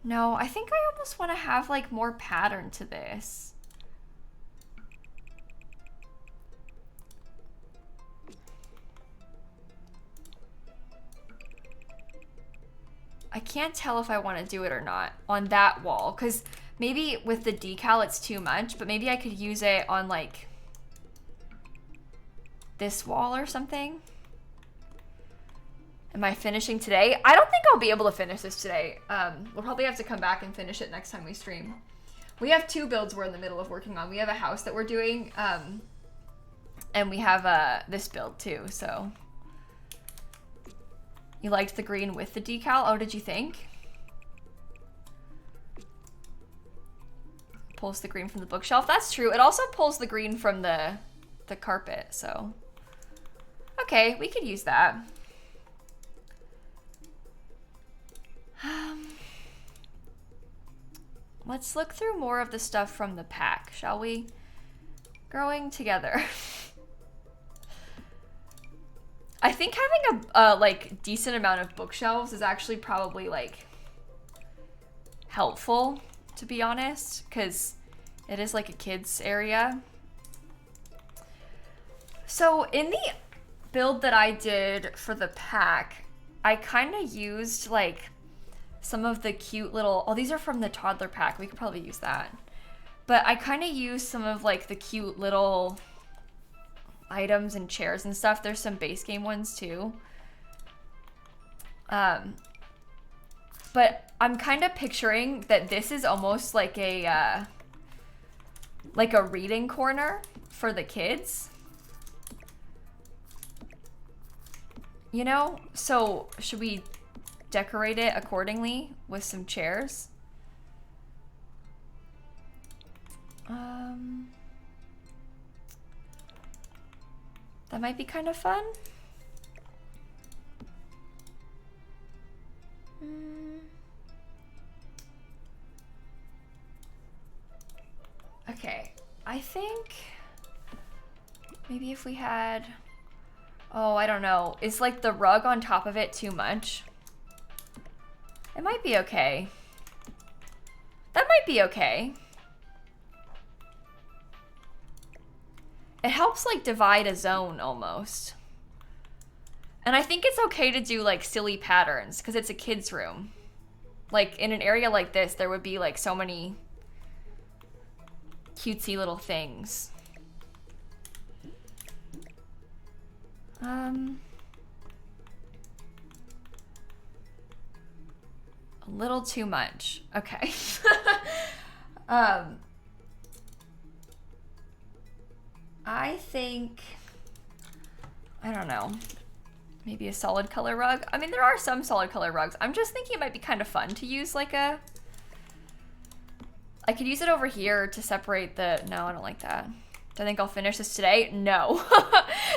no, I think I almost want to have like more pattern to this. I can't tell if I want to do it or not on that wall, because maybe with the decal it's too much, but maybe I could use it on like this wall or something. Am I finishing today? I don't think I'll be able to finish this today. We'll probably have to come back and finish it next time we stream. We have 2 builds we're in the middle of working on. We have a house that we're doing, and we have this build too, so. You liked the green with the decal? Oh, did you think? Pulls the green from the bookshelf. That's true. It also pulls the green from the carpet, so. Okay, we could use that. Let's look through more of the stuff from the pack, shall we? Growing together. I think having a like decent amount of bookshelves is actually probably like helpful, to be honest, because it is like a kids area. So in the build that I did for the pack, I kind of used like some of the cute little, oh, these are from the toddler pack. We could probably use that. But I kind of used some of like the cute little items and chairs and stuff. There's some base game ones too. But I'm kind of picturing that this is almost like a reading corner for the kids. You know? So should we decorate it accordingly with some chairs? That might be kind of fun. Okay, I think maybe if we had, oh, I don't know. Is like the rug on top of it too much? It might be okay. That might be okay. It helps like divide a zone almost. And I think it's okay to do like silly patterns because it's a kid's room. Like in an area like this, there would be like so many cutesy little things. A little too much. Okay. I think, I don't know, maybe a solid color rug. I mean, there are some solid color rugs. I'm just thinking it might be kind of fun to use like I could use it over here to separate the, no, I don't like that. Do I think I'll finish this today? No.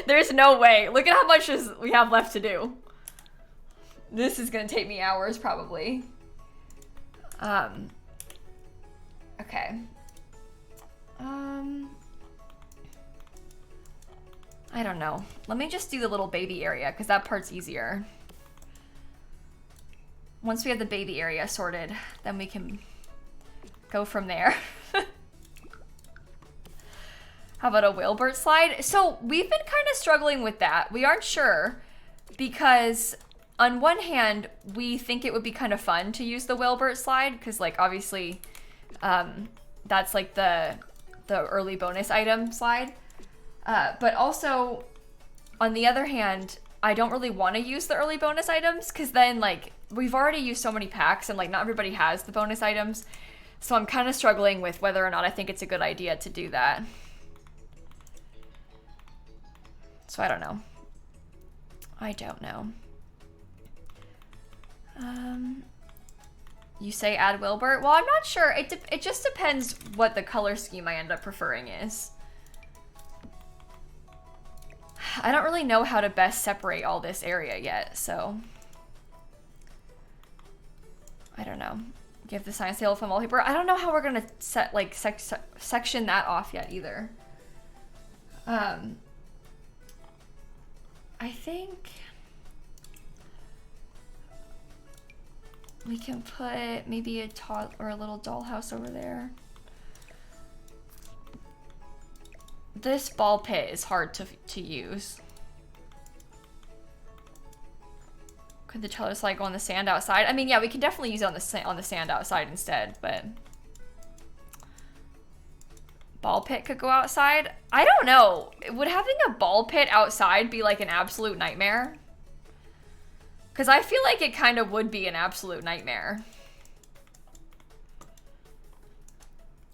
There's no way. Look at how much we have left to do. This is gonna take me hours probably. Okay. I don't know. Let me just do the little baby area because that part's easier. Once we have the baby area sorted, then we can go from there. How about a Wilbert slide? So we've been kind of struggling with that. We aren't sure because on one hand, we think it would be kind of fun to use the Wilbert slide because like obviously that's like the early bonus item slide. But also, on the other hand, I don't really want to use the early bonus items because then like we've already used so many packs and like not everybody has the bonus items. So I'm kind of struggling with whether or not I think it's a good idea to do that. So I don't know. I don't know. You say add Wilbur? Well, I'm not sure. It just depends what the color scheme I end up preferring is. I don't really know how to best separate all this area yet, so I don't know. Give the science table from wallpaper. I don't know how we're gonna set like section that off yet either. I think we can put maybe a or a little dollhouse over there. This ball pit is hard to use. Could the trailer slide go on the sand outside? I mean, yeah, we can definitely use it on the sand outside instead, but ball pit could go outside. I don't know. Would having a ball pit outside be like an absolute nightmare? Because I feel like it kind of would be an absolute nightmare.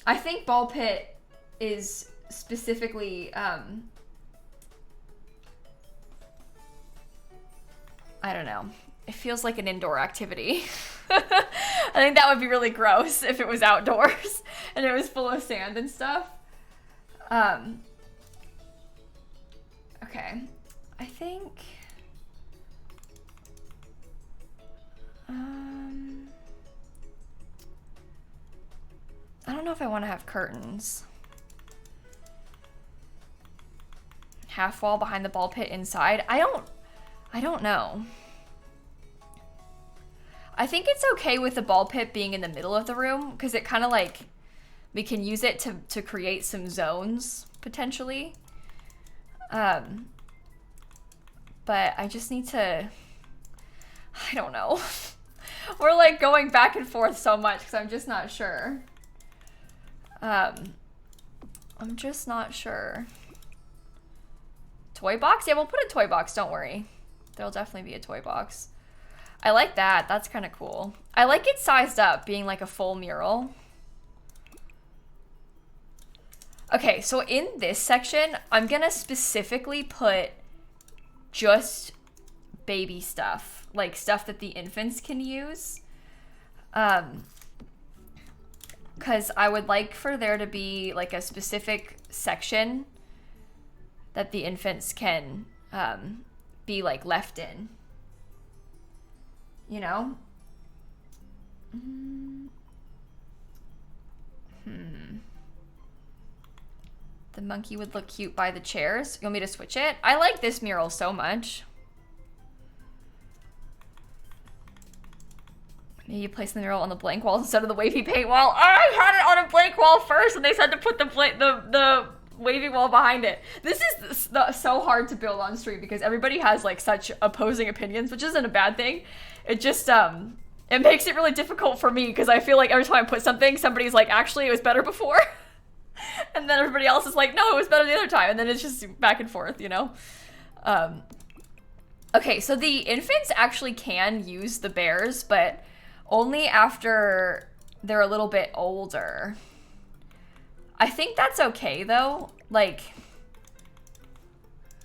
I think ball pit is specifically, I don't know. It feels like an indoor activity. I think that would be really gross if it was outdoors and it was full of sand and stuff. Okay. I think... I don't know if I want to have curtains. Half wall behind the ball pit inside. I don't know. I think it's okay with the ball pit being in the middle of the room because it kind of like, we can use it to create some zones potentially. But I just need to, I don't know. We're like going back and forth so much because I'm just not sure. I'm just not sure. Toy box? Yeah, we'll put a toy box, don't worry. There'll definitely be a toy box. I like that. That's kind of cool. I like it sized up, being like a full mural. Okay, so in this section, I'm gonna specifically put just baby stuff, like stuff that the infants can use. Because I would like for there to be like a specific section that the infants can be like left in. You know? The monkey would look cute by the chairs. You want me to switch it? I like this mural so much. Maybe you place the mural on the blank wall instead of the wavy paint wall. I had it on a blank wall first and they said to put the wavy wall behind it. This is so hard to build on stream because everybody has like such opposing opinions, which isn't a bad thing. It just, it makes it really difficult for me because I feel like every time I put something, somebody's like, actually, it was better before. And then everybody else is like, no, it was better the other time. And then it's just back and forth, you know? Okay, so the infants actually can use the bears, but only after they're a little bit older. I think that's okay, though. Like,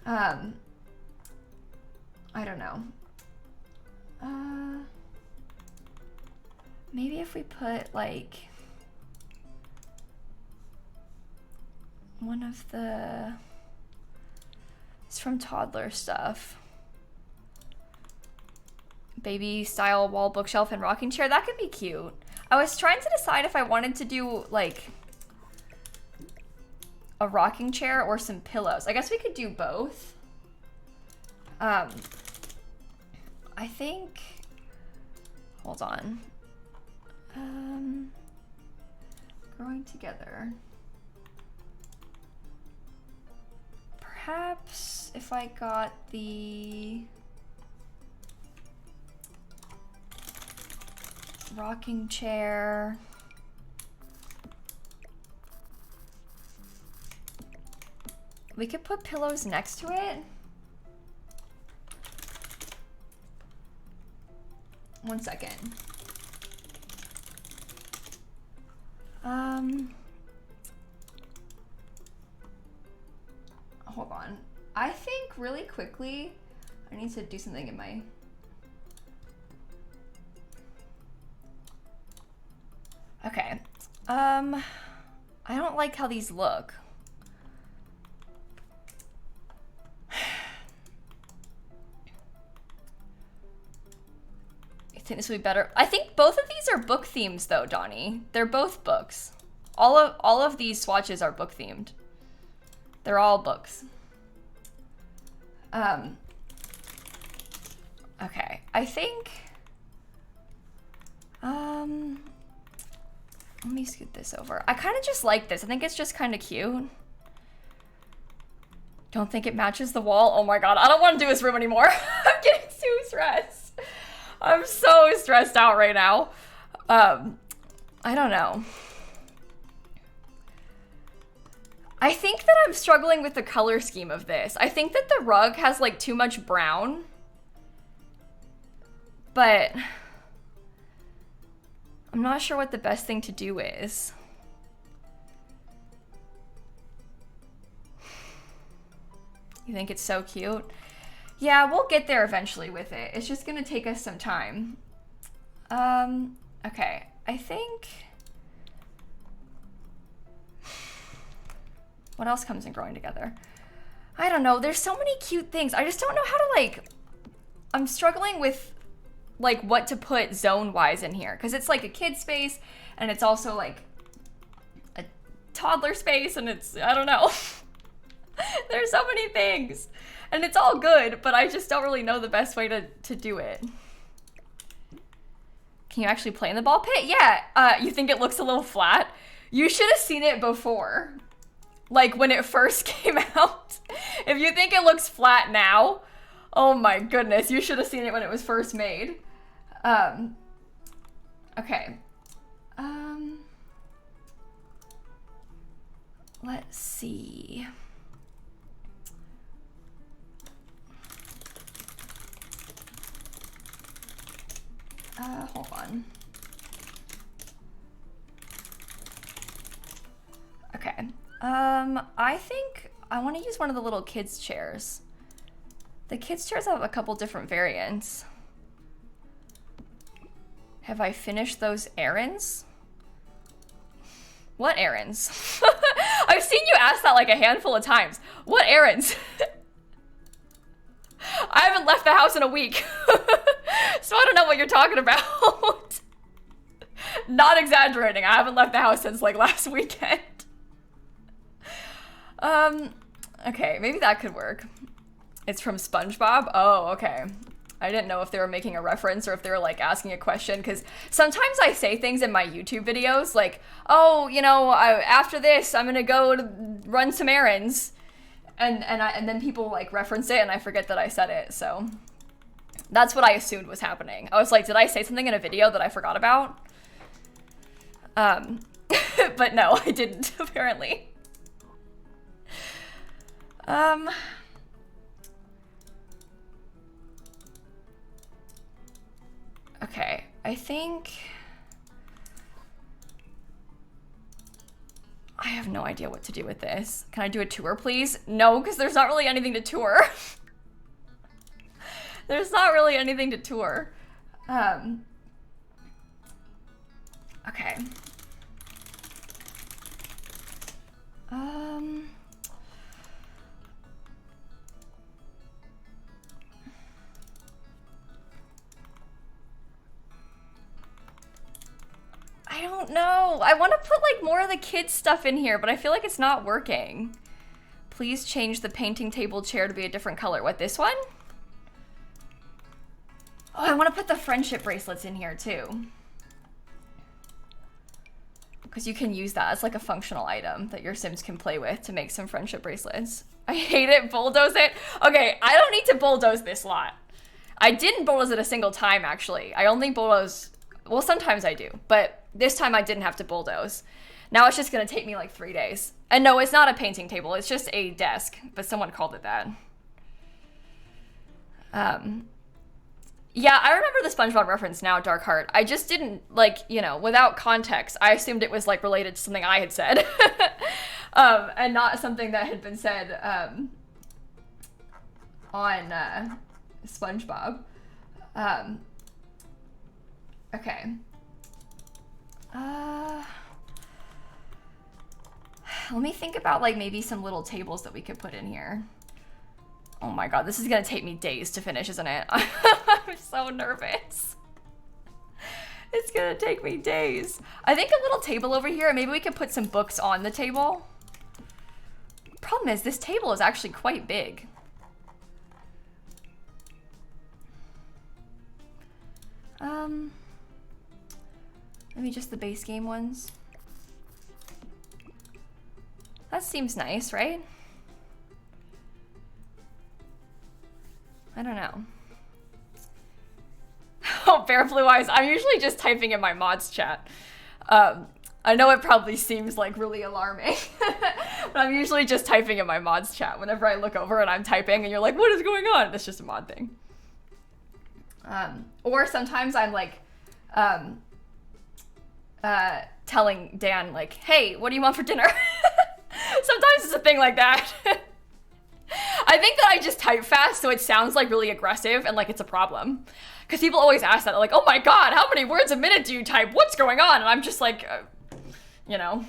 I don't know. Maybe if we put, like, one of the... It's from toddler stuff. Baby style wall bookshelf and rocking chair. That could be cute. I was trying to decide if I wanted to do, like, a rocking chair or some pillows. I guess we could do both. I think... Hold on. Growing together. Perhaps if I got the rocking chair. We could put pillows next to it. 1 second. Hold on. I think really quickly, I need to do something in my... Okay. I don't like how these look. I think this would be better. I think both of these are book themes though, Donnie. They're both books. All of these swatches are book themed. They're all books. Okay, I think, let me scoot this over. I kind of just like this. I think it's just kind of cute. Don't think it matches the wall. Oh my God, I don't want to do this room anymore. I'm getting too stressed. I'm so stressed out right now. I don't know. I think that I'm struggling with the color scheme of this. I think that the rug has like too much brown. But I'm not sure what the best thing to do is. You think it's so cute? Yeah, we'll get there eventually with it. It's just gonna take us some time. Okay, I think... What else comes in growing together? I don't know, there's so many cute things. I just don't know how to like... I'm struggling with like what to put zone-wise in here. Because it's like a kid space, and it's also like a toddler space, and it's, I don't know. There's so many things. And it's all good, but I just don't really know the best way to do it. Can you actually play in the ball pit? Yeah, you think it looks a little flat? You should have seen it before. Like when it first came out. If you think it looks flat now, oh my goodness, you should have seen it when it was first made. Okay. Let's see. Hold on. Okay. I think I want to use one of the little kids' chairs. The kids' chairs have a couple different variants. Have I finished those errands? What errands? I've seen you ask that like a handful of times. What errands? I haven't left the house in a week. So I don't know what you're talking about. Not exaggerating. I haven't left the house since like last weekend. Okay, maybe that could work. It's from SpongeBob? Oh, okay. I didn't know if they were making a reference or if they were like asking a question, because sometimes I say things in my YouTube videos like, oh, you know, after this, I'm gonna go to run some errands. And then people like reference it and I forget that I said it, so. That's what I assumed was happening. I was like, did I say something in a video that I forgot about? But no, I didn't, apparently. Okay, I think... I have no idea what to do with this. Can I do a tour, please? No, because there's not really anything to tour. There's not really anything to tour. Okay. I don't know. I want to put like more of the kids stuff in here, but I feel like it's not working. Please change the painting table chair to be a different color. What, this one? Oh, I want to put the friendship bracelets in here too. Because you can use that as like a functional item that your Sims can play with to make some friendship bracelets. I hate it. Bulldoze it. Okay, I don't need to bulldoze this lot. I didn't bulldoze it a single time, actually. I only bulldoze... Well, sometimes I do, but this time I didn't have to bulldoze. Now it's just going to take me like 3 days. And no, it's not a painting table. It's just a desk, but someone called it that. Yeah, I remember the SpongeBob reference now, Dark Heart. I just didn't, like, you know, without context, I assumed it was, like, related to something I had said. And not something that had been said on SpongeBob. Okay. Let me think about, like, maybe some little tables that we could put in here. Oh my god, this is gonna take me days to finish, isn't it? I'm so nervous. It's gonna take me days. I think a little table over here, maybe we could put some books on the table. Problem is, this table is actually quite big. Maybe just the base game ones. That seems nice, right? I don't know. Oh, Bear Blue Eyes. I'm usually just typing in my mods chat. I know it probably seems like really alarming, but I'm usually just typing in my mods chat whenever I look over and I'm typing and you're like, what is going on? It's just a mod thing. Or sometimes I'm like, telling Dan like, hey, what do you want for dinner? Sometimes it's a thing like that. I think that I just type fast so it sounds like really aggressive and like it's a problem. Because people always ask that, like, oh my god, how many words a minute do you type? What's going on? And I'm just like, you know,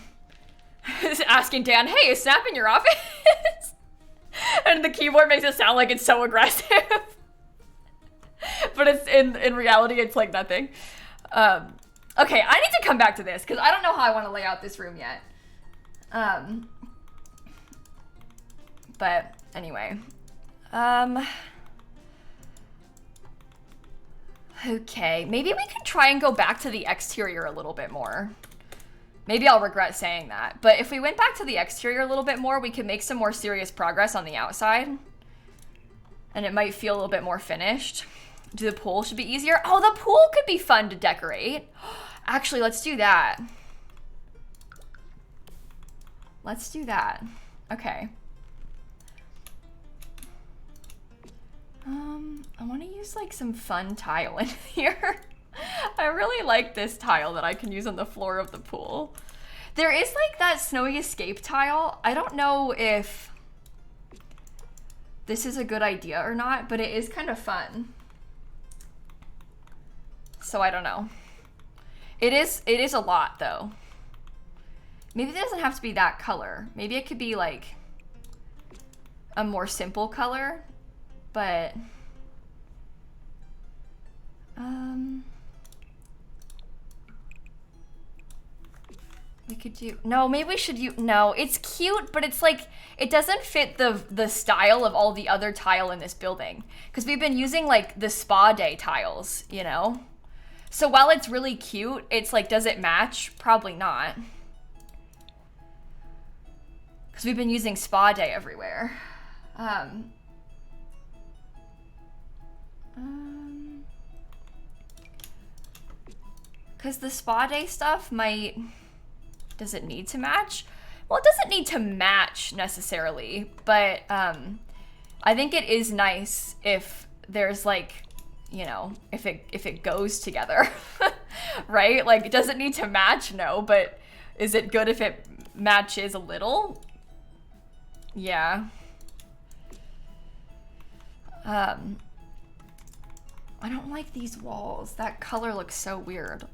asking Dan, hey, is Snap in your office? And the keyboard makes it sound like it's so aggressive. But it's in reality, it's like nothing. Okay, I need to come back to this because I don't know how I want to lay out this room yet. But anyway, okay, maybe we could try and go back to the exterior a little bit more. Maybe I'll regret saying that, but if we went back to the exterior a little bit more, we could make some more serious progress on the outside. And it might feel a little bit more finished. The pool should be easier. Oh, the pool could be fun to decorate. Actually, let's do that. Let's do that. Okay. I want to use like some fun tile in here. I really like this tile that I can use on the floor of the pool. There is like that snowy escape tile. I don't know if this is a good idea or not, but it is kind of fun. So I don't know. It is a lot though. Maybe it doesn't have to be that color. Maybe it could be like a more simple color, but we could do, no, maybe we should use, no, it's cute, but it's like, it doesn't fit the style of all the other tile in this building. Because we've been using like the spa day tiles, you know? So while it's really cute, it's like, does it match? Probably not. Because we've been using spa day everywhere. Because the spa day stuff might, does it need to match? Well, it doesn't need to match necessarily, but I think it is nice if there's like, you know, if it goes together, right? Like, does it need to match? No, but is it good if it matches a little? Yeah. I don't like these walls. That color looks so weird.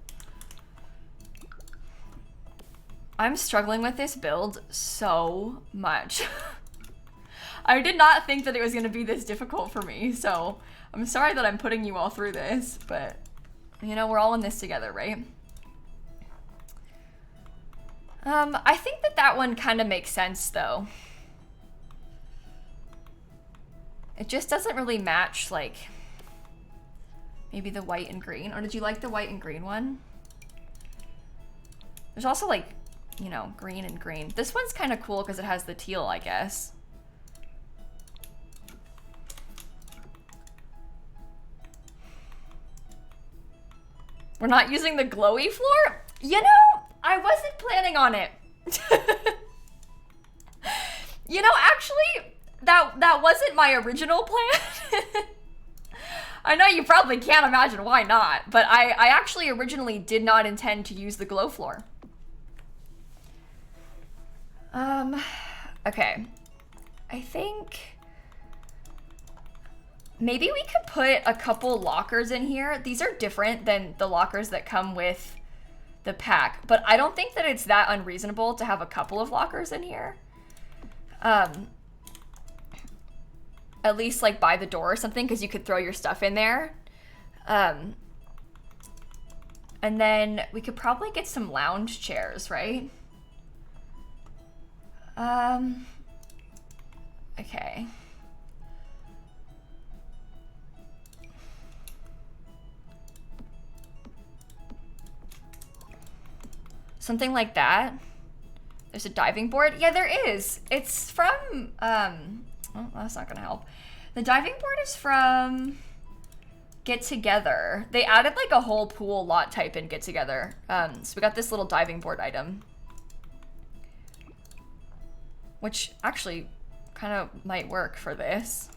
I'm struggling with this build so much. I did not think that it was going to be this difficult for me, so I'm sorry that I'm putting you all through this, but, you know, we're all in this together, right? I think that one kind of makes sense, though. It just doesn't really match, like, maybe the white and green. Or did you like the white and green one? There's also, like, you know, green and green. This one's kind of cool because it has the teal, I guess. We're not using the glowy floor? You know, I wasn't planning on it. You know, actually, that wasn't my original plan. I know you probably can't imagine why not, but I actually originally did not intend to use the glow floor. Okay. I think maybe we could put a couple lockers in here. These are different than the lockers that come with the pack, but I don't think that it's that unreasonable to have a couple of lockers in here. At least like by the door or something, because you could throw your stuff in there. And then we could probably get some lounge chairs, right? Okay. Something like that. There's a diving board. Yeah, there is. It's from, well, that's not gonna help. The diving board is from Get Together. They added like a whole pool lot type in Get Together. So we got this little diving board item, which actually kind of might work for this.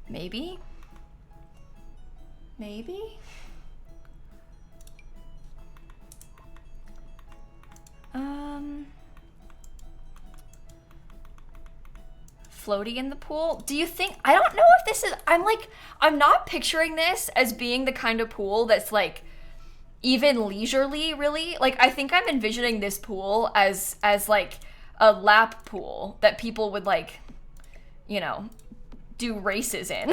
Maybe? Maybe? Floaty in the pool? Do you think, I don't know if this is, I'm not picturing this as being the kind of pool that's like even leisurely, really. Like, I think I'm envisioning this pool as like a lap pool that people would like, you know, do races in.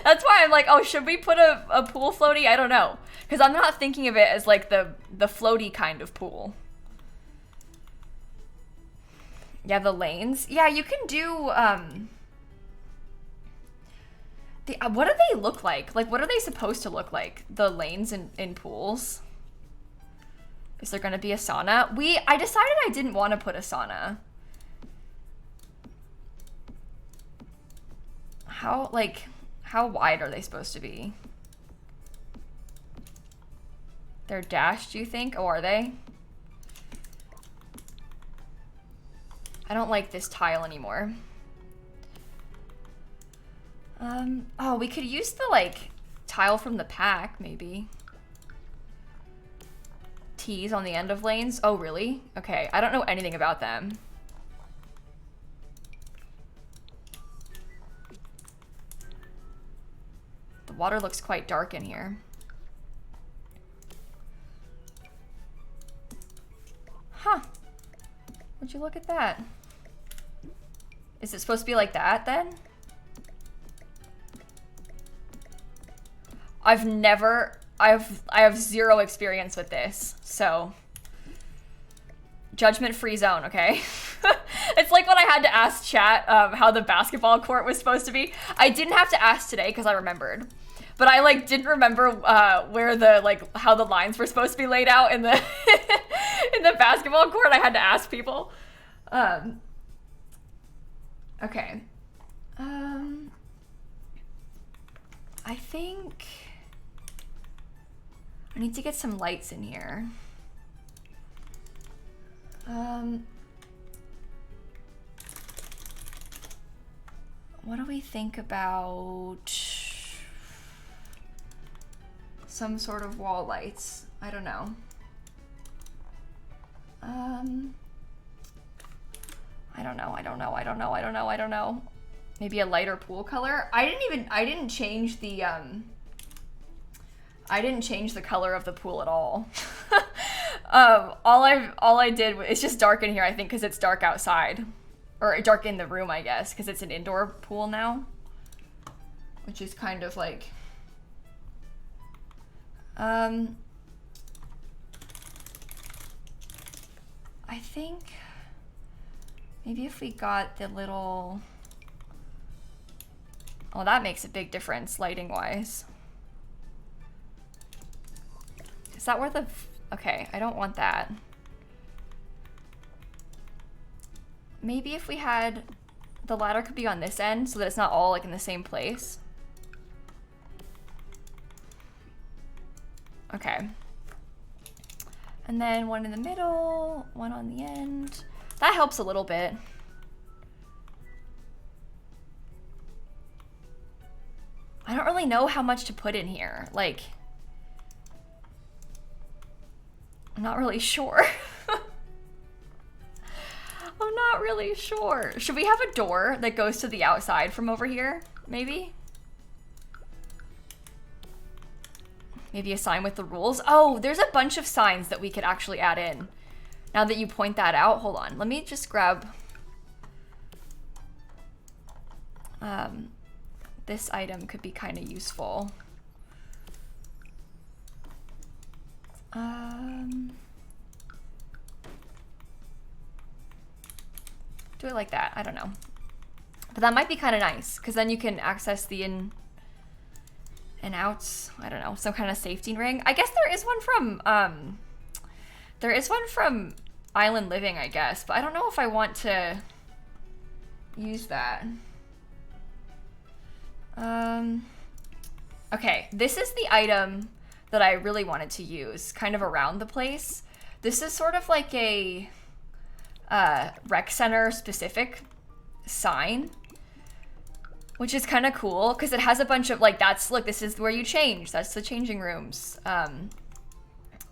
That's why I'm like, oh, should we put a pool floaty? I don't know. Because I'm not thinking of it as like the floaty kind of pool. Yeah, the lanes. Yeah, you can do, what do they look like? Like, what are they supposed to look like? The lanes in pools? Is there gonna be a sauna? I decided I didn't want to put a sauna. How wide are they supposed to be? They're dashed, do you think? Oh, are they? I don't like this tile anymore. Oh, we could use the like tile from the pack, maybe. T's on the end of lanes. Oh, really? Okay, I don't know anything about them. The water looks quite dark in here. Huh. Would you look at that? Is it supposed to be like that then? I have zero experience with this, so judgment-free zone, okay? It's like when I had to ask chat how the basketball court was supposed to be. I didn't have to ask today because I remembered, but I like didn't remember where the how the lines were supposed to be laid out in the in the basketball court. I had to ask people. Okay. I think I need to get some lights in here. What do we think about some sort of wall lights? I don't know. I don't know. Maybe a lighter pool color. I didn't change the color of the pool at all. All I did, it's just dark in here, I think, because it's dark outside. Or dark in the room, I guess, because it's an indoor pool now. Which is kind of like... I think maybe if we got the little... Oh, that makes a big difference, lighting-wise. Is that where the... Okay, I don't want that. Maybe if we had... The ladder could be on this end so that it's not all like in the same place. Okay. And then one in the middle, one on the end. That helps a little bit. really know how much to put in here. Like, I'm not really sure. I'm not really sure. Should we have a door that goes to the outside from over here? Maybe? Maybe a sign with the rules. Oh, there's a bunch of signs that we could actually add in. Now that you point that out, hold on. Let me just grab this item could be kind of useful. Do it like that. I don't know. But that might be kind of nice because then you can access the in and outs. I don't know, some kind of safety ring. I guess there is one from Island Living, I guess, but I don't know if I want to use that. Okay, this is the item that I really wanted to use kind of around the place. This is sort of like a rec center specific sign, which is kind of cool because it has a bunch of like, look, this is where you change. That's the changing rooms.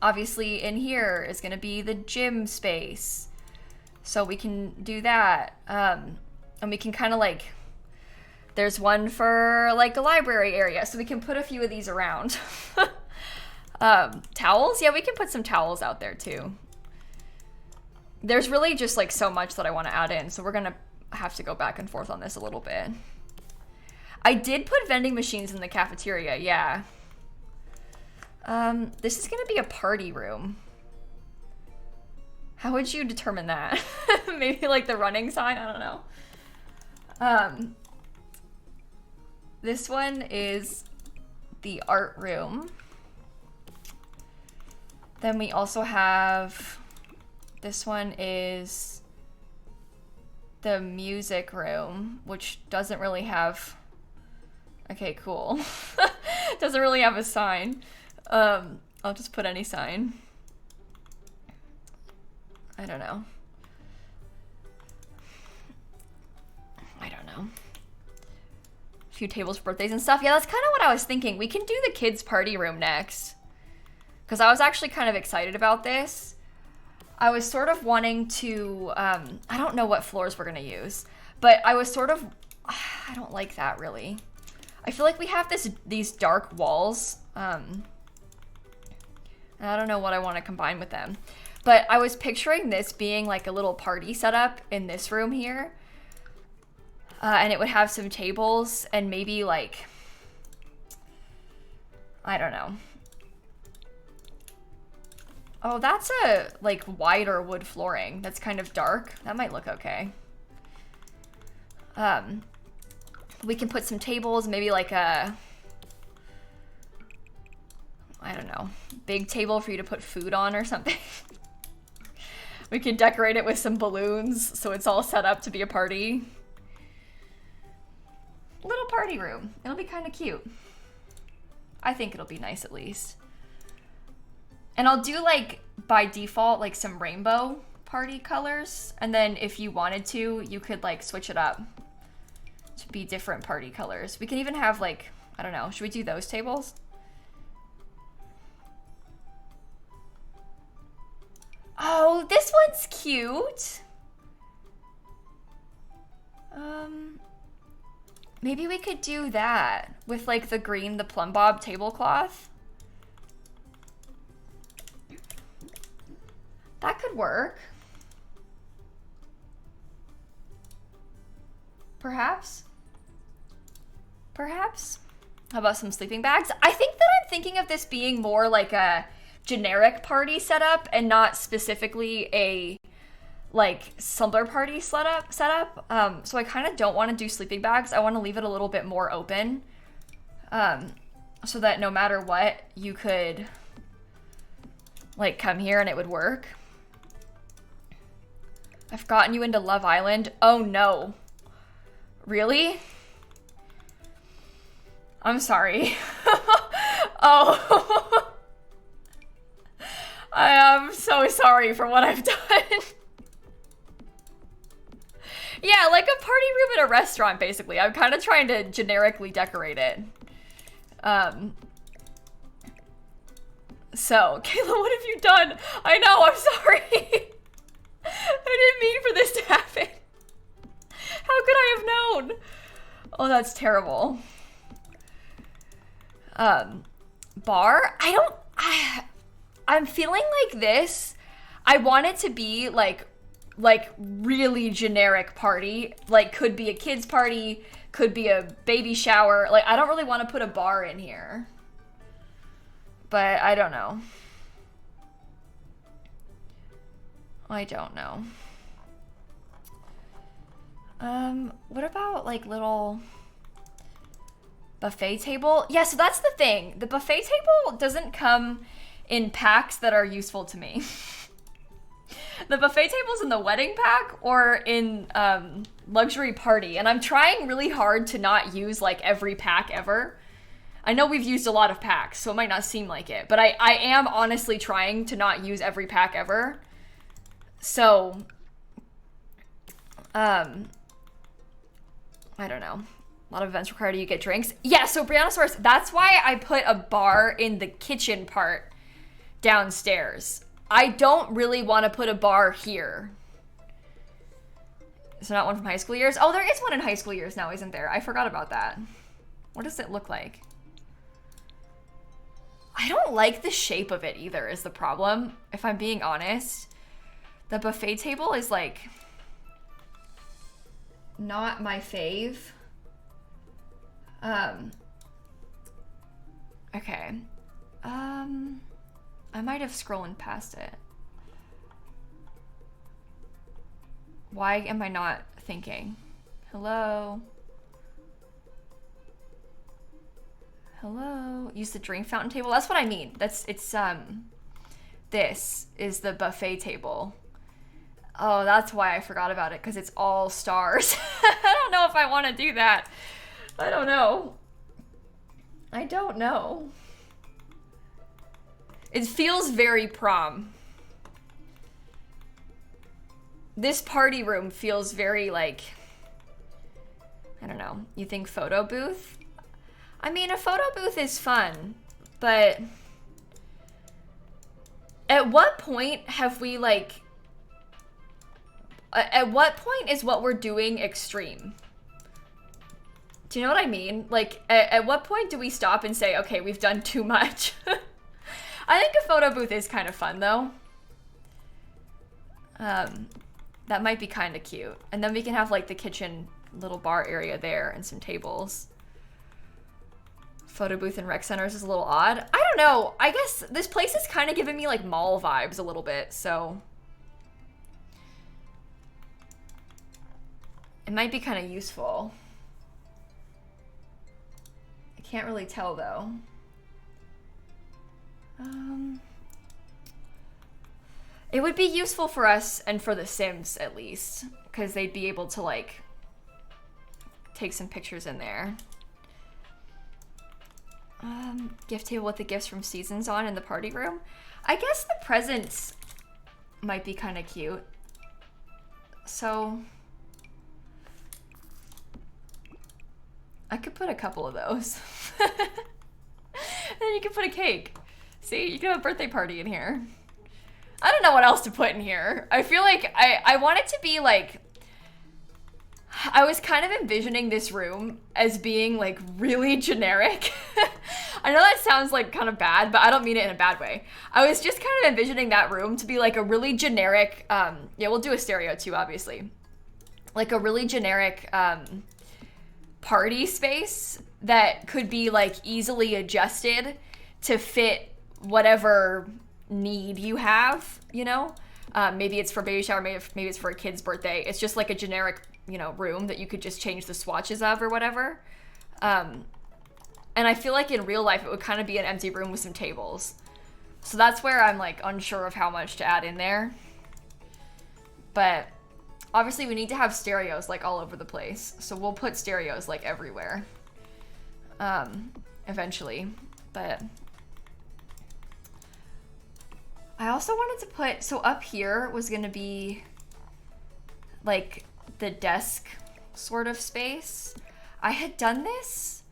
Obviously in here is going to be the gym space. So we can do that. And we can kind of like, there's one for like a library area. So we can put a few of these around. Towels? Yeah, we can put some towels out there too. There's really just like so much that I want to add in. So we're going to have to go back and forth on this a little bit. I did put vending machines in the cafeteria, yeah. This is gonna be a party room. How would you determine that? Maybe like the running sign, I don't know. This one is the art room. Then we also have, this one is the music room, which doesn't really have, okay, cool. Doesn't really have a sign. I'll just put any sign. I don't know. I don't know. A few tables for birthdays and stuff. Yeah, that's kind of what I was thinking. We can do the kids' party room next. Because I was actually kind of excited about this. I was sort of wanting to, I don't know what floors we're gonna use, but I was sort of, I don't like that really. I feel like we have these dark walls, and I don't know what I want to combine with them. But I was picturing this being like a little party setup in this room here. And it would have some tables and maybe like, I don't know. Oh, that's a like wider wood flooring. That's kind of dark. That might look okay. We can put some tables, maybe like a, I don't know, big table for you to put food on or something. We can decorate it with some balloons so it's all set up to be a party. Little party room. It'll be kind of cute. I think it'll be nice at least. And I'll do like by default like some rainbow party colors, and then if you wanted to, you could like switch it up to be different party colors. We can even have like, I don't know, should we do those tables? Oh, this one's cute. Maybe we could do that with like the green, the plumb bob tablecloth. That could work. Perhaps. Perhaps. How about some sleeping bags? I think that I'm thinking of this being more like a generic party setup and not specifically a like slumber party setup. So I kind of don't want to do sleeping bags. I want to leave it a little bit more open, so that no matter what, you could like come here and it would work. I've gotten you into Love Island. Oh no. Really? I'm sorry. Oh. I am so sorry for what I've done. Yeah, like a party room at a restaurant, basically. I'm kind of trying to generically decorate it. So, Kayla, what have you done? I know, I'm sorry. I didn't mean for this to happen. How could I have known? Oh, that's terrible. Bar? I'm feeling like this. I want it to be like really generic party. Like, could be a kid's party, could be a baby shower. Like, I don't really want to put a bar in here. But I don't know. I don't know. What about like little buffet table? Yeah, so that's the thing. The buffet table doesn't come in packs that are useful to me. The buffet table's in the wedding pack or in luxury party, and I'm trying really hard to not use like every pack ever. I know we've used a lot of packs, so it might not seem like it, but I am honestly trying to not use every pack ever. So, I don't know. A lot of events require you get drinks. Yeah, so Briannosaurus, that's why I put a bar in the kitchen part downstairs. I don't really want to put a bar here. Is there not one from high school years? Oh, there is one in high school years now, isn't there? I forgot about that. What does it look like? I don't like the shape of it either is the problem, if I'm being honest. The buffet table is like not my fave. Okay. I might have scrolling past it. Why am I not thinking? Hello? Hello? Use the drink fountain table? That's what I mean. This is the buffet table. Oh, that's why I forgot about it, because it's all stars. I don't know if I want to do that. I don't know. I don't know. It feels very prom. This party room feels very like, I don't know. You think photo booth? I mean, a photo booth is fun, but at what point have we like, at what point is what we're doing extreme? Do you know what I mean? Like, at what point do we stop and say, okay, we've done too much? I think a photo booth is kind of fun, though. That might be kind of cute. And then we can have, like, the kitchen little bar area there and some tables. Photo booth in rec centers is a little odd. I don't know. I guess this place is kind of giving me, like, mall vibes a little bit, so it might be kind of useful. I can't really tell, though. It would be useful for us and for the Sims, at least, because they'd be able to, like, take some pictures in there. Gift table with the gifts from seasons on in the party room. I guess the presents might be kind of cute. So I could put a couple of those. And then you can put a cake. See, you can have a birthday party in here. I don't know what else to put in here. I feel like I want it to be like, I was kind of envisioning this room as being like really generic. I know that sounds like kind of bad, but I don't mean it in a bad way. I was just kind of envisioning that room to be like a really generic, yeah, we'll do a stereo too, obviously. Like a really generic party space that could be like easily adjusted to fit whatever need you have, you know? Maybe it's for baby shower, maybe it's for a kid's birthday. It's just like a generic, you know, room that you could just change the swatches of or whatever. And I feel like in real life it would kind of be an empty room with some tables. So that's where I'm like unsure of how much to add in there. But obviously we need to have stereos like all over the place. So we'll put stereos like everywhere. Eventually. But I also wanted to put, so up here was gonna be like the desk sort of space. I had done this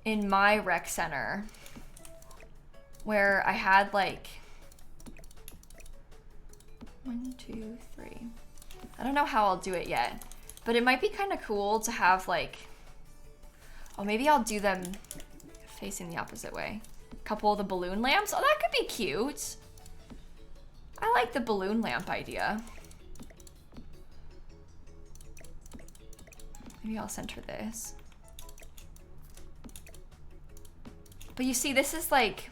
in my rec center where I had like 1, 2, 3. I don't know how I'll do it yet, but it might be kind of cool to have like, oh, maybe I'll do them facing the opposite way. A couple of the balloon lamps. Oh, that could be cute. I like the balloon lamp idea. Maybe I'll center this. But you see, this is like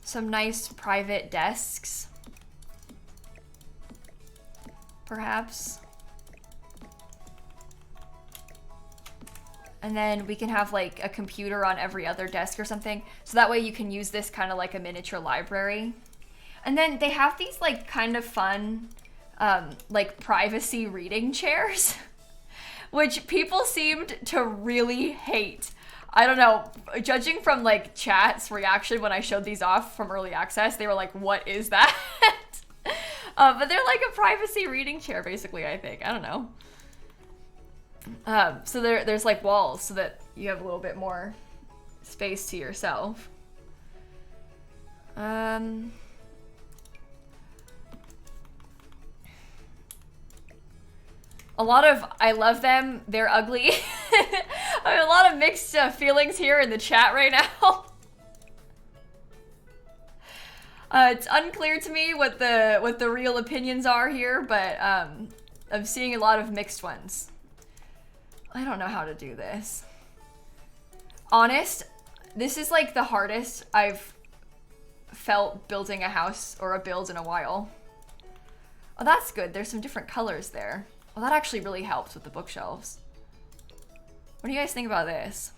some nice private desks. Perhaps. And then we can have like a computer on every other desk or something. So that way you can use this kind of like a miniature library. And then they have these like kind of fun, like privacy reading chairs, which people seemed to really hate. I don't know, judging from like chat's reaction when I showed these off from early access, they were like, what is that? But they're like a privacy reading chair, basically, I think. I don't know. So there's like walls so that you have a little bit more space to yourself. A lot of, I love them, they're ugly. I have a lot of mixed feelings here in the chat right now. It's unclear to me what the real opinions are here, but I'm seeing a lot of mixed ones. I don't know how to do this. Honest, this is like the hardest I've felt building a house or a build in a while. Oh, that's good. There's some different colors there. Well, that actually really helps with the bookshelves. What do you guys think about this?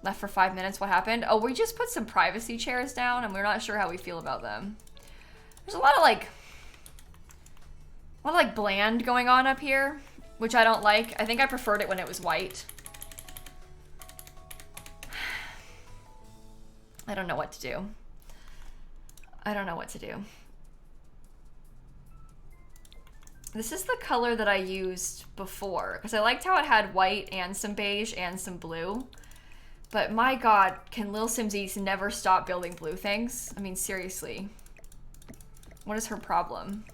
Left for 5 minutes, what happened? Oh, we just put some privacy chairs down and we're not sure how we feel about them. There's a lot of like bland going on up here, which I don't like. I think I preferred it when it was white. I don't know what to do. I don't know what to do. This is the color that I used before because I liked how it had white and some beige and some blue. But my God, can lilsimsie never stop building blue things? I mean, seriously. What is her problem?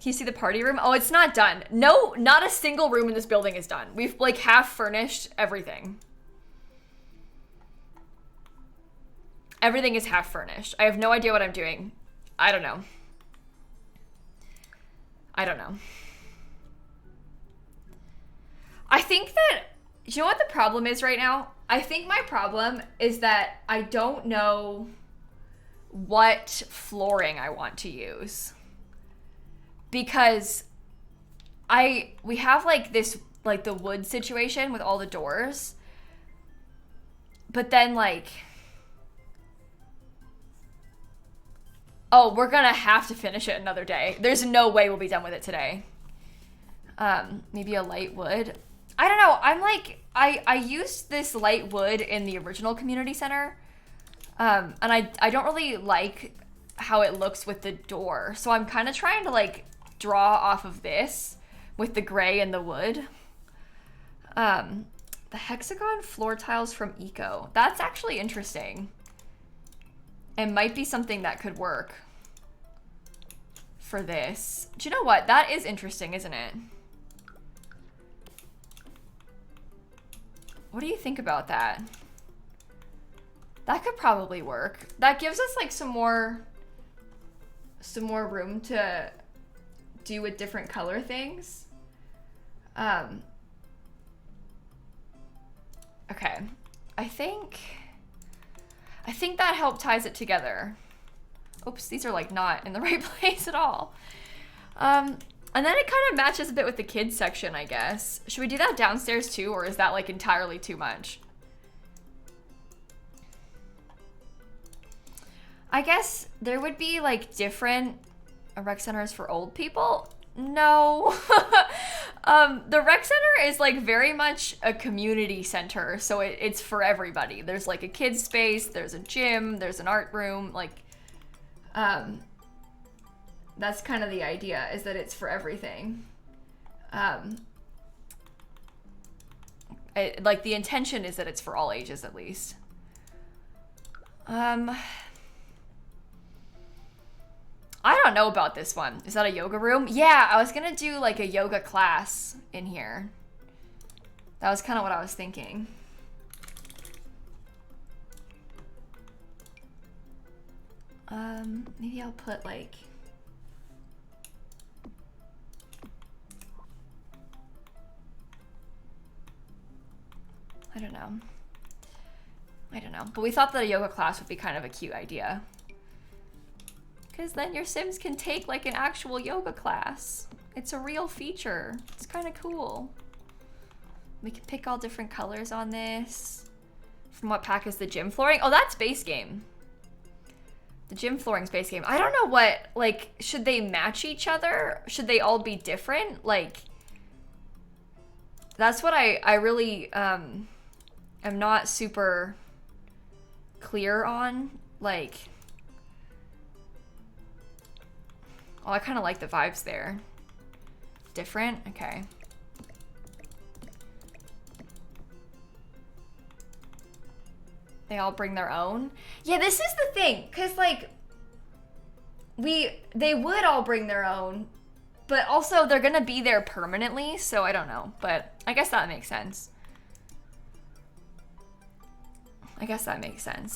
You see the party room? Oh, it's not done. No, not a single room in this building is done. We've like half furnished everything. Everything is half furnished. I have no idea what I'm doing. I don't know. I don't know. I think that, you know what the problem is right now? I think my problem is that I don't know what flooring I want to use. Because we have like this, like the wood situation with all the doors. But then like, oh, we're gonna have to finish it another day. There's no way we'll be done with it today. Maybe a light wood. I don't know. I'm like, I used this light wood in the original community center. And I don't really like how it looks with the door. So I'm kind of trying to like draw off of this with the gray and the wood. The hexagon floor tiles from Eco. That's actually interesting. It might be something that could work for this. Do you know what? That is interesting, isn't it? What do you think about that? That could probably work. That gives us like some more room to do with different color things. Okay. I think that helped ties it together. Oops, these are like not in the right place at all. And then it kind of matches a bit with the kids section, I guess. Should we do that downstairs too, or is that like entirely too much? I guess there would be like different rec centers for old people. No. The rec center is like very much a community center, so it's for everybody. There's like a kids space, there's a gym, there's an art room, like, that's kind of the idea, is that it's for everything. Like the intention is that it's for all ages at least. I don't know about this one. Is that a yoga room? Yeah, I was gonna do like a yoga class in here. That was kind of what I was thinking. Maybe I'll put like, I don't know. But we thought that a yoga class would be kind of a cute idea. Because then your Sims can take like an actual yoga class. It's a real feature. It's kind of cool. We can pick all different colors on this. From what pack is the gym flooring? Oh, that's base game. The gym flooring's base game. I don't know what, like, should they match each other? Should they all be different? Like, that's what I really am not super clear on. Like, oh, I kind of like the vibes there. Different? Okay. They all bring their own? Yeah, this is the thing, because, like, they would all bring their own, but also they're gonna be there permanently, so I don't know. But I guess that makes sense.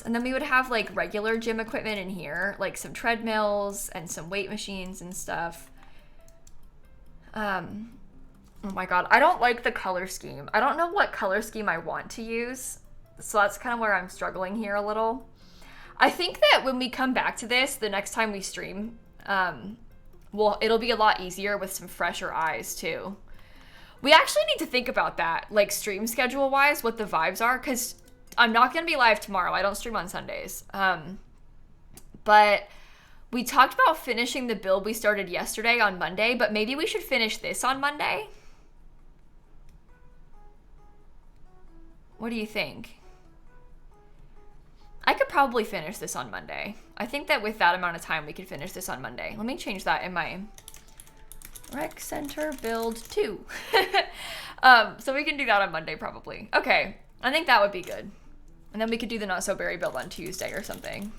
And then we would have, like, regular gym equipment in here, like some treadmills and some weight machines and stuff. Oh my god, I don't like the color scheme. I don't know what color scheme I want to use, so that's kind of where I'm struggling here a little. I think that when we come back to this, the next time we stream, it'll be a lot easier with some fresher eyes too. We actually need to think about that, like stream schedule wise, what the vibes are, because I'm not going to be live tomorrow. I don't stream on Sundays. But we talked about finishing the build we started yesterday on Monday, but maybe we should finish this on Monday. What do you think? I could probably finish this on Monday. I think that with that amount of time, we could finish this on Monday. Let me change that in my rec center build 2. So we can do that on Monday probably. Okay, I think that would be good. And then we could do the not so berry build on Tuesday or something.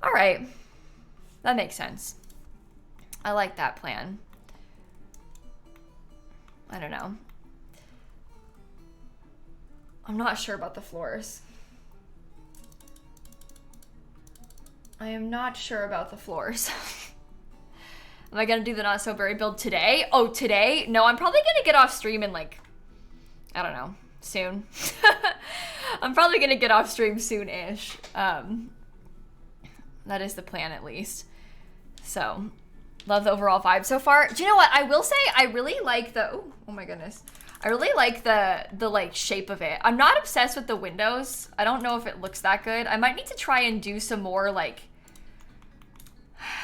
All right, that makes sense. I like that plan. I don't know. I'm not sure about the floors. I am not sure about the floors. Am I gonna do the not so berry build today? Oh, today? No, I'm probably gonna get off stream in like, I don't know, soon. I'm probably gonna get off stream soon-ish. That is the plan at least. So, love the overall vibe so far. Do you know what? I will say I really like the, oh my goodness. I really like the like shape of it. I'm not obsessed with the windows. I don't know if it looks that good. I might need to try and do some more like,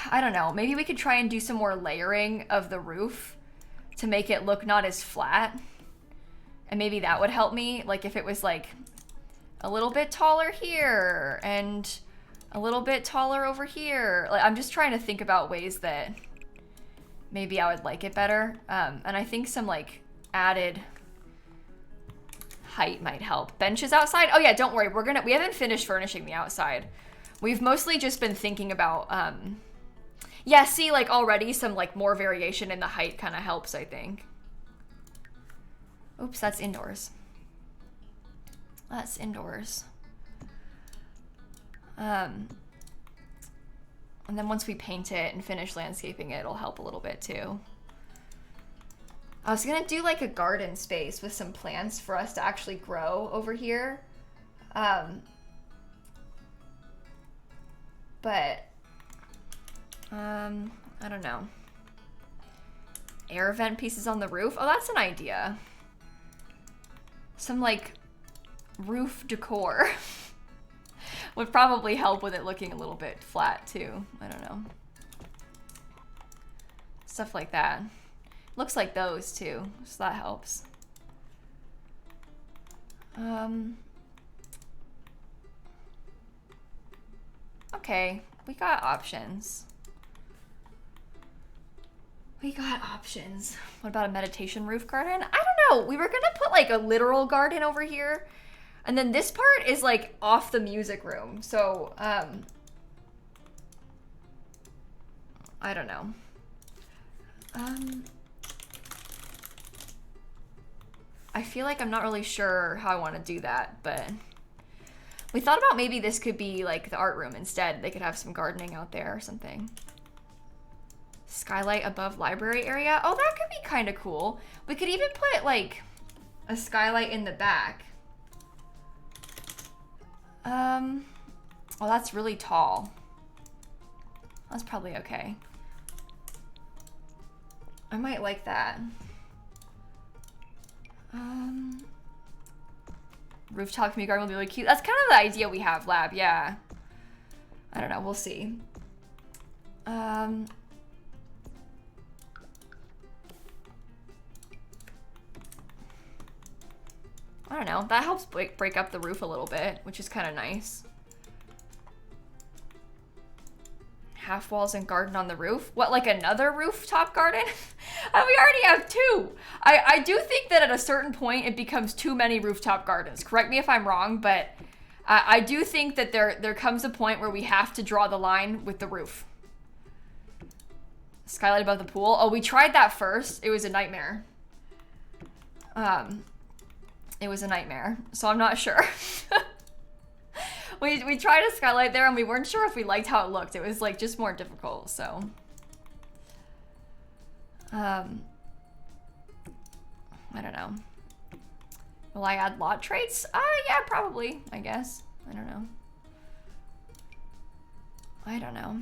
I don't know, maybe we could try and do some more layering of the roof to make it look not as flat. And maybe that would help me. Like if it was like a little bit taller here and a little bit taller over here. Like I'm just trying to think about ways that maybe I would like it better. And I think some like added height might help. Benches outside? Oh yeah, don't worry. We haven't finished furnishing the outside. We've mostly just been thinking about, yeah, see, like already some like more variation in the height kind of helps, I think. Oops, that's indoors. That's indoors. And then once we paint it and finish landscaping it, it'll help a little bit too. I was gonna do like a garden space with some plants for us to actually grow over here. But I don't know. Air vent pieces on the roof. Oh, that's an idea. Some like roof decor would probably help with it looking a little bit flat too. I don't know. Stuff like that. Looks like those too, so that helps. Okay, we got options. We got options. What about a meditation roof garden? I don't know. We were gonna put like a literal garden over here. And then this part is like off the music room. So, I don't know. I feel like I'm not really sure how I want to do that, but we thought about maybe this could be like the art room instead. They could have some gardening out there or something. Skylight above library area. Oh, that could be kind of cool. We could even put like a skylight in the back. Well, that's really tall. That's probably okay. I might like that. Rooftop community garden will be really cute. That's kind of the idea we have, Lab, yeah. I don't know, we'll see. I don't know, that helps break up the roof a little bit, which is kind of nice. Half walls and garden on the roof. What, like another rooftop garden? We already have two. I do think that at a certain point it becomes too many rooftop gardens. Correct me if I'm wrong, but I do think that there comes a point where we have to draw the line with the roof. Skylight above the pool. Oh, we tried that first. It was a nightmare. It was a nightmare, so I'm not sure. We tried a skylight there and we weren't sure if we liked how it looked. It was like just more difficult, so. I don't know. Will I add lot traits? Yeah, probably, I guess. I don't know. I don't know.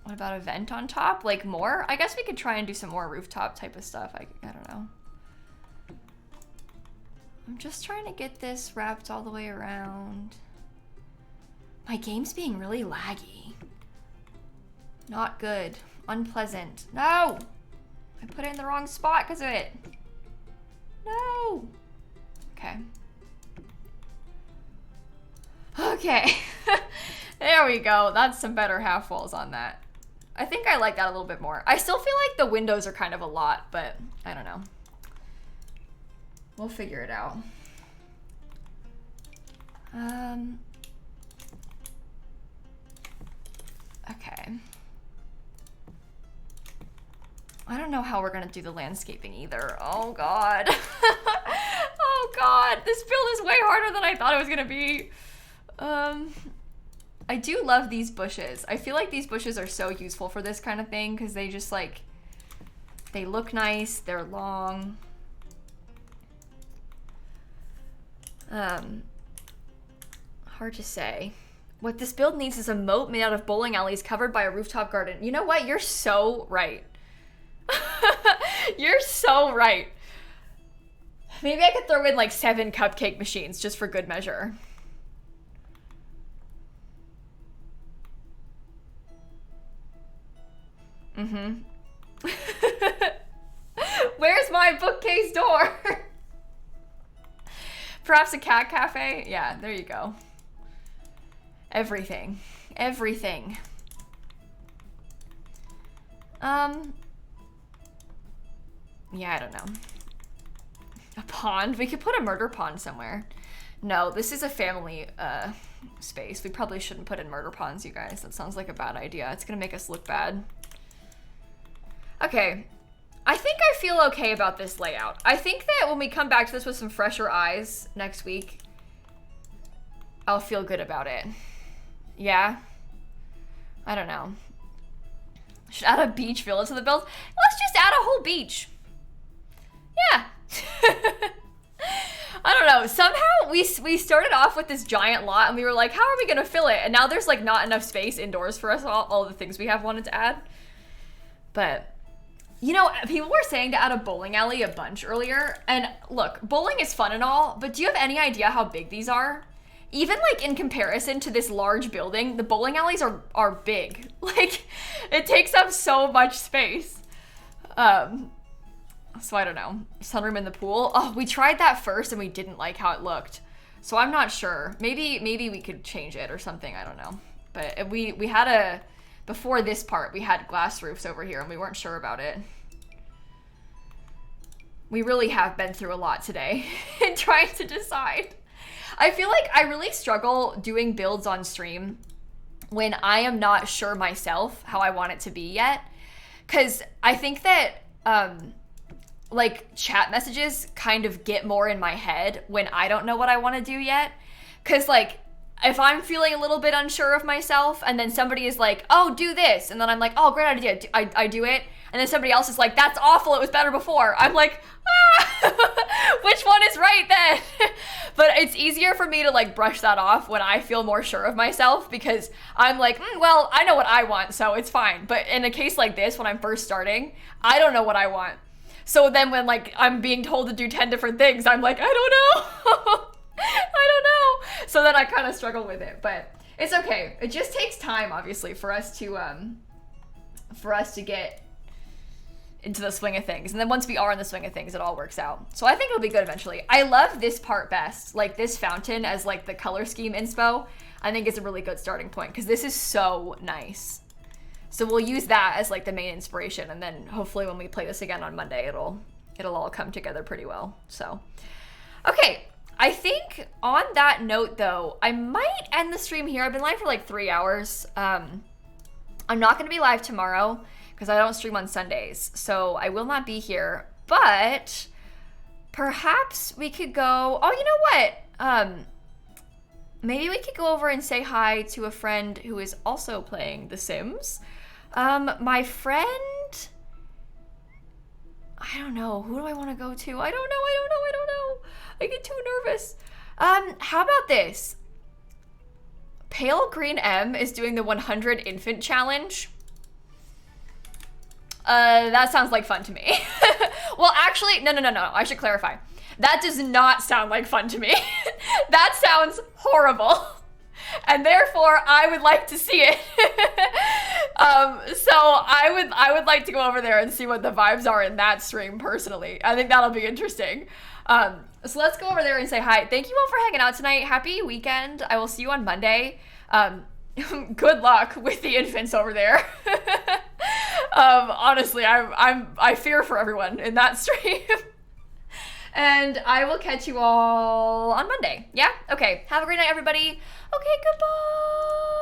What about a vent on top? Like more? I guess we could try and do some more rooftop type of stuff. I don't know. I'm just trying to get this wrapped all the way around. My game's being really laggy. Not good. Unpleasant. No! I put it in the wrong spot because of it. No! Okay. Okay. There we go. That's some better half walls on that. I think I like that a little bit more. I still feel like the windows are kind of a lot, but I don't know. We'll figure it out. Okay. I don't know how we're gonna do the landscaping either. Oh God. Oh God, this build is way harder than I thought it was gonna be. I do love these bushes. I feel like these bushes are so useful for this kind of thing because they just like, they look nice, they're long. Hard to say. What this build needs is a moat made out of bowling alleys covered by a rooftop garden. You know what? You're so right. You're so right. Maybe I could throw in like 7 cupcake machines just for good measure. Where's my bookcase door? Perhaps a cat cafe? Yeah, there you go. Everything. Everything. Yeah, I don't know. A pond? We could put a murder pond somewhere. No, this is a family space. We probably shouldn't put in murder ponds, you guys. That sounds like a bad idea. It's gonna make us look bad. Okay. I think I feel okay about this layout. I think that when we come back to this with some fresher eyes next week, I'll feel good about it. Yeah? I don't know. Should add a beach villa to the build? Let's just add a whole beach. Yeah. I don't know. Somehow we started off with this giant lot and we were like, how are we gonna fill it? And now there's like not enough space indoors for us all the things we have wanted to add. But you know, people were saying to add a bowling alley a bunch earlier. And look, bowling is fun and all, but do you have any idea how big these are? Even like in comparison to this large building, the bowling alleys are big. Like, it takes up so much space. So I don't know. Sunroom in the pool. Oh, we tried that first and we didn't like how it looked. So I'm not sure. Maybe we could change it or something. I don't know. But we had before this part, we had glass roofs over here and we weren't sure about it. We really have been through a lot today in trying to decide. I feel like I really struggle doing builds on stream when I am not sure myself how I want it to be yet. Because I think that like chat messages kind of get more in my head when I don't know what I want to do yet. Because like if I'm feeling a little bit unsure of myself and then somebody is like, oh, do this. And then I'm like, oh, great idea. I do it. And then somebody else is like, that's awful. It was better before. I'm like, which one is right then? But it's easier for me to like brush that off when I feel more sure of myself because I'm like, well, I know what I want, so it's fine. But in a case like this, when I'm first starting, I don't know what I want. So then when like I'm being told to do 10 different things, I'm like, I don't know. I don't know. So then I kind of struggle with it, but it's okay. It just takes time, obviously, for us to get into the swing of things. And then once we are in the swing of things, it all works out. So I think it'll be good eventually. I love this part best, like this fountain as like the color scheme inspo. I think it's a really good starting point because this is so nice. So we'll use that as like the main inspiration. And then hopefully when we play this again on Monday, it'll all come together pretty well. So, okay. I think on that note though, I might end the stream here. I've been live for like 3 hours. I'm not going to be live tomorrow because I don't stream on Sundays. So I will not be here, but perhaps we could go, oh, you know what? Maybe we could go over and say hi to a friend who is also playing The Sims. My friend, I don't know. Who do I want to go to? I don't know. I get too nervous. How about this? Pale Green M is doing the 100 infant challenge. That sounds like fun to me. Well, actually, no. I should clarify. That does not sound like fun to me. That sounds horrible. And therefore, I would like to see it. So I would like to go over there and see what the vibes are in that stream personally. I think that'll be interesting. So let's go over there and say hi. Thank you all for hanging out tonight. Happy weekend. I will see you on Monday. Good luck with the infants over there. Honestly, I fear for everyone in that stream. And I will catch you all on Monday. Yeah? Okay. Have a great night, everybody. Okay, goodbye.